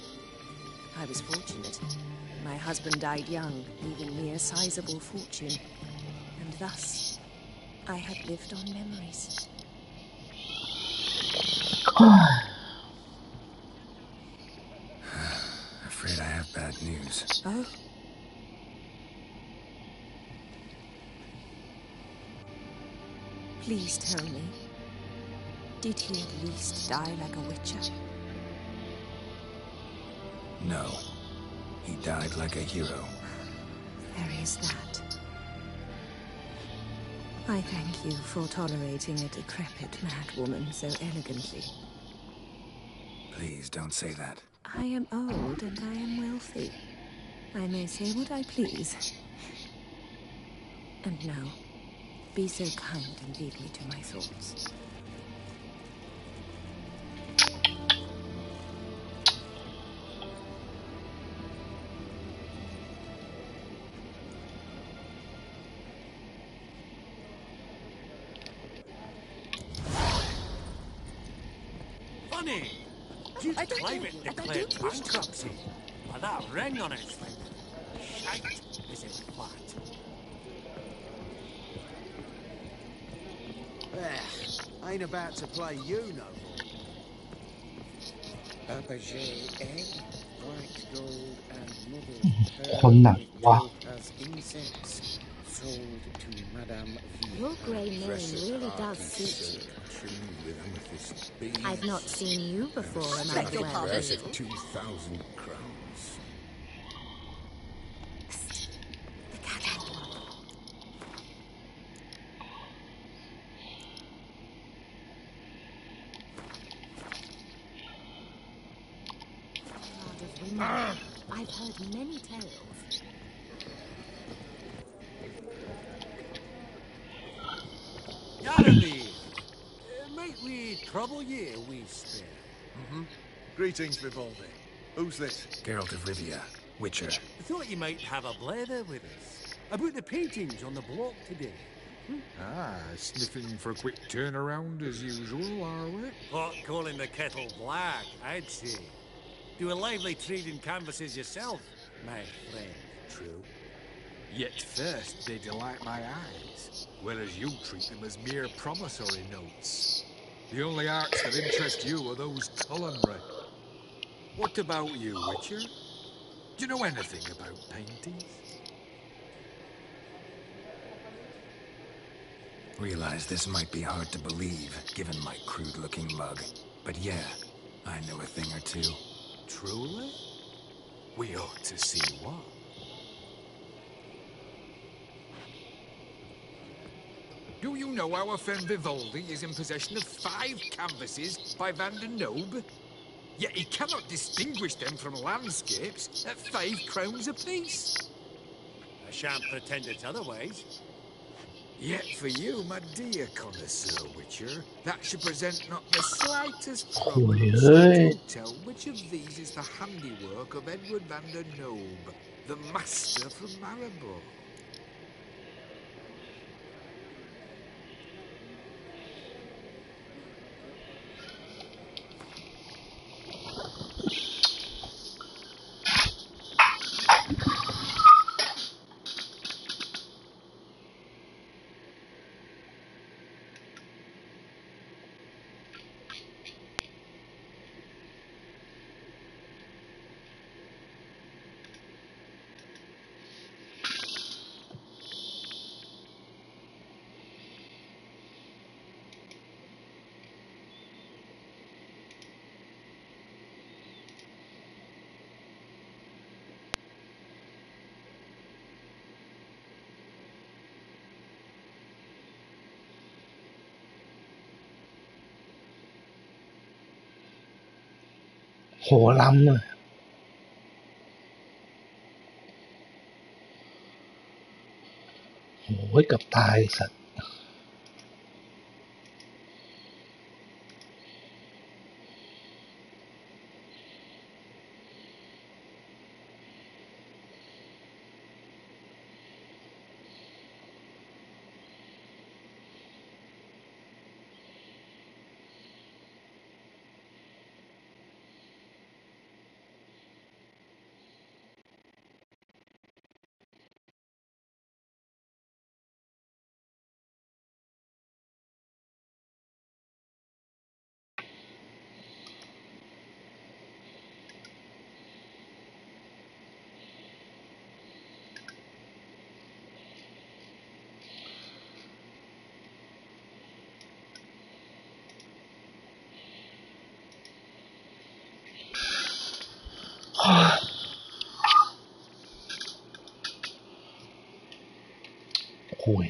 I was fortunate. My husband died young, leaving me a sizable fortune. And thus, I have lived on memories.
Afraid I have bad news.
Oh? Please tell me, did he at least die like a witcher?
No. He died like a hero.
There is that. I thank you for tolerating a decrepit madwoman so elegantly.
Please don't say that.
I am old and I am wealthy. I may say what I please. And now, be so kind and leave me to my thoughts.
Funny! Duke Climate declared bankruptcy. With that ring on his finger. Shite is in flat.
Ain't about to play you no more.
Fabergé egg, white gold, and mother
คนหนักวะ
as incense sold to Madame V.
Your grey name really does suit you. I've not seen you before, am I well?
2,000 crowns.
The cat. I've heard many tales.
Yarely! Might we trouble ye a wee spare?
Greetings, Vivaldi. Who's this?
Geralt of Rivia, Witcher.
I thought you might have a blather with us. About the paintings on the block today.
Ah, sniffing for a quick turnaround as usual, are we?
Pot calling the kettle black, I'd say. Do a lively trade in canvases yourself, my friend, True.
Yet first they delight my eyes, whereas you treat them as mere promissory notes. The only arts that interest you are those culinary. What about you, Witcher? Do you know anything about paintings?
Realize this might be hard to believe, given my crude-looking mug. But yeah, I know a thing or two.
Truly? We ought to see what. Do you know our friend Vivaldi is in possession of 5 canvases by Van der Nobe? Yet he cannot distinguish them from landscapes at 5 crowns apiece.
I shan't pretend it's otherwise.
Yet for you, my dear connoisseur Witcher, that should present not the slightest prominence to tell which of these is the handiwork of Edward Van der Nobe, the master from Maribor.
โหล้ำเลยโหเกือบตายสัตว์ห่วย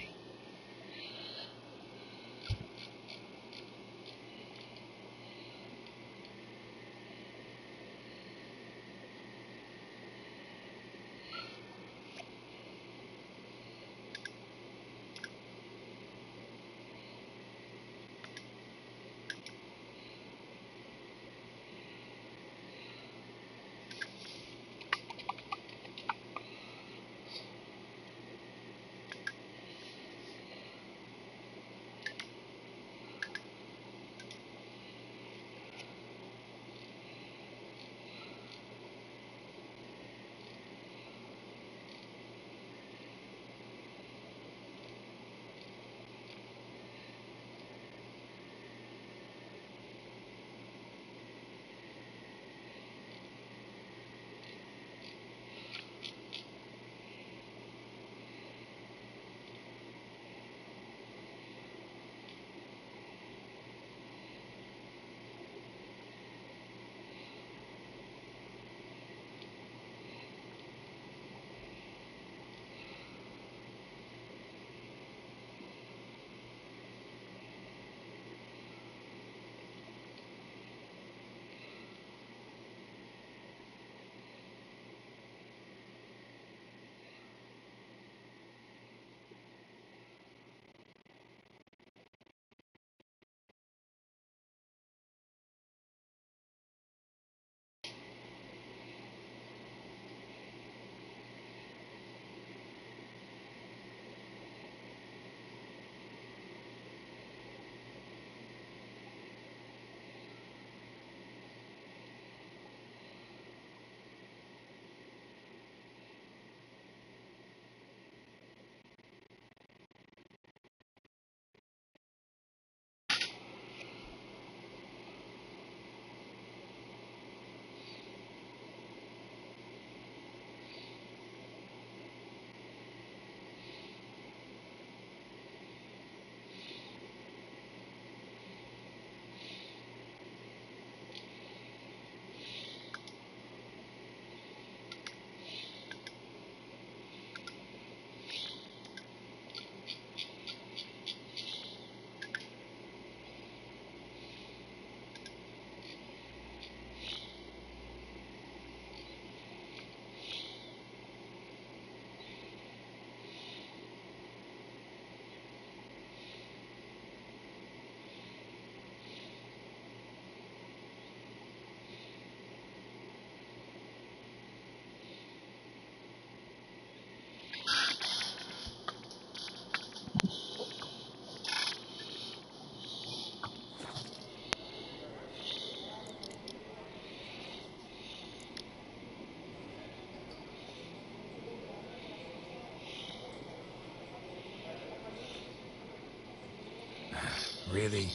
Really?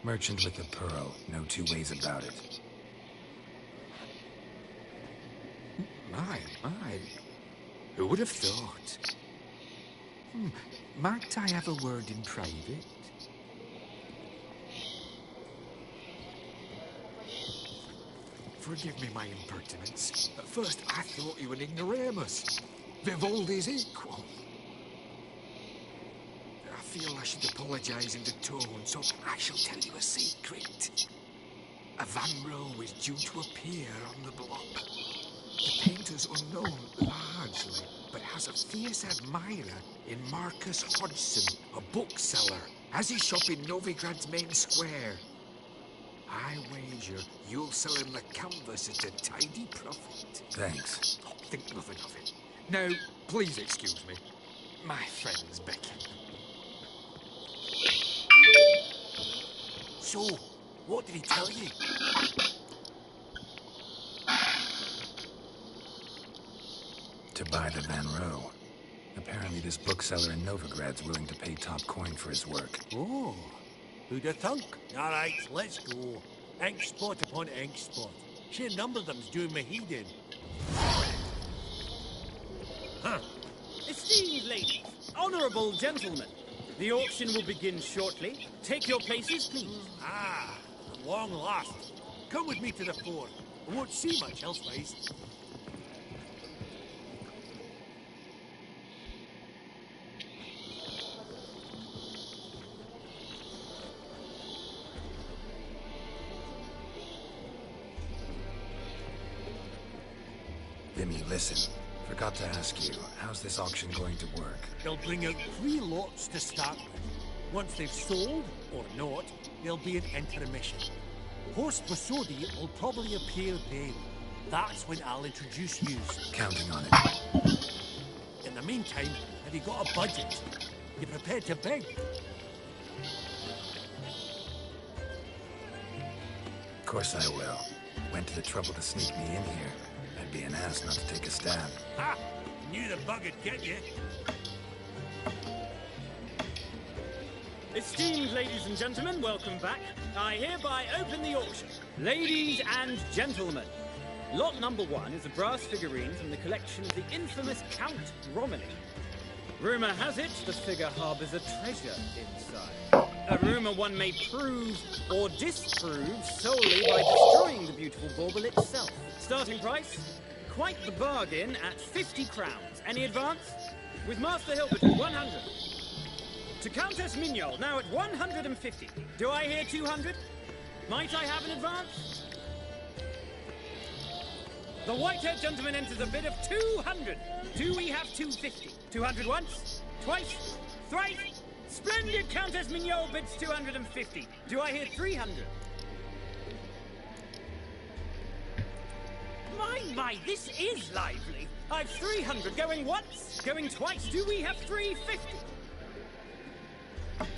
Merchant with the pearl. No two ways about it.
My. Who would have thought? Might I have a word in private? Forgive me my impertinence. At first I thought you an ignoramus. Vivaldi's equal. I feel I should apologize in the tone, so I shall tell you a secret. A
Van Row is due to appear on the block. The painter's unknown largely, but has a fierce admirer in Marcus Hodgson, a bookseller, has his shop in Novigrad's main square. I wager you'll sell him the canvas at a tidy profit.
Thanks.
Oh, think nothing of it. Now, please excuse me. My friend's beckoning. So, what did he tell you?
To buy the Van Row. Apparently this bookseller in Novigrad's willing to pay top coin for his work.
Oh, who'd have thunk? All right, let's go. Ink spot upon ink spot. Sheer number of them's doing me heed in.
Huh. Esteemed ladies, honourable gentlemen, the auction will begin shortly. Take your places, please.
Ah, at long last. Come with me to the fort. I won't see much elsewise.
Vimy, listen. Forgot to ask you, how's this auction going to work?
They'll bring out 3 lots to start with. Once they've sold, or not, there'll be an intermission. Horst Bosodi will probably appear then. That's when I'll introduce you.
Counting on it.
In the meantime, have you got a budget? You prepared to beg?
Of course I will. Went to the trouble to sneak me in here. I'd be an ass not to take a stab.
Ha! Knew the bug would get you.
Esteemed ladies and gentlemen, welcome back. I hereby open the auction. Ladies and gentlemen, lot number 1 is a brass figurine from the collection of the infamous Count Romilly. Rumour has it the figure harbours a treasure inside. A rumour one may prove or disprove solely by destroying the beautiful bauble itself. Starting price? Quite the bargain at 50 crowns. Any advance? With Master Hilbert at 100. To Countess Mignol, now at 150. Do I hear 200? Might I have an advance? The white-haired gentleman enters a bid of 200. Do we have 250? 200 once? Twice? Thrice? Splendid! Countess Mignol bids 250. Do I hear 300? My, this is lively. I've 300 going once, going twice. Do we have 350?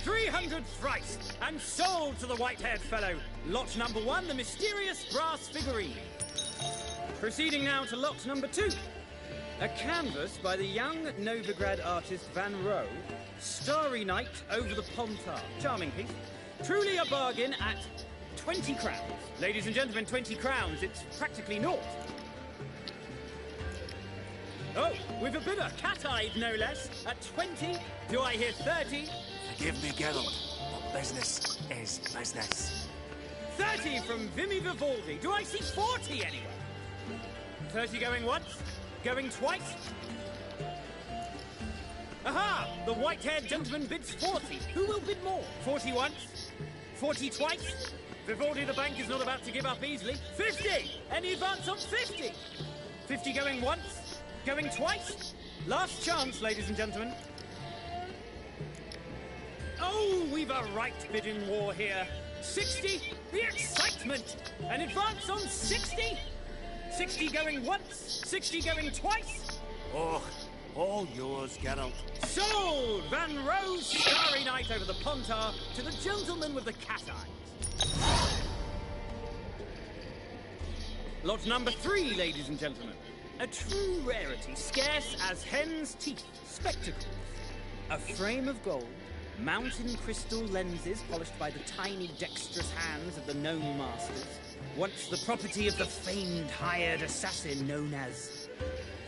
300 thrice, and sold to the white-haired fellow. Lot number 1, the mysterious brass figurine. Proceeding now to lot number 2. A canvas by the young Novigrad artist Van Row, Starry Night over the Pontar. Charming piece. Truly a bargain at 20 crowns. Ladies and gentlemen, 20 crowns. It's practically naught. Oh, we've a bidder, cat-eyed no less, at 20. Do I hear 30?
Forgive me, Geralt, but business is business.
30 from Vimy Vivaldi. Do I see 40 anywhere? 30 going once? Going twice? Aha! The white-haired gentleman bids 40. Who will bid more? 40 once? 40 twice? Vivaldi the bank is not about to give up easily. 50! Any advance on 50? 50 going once? Going twice? Last chance, ladies and gentlemen. Oh, we've a right bidding war here. 60? The excitement! An advance on 60? 60 going once? 60 going twice?
Oh, all yours, Geralt.
Sold! Van Ro's Starry Night over the Pontar to the gentleman with the cat eyes. Lot number 3, ladies and gentlemen. A true rarity, scarce as hen's teeth. Spectacles. A frame of gold, mountain crystal lenses polished by the tiny dexterous hands of the gnome masters. Once the property of the famed hired assassin known as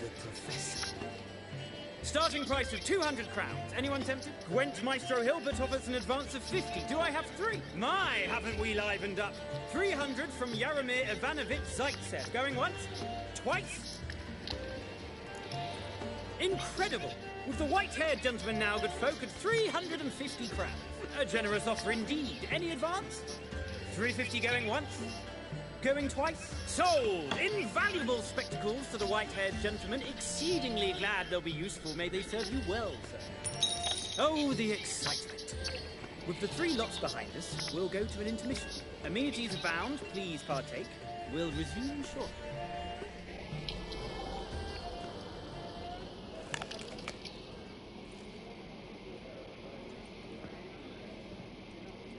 the Professor. Starting price of 200 crowns. Anyone tempted? Gwent Maestro Hilbert offers an advance of 50. Do I have 3? My, haven't we livened up? 300 from Jaromir Ivanovich Zaitsev. Going once? Twice? Incredible! With the white-haired gentleman now, good folk, at 350 crowns. A generous offer indeed. Any advance? 350 going once? Going twice? Sold! Invaluable spectacles to the white-haired gentleman. Exceedingly glad they'll be useful. May they serve you well, sir. Oh, the excitement. With the 3 lots behind us, we'll go to an intermission. Amenities abound. Please partake. We'll resume shortly.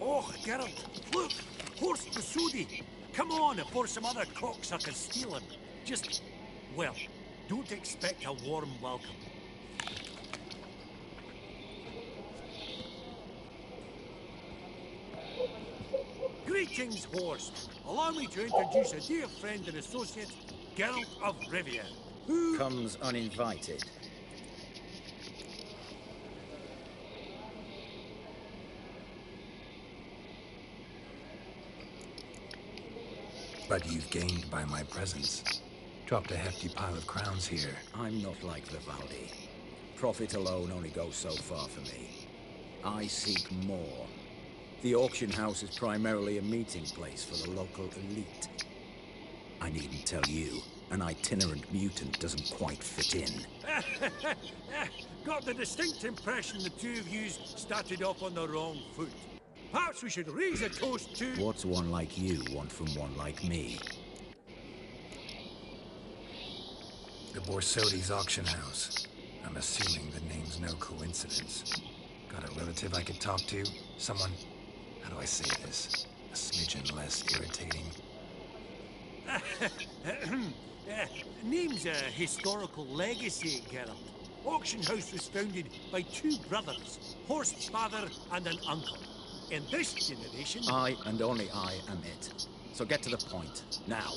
Oh, Geralt, look! Horse Basudi! Come on before some other cocksuckers steal him. Just, well, don't expect a warm welcome. Greetings, Horse. Allow me to introduce a dear friend and associate, Geralt of Rivia, who...
comes uninvited.
But you've gained by my presence. Dropped a hefty pile of crowns here.
I'm not like Vivaldi. Profit alone only goes so far for me. I seek more. The auction house is primarily a meeting place for the local elite. I needn't tell you, an itinerant mutant doesn't quite fit in.
Got the distinct impression the two of you started off on the wrong foot. Perhaps we should raise a toast to...
What's one like you want from one like me?
The Borsodi's auction house. I'm assuming the name's no coincidence. Got a relative I could talk to? Someone... How do I say this? A smidgen less irritating.
Name's a historical legacy, Geralt. Auction house was founded by 2 brothers, Horst's father and an uncle. In this generation...
I, and only I, am it. So get to the point, now.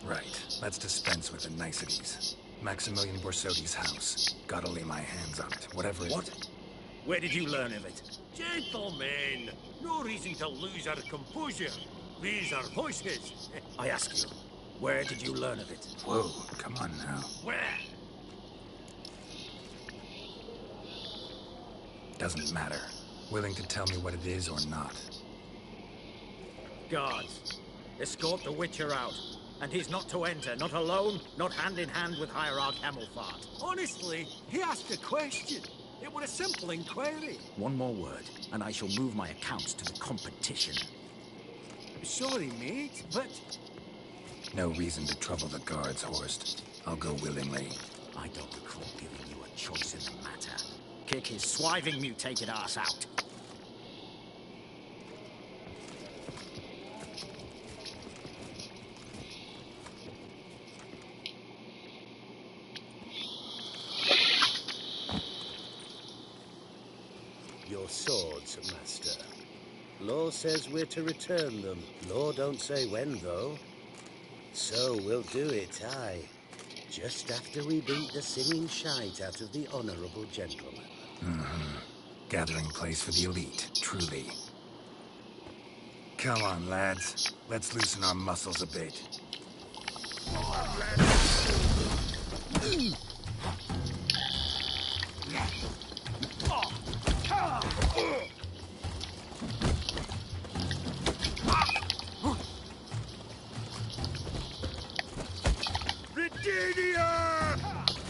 Right, let's dispense with the niceties. Maximilian Borsodi's house. Gotta lay my hands on it, whatever it...
What? Where did you learn of it?
Gentlemen, no reason to lose our composure. Raise our voices.
I ask you, where did you learn of it?
Whoa, come on now.
Where?
Doesn't matter. Willing to tell me what it is or not.
Guards, escort the Witcher out. And he's not to enter, not alone, not hand in hand with Hierarch Hamilfart.
Honestly, he asked a question. It was a simple inquiry.
One more word, and I shall move my accounts to the competition.
Sorry, mate, but...
No reason to trouble the guards, Horst. I'll go willingly.
I don't recall giving you a choice in the matter. Kick his swiving mutated ass out.
Your swords, Master. Law says we're to return them. Law don't say when, though. So we'll do it, aye. Just after we beat the singing shite out of the honourable gentleman.
Mm-hmm. Gathering place for the elite, truly. Come on, lads. Let's loosen our muscles a bit.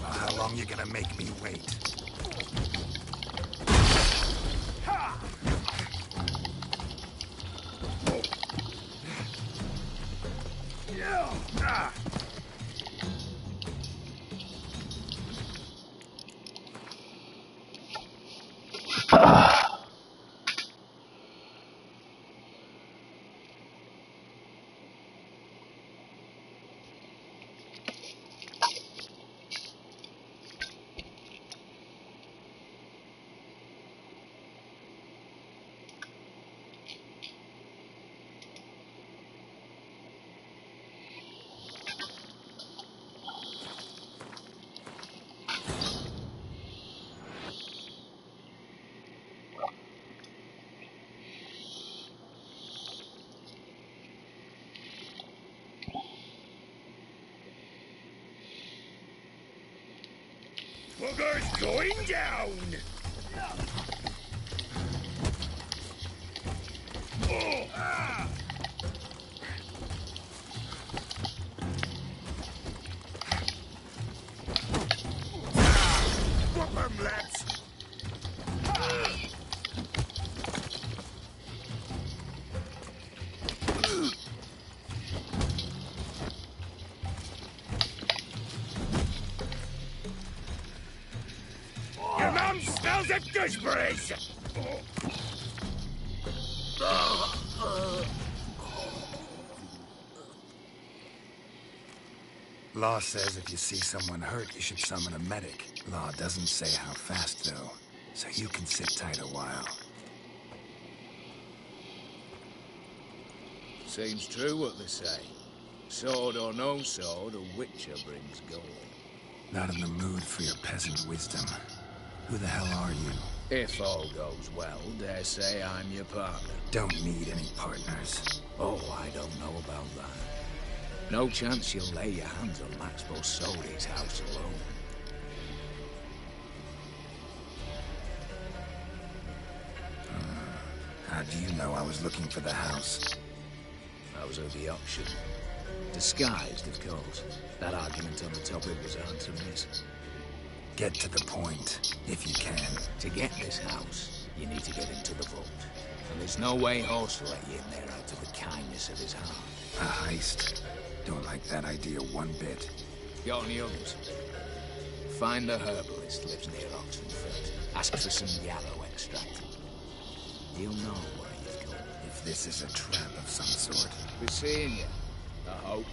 How long you gonna make me wait?
Booger's going down! Shifter's Bridge!
Law says if you see someone hurt, you should summon a medic. Law doesn't say how fast, though, so you can sit tight a while.
Seems true what they say. Sword or no sword, a witcher brings gold.
Not in the mood for your peasant wisdom. Who the hell are you?
If all goes well, dare say I'm your partner.
Don't need any partners.
Oh, I don't know about that. No chance you'll lay your hands on Max Bossoli's house alone.
How do you know I was looking for the house?
I was at the auction. Disguised, of course. That argument on the topic was hard to miss.
Get to the point, if you can.
To get this house, you need to get into the vault. And there's no way Horse will let you in there out of the kindness of his heart.
A heist? Don't like that idea one bit.
Got any others? Find a herbalist lives near Oxenford. Ask for some yarrow extract. He'll know where you've gone.
If this is a trap of some sort.
Be seeing you, I hope.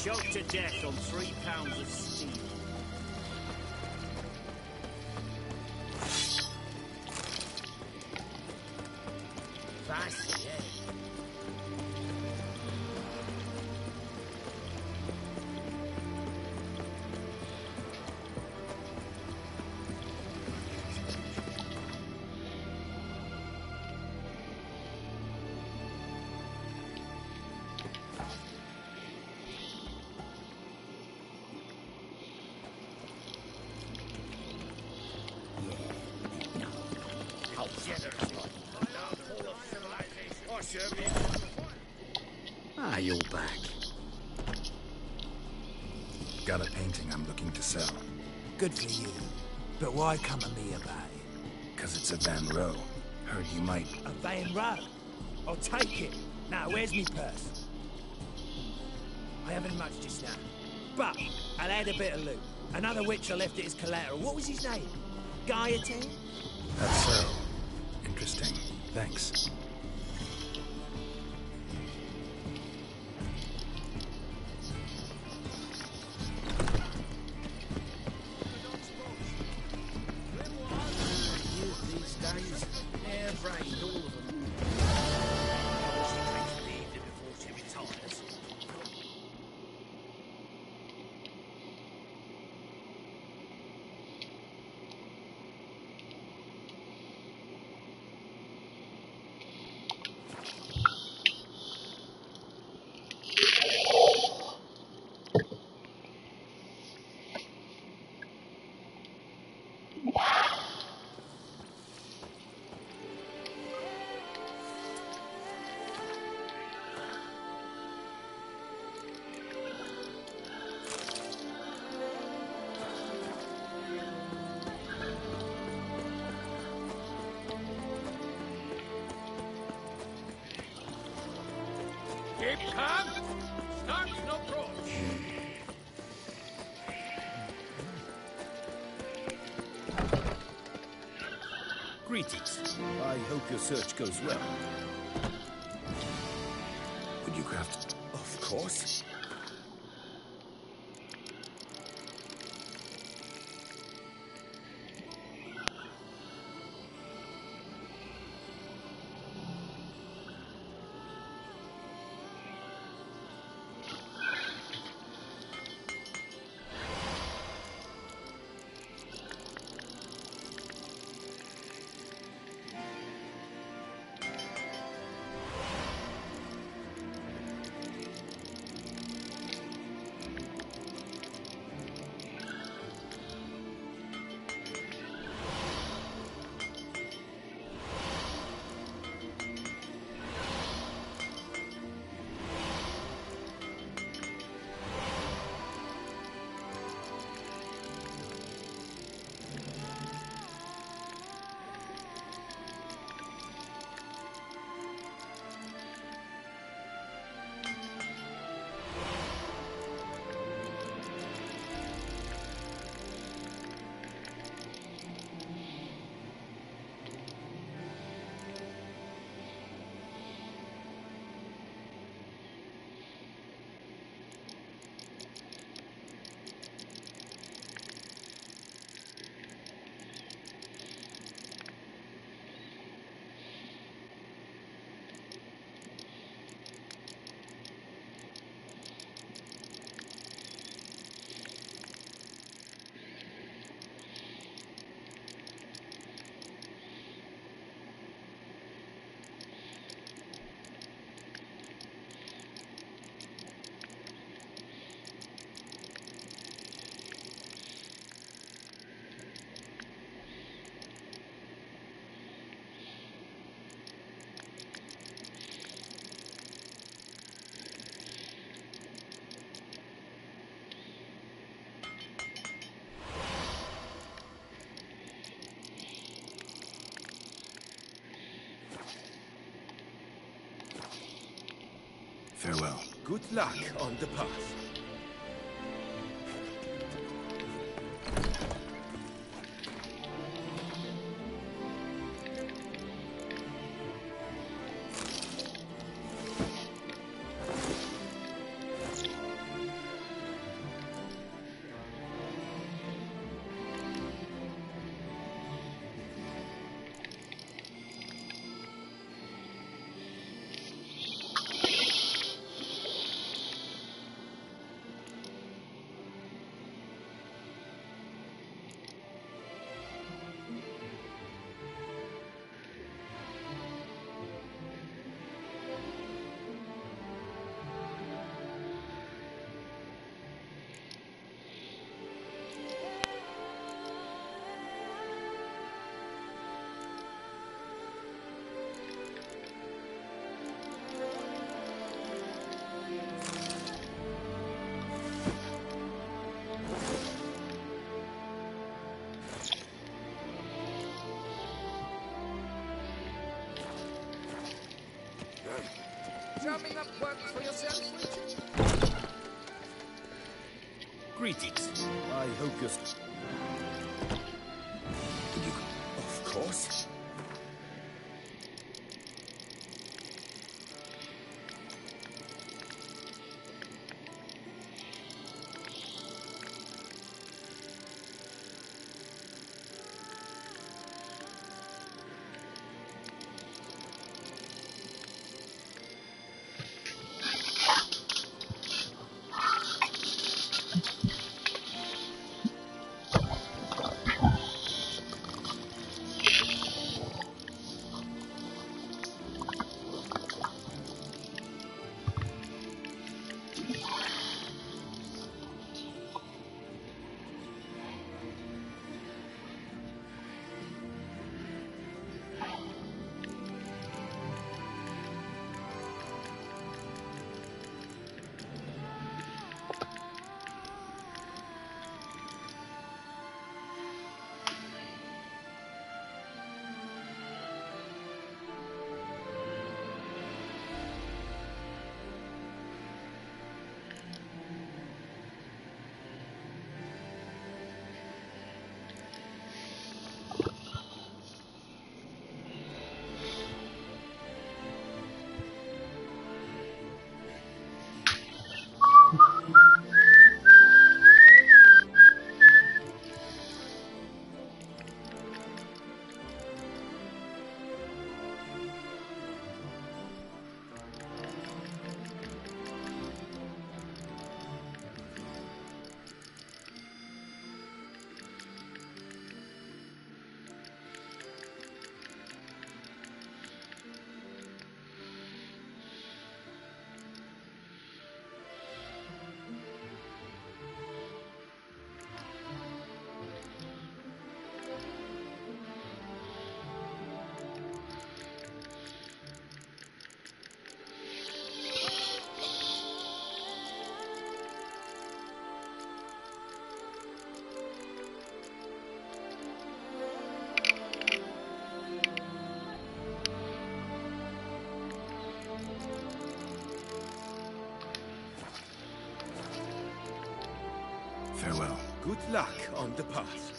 Choked to death on 3 pounds of steel.
Fancy, eh?
Ah, you're back.
Got a painting I'm looking to sell.
Good for you. But why come to me about it?
'Cause it's a Van Row. Heard you might...
A Van Row? I'll take it. Now, where's me purse? I haven't much just now. But I'll add a bit of loot. Another witcher left it as collateral. What was his name? Gaiatan?
That's so. Interesting. Thanks.
Keep calm. Start no approach.
Greetings. I hope your search goes well.
Would you craft?
Of course.
Farewell.
Good luck on the path.
Drumming up work for yourself, Richard?
Greetings. I hope you're... Of course.
Farewell.
Good luck on the path.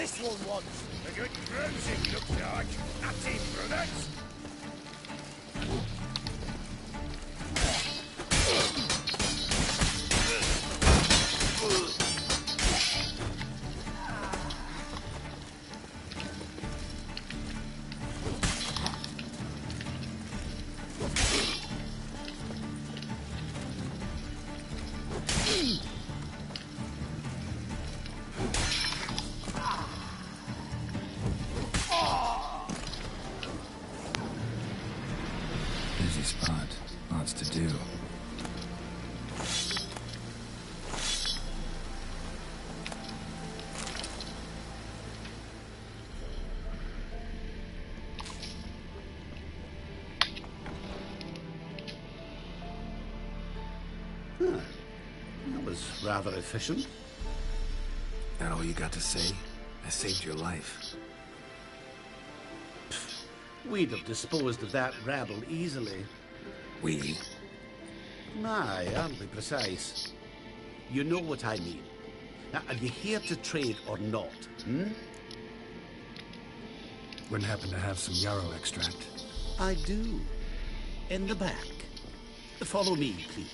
this one wants? A good bruising, looks like. That's it, brothers.
Busy spot. Lots to do.
That was rather efficient.
That all you got to say? I saved your life.
We'd have disposed of that rabble easily.
We?
Aye, aren't we precise? You know what I mean. Now, are you here to trade or not, hmm?
Wouldn't happen to have some yarrow extract.
I do. In the back. Follow me, please.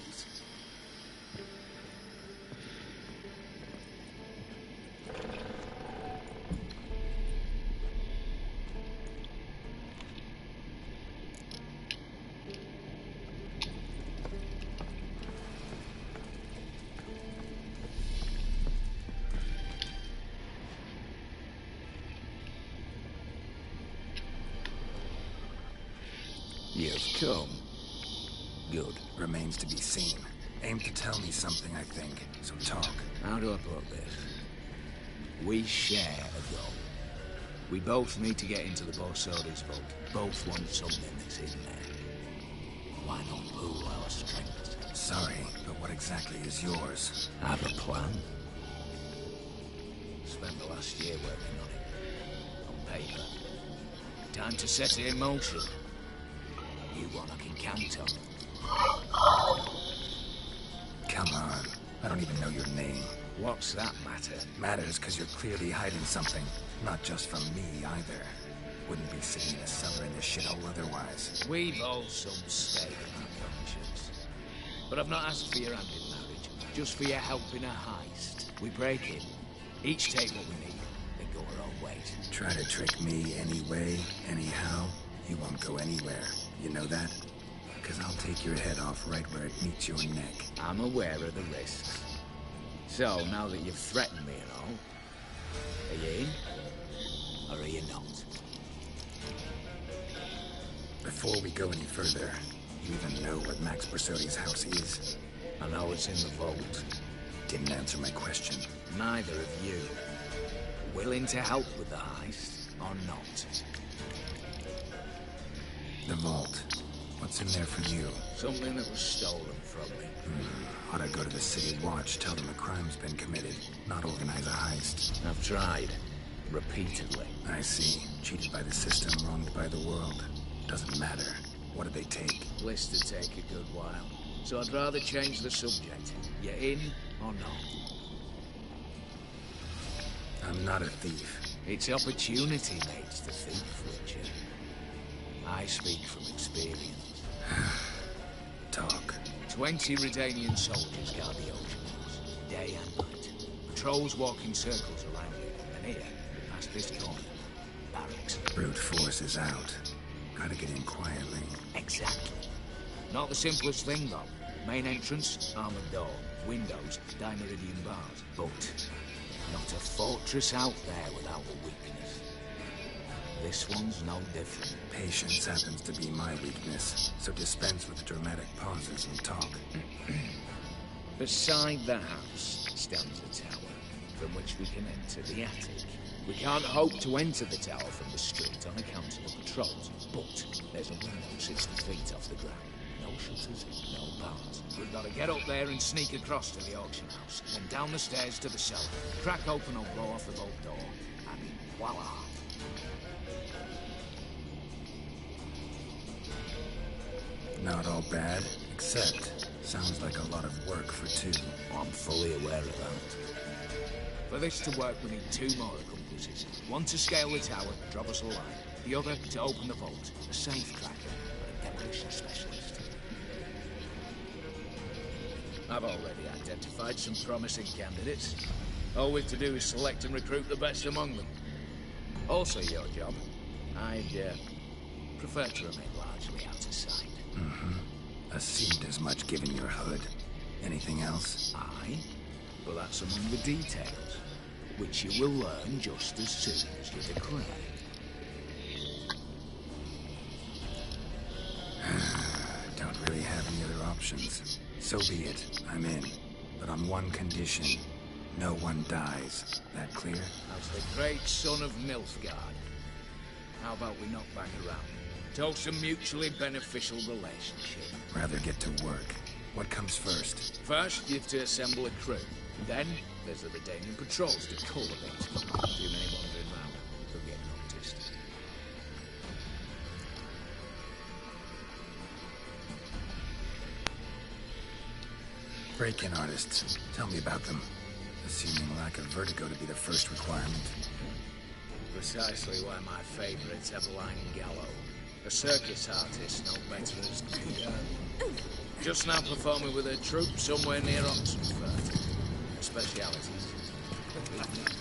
You've come. Good. Remains to be seen. Aim to tell me something, I think. So talk.
How do I put this? We share a goal. We both need to get into the Borsodi's vault. Both want something that's in there. Why not pool our strengths?
Sorry, but what exactly is yours?
I have a plan. Spent the last year working on it. On paper. Time to set it in motion. You one I can count on.
Come on. I don't even know your name.
What's that matter?
Matters because you're clearly hiding something. Not just from me, either. Wouldn't be sitting in a cellar in this shithole otherwise.
We've all some stake in our conscience. But I've not asked for your hand in marriage. Just for your help in a heist. We break in. Each take what we need. Then go our own ways.
Try to trick me anyway, anyhow. You won't go anywhere. You know that? Because I'll take your head off right where it meets your neck.
I'm aware of the risks. So, now that you've threatened me and all, are you in? Or are you not?
Before we go any further, you even know what Max Borsodi's house is?
I know it's in the vault.
Didn't answer my question.
Neither of you. Willing to help with the heist, or not?
The vault. What's in there for you?
Something that was stolen from me.
Ought to go to the City Watch, tell them a crime's been committed, not organize a heist.
I've tried. Repeatedly.
I see. Cheated by the system, wronged by the world. Doesn't matter. What did they take?
List to take a good while. So I'd rather change the subject. You in or not?
I'm not a thief.
It's opportunity makes the thief, Richard. I speak from experience.
Talk.
20 Redanian soldiers guard the ocean house, day and night. Patrols walk in circles around it, and here, past this corner, barracks.
Brute force is out. Gotta get in quietly.
Exactly. Not the simplest thing, though. Main entrance, armored door, windows, dimeridian bars. But not a fortress out there without a weakness. This one's no different.
Patience happens to be my weakness, so dispense with the dramatic pauses and talk.
Beside the house stands a tower, from which we can enter the attic. We can't hope to enter the tower from the street on account of the patrols, but there's a window 60 feet off the ground. No shutters, no bars. We've got to get up there and sneak across to the auction house, then down the stairs to the cellar, crack open or blow off the vault door, and voila!
Not all bad, except sounds like a lot of work for two.
I'm fully aware of that. For this to work, we need 2 more accomplices.
choices. One to scale the tower, drop us a line. The other to open the vault. A safe cracker, or a demolition specialist. I've already identified some promising candidates. All we've to do is select and recruit the best among them. Also your job. I'd prefer to remain largely out of sight.
Assumed as much given your hood. Anything else?
Aye, but that's among the details, which you will learn just as soon as you declare.
Don't really have any other options. So be it. I'm in. But on one condition. No one dies. That clear?
As the great son of Nilfgaard. How about we knock back around? Toast a mutually beneficial relationship.
Rather get to work. What comes first?
First, you have to assemble a crew. Then, there's the Redanian patrols to cultivate. Too many wandering round. They'll get noticed.
Break-in artists. Tell me about them. Assuming lack of vertigo to be the first requirement.
Precisely why my favourite's Eveline Gallo. A circus artist, no better as just now performing with her troupe somewhere near Oxenford. Her specialities.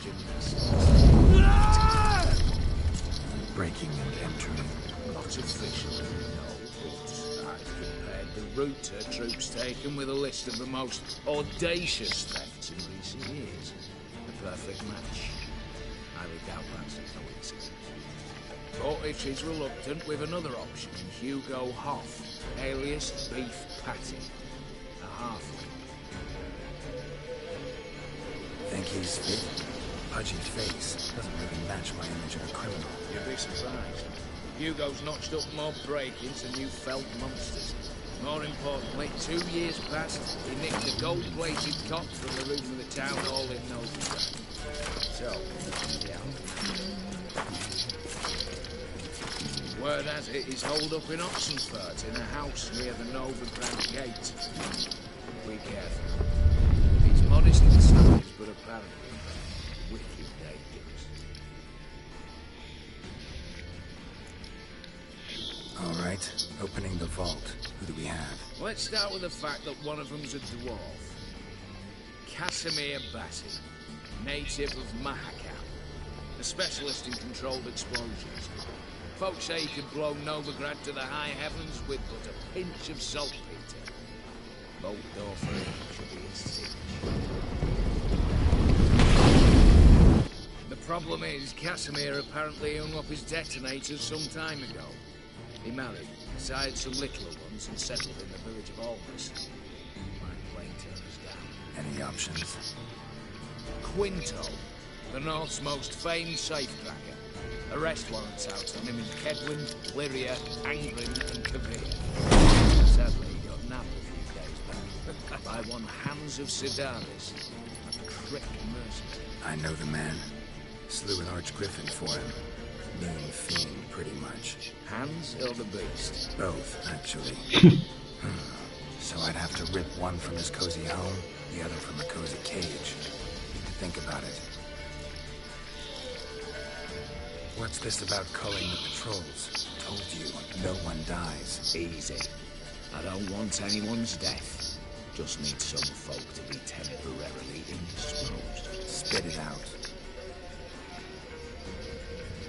Gymnastics.
Breaking and entering.
Not officially, no, but I've compared the route her troops taken with a list of the most audacious thefts in recent years. A perfect match. I doubt that's a coincidence. But if she's reluctant, with another option in Hugo Hoff, alias Beef Patty, a halfling.
Think he's fit? Pudgy face doesn't really match my image of a criminal.
You'd be surprised. Hugo's notched up more break-ins than you felt monsters. More importantly, 2 years past, he nicked a gold-plated cop from the roof of the town hall in Novigrad. So, yeah. Word has it he's holed up in Oxenfurt in a house near the Novigrad gate. Be careful. He's modest in size, but apparently wicked dangerous.
All right, opening the vault. Who do we have?
Let's start with the fact that one of them's a dwarf. Casimir Bassi, native of Mahakam, a specialist in controlled explosions. Folks say he could blow Novigrad to the high heavens with but a pinch of saltpeter. Bolt door for him should be his signature. The problem is, Casimir apparently hung up his detonators some time ago. He married, sired some littler ones, and settled in the village of Almas. My plane turns down.
Any options?
Quinto, the North's most famed safecracker. Arrest warrants out on him in Kedwin, Lyria, Angren, and Kavir. Sadly, he got nabbed a few days back by one Hans of Sidaris, a crick mercenary.
I know the man. Slew an archgriffin for him. Mean fiend, pretty much.
Hans or the beast?
Both, actually. So I'd have to rip one from his cozy home, the other from a cozy cage. Need to think about it. What's this about culling the patrols? Told you, no one dies.
Easy. I don't want anyone's death. Just need some folk to be temporarily indisposed.
Spit it out.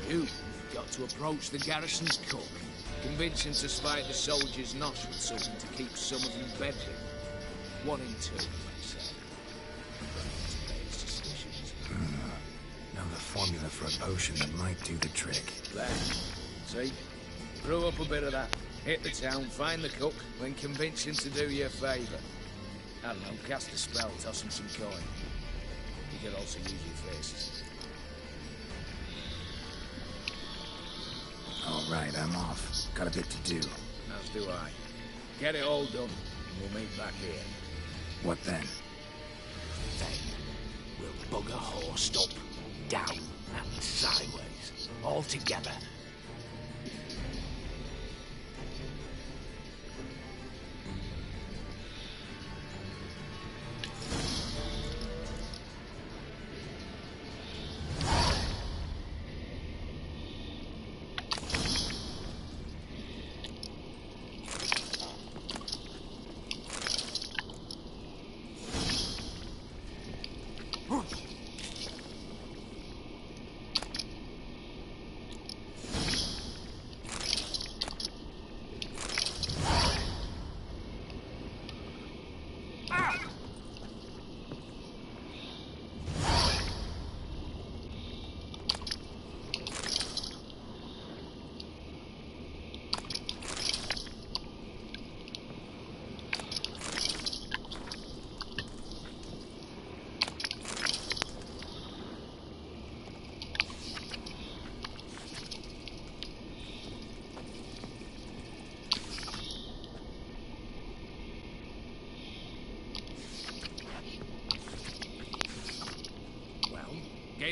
You've got to approach the garrison's cook. Convince him to spite the soldiers' nosh with something to keep some of them bedridden. 1 in 2, let's say.
Know the formula for a potion that might do the trick.
There. See? Brew up a bit of that. Hit the town, find the cook, then convince him to do you a favour. I don't know, cast a spell, toss him some coin. You can also use your fists.
All right, I'm off. Got a bit to do.
As do I. Get it all done, and we'll meet back here.
What then?
Then we'll bugger horsed up, down, and sideways. All together.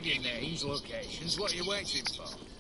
gave you names, locations. What are you waiting for?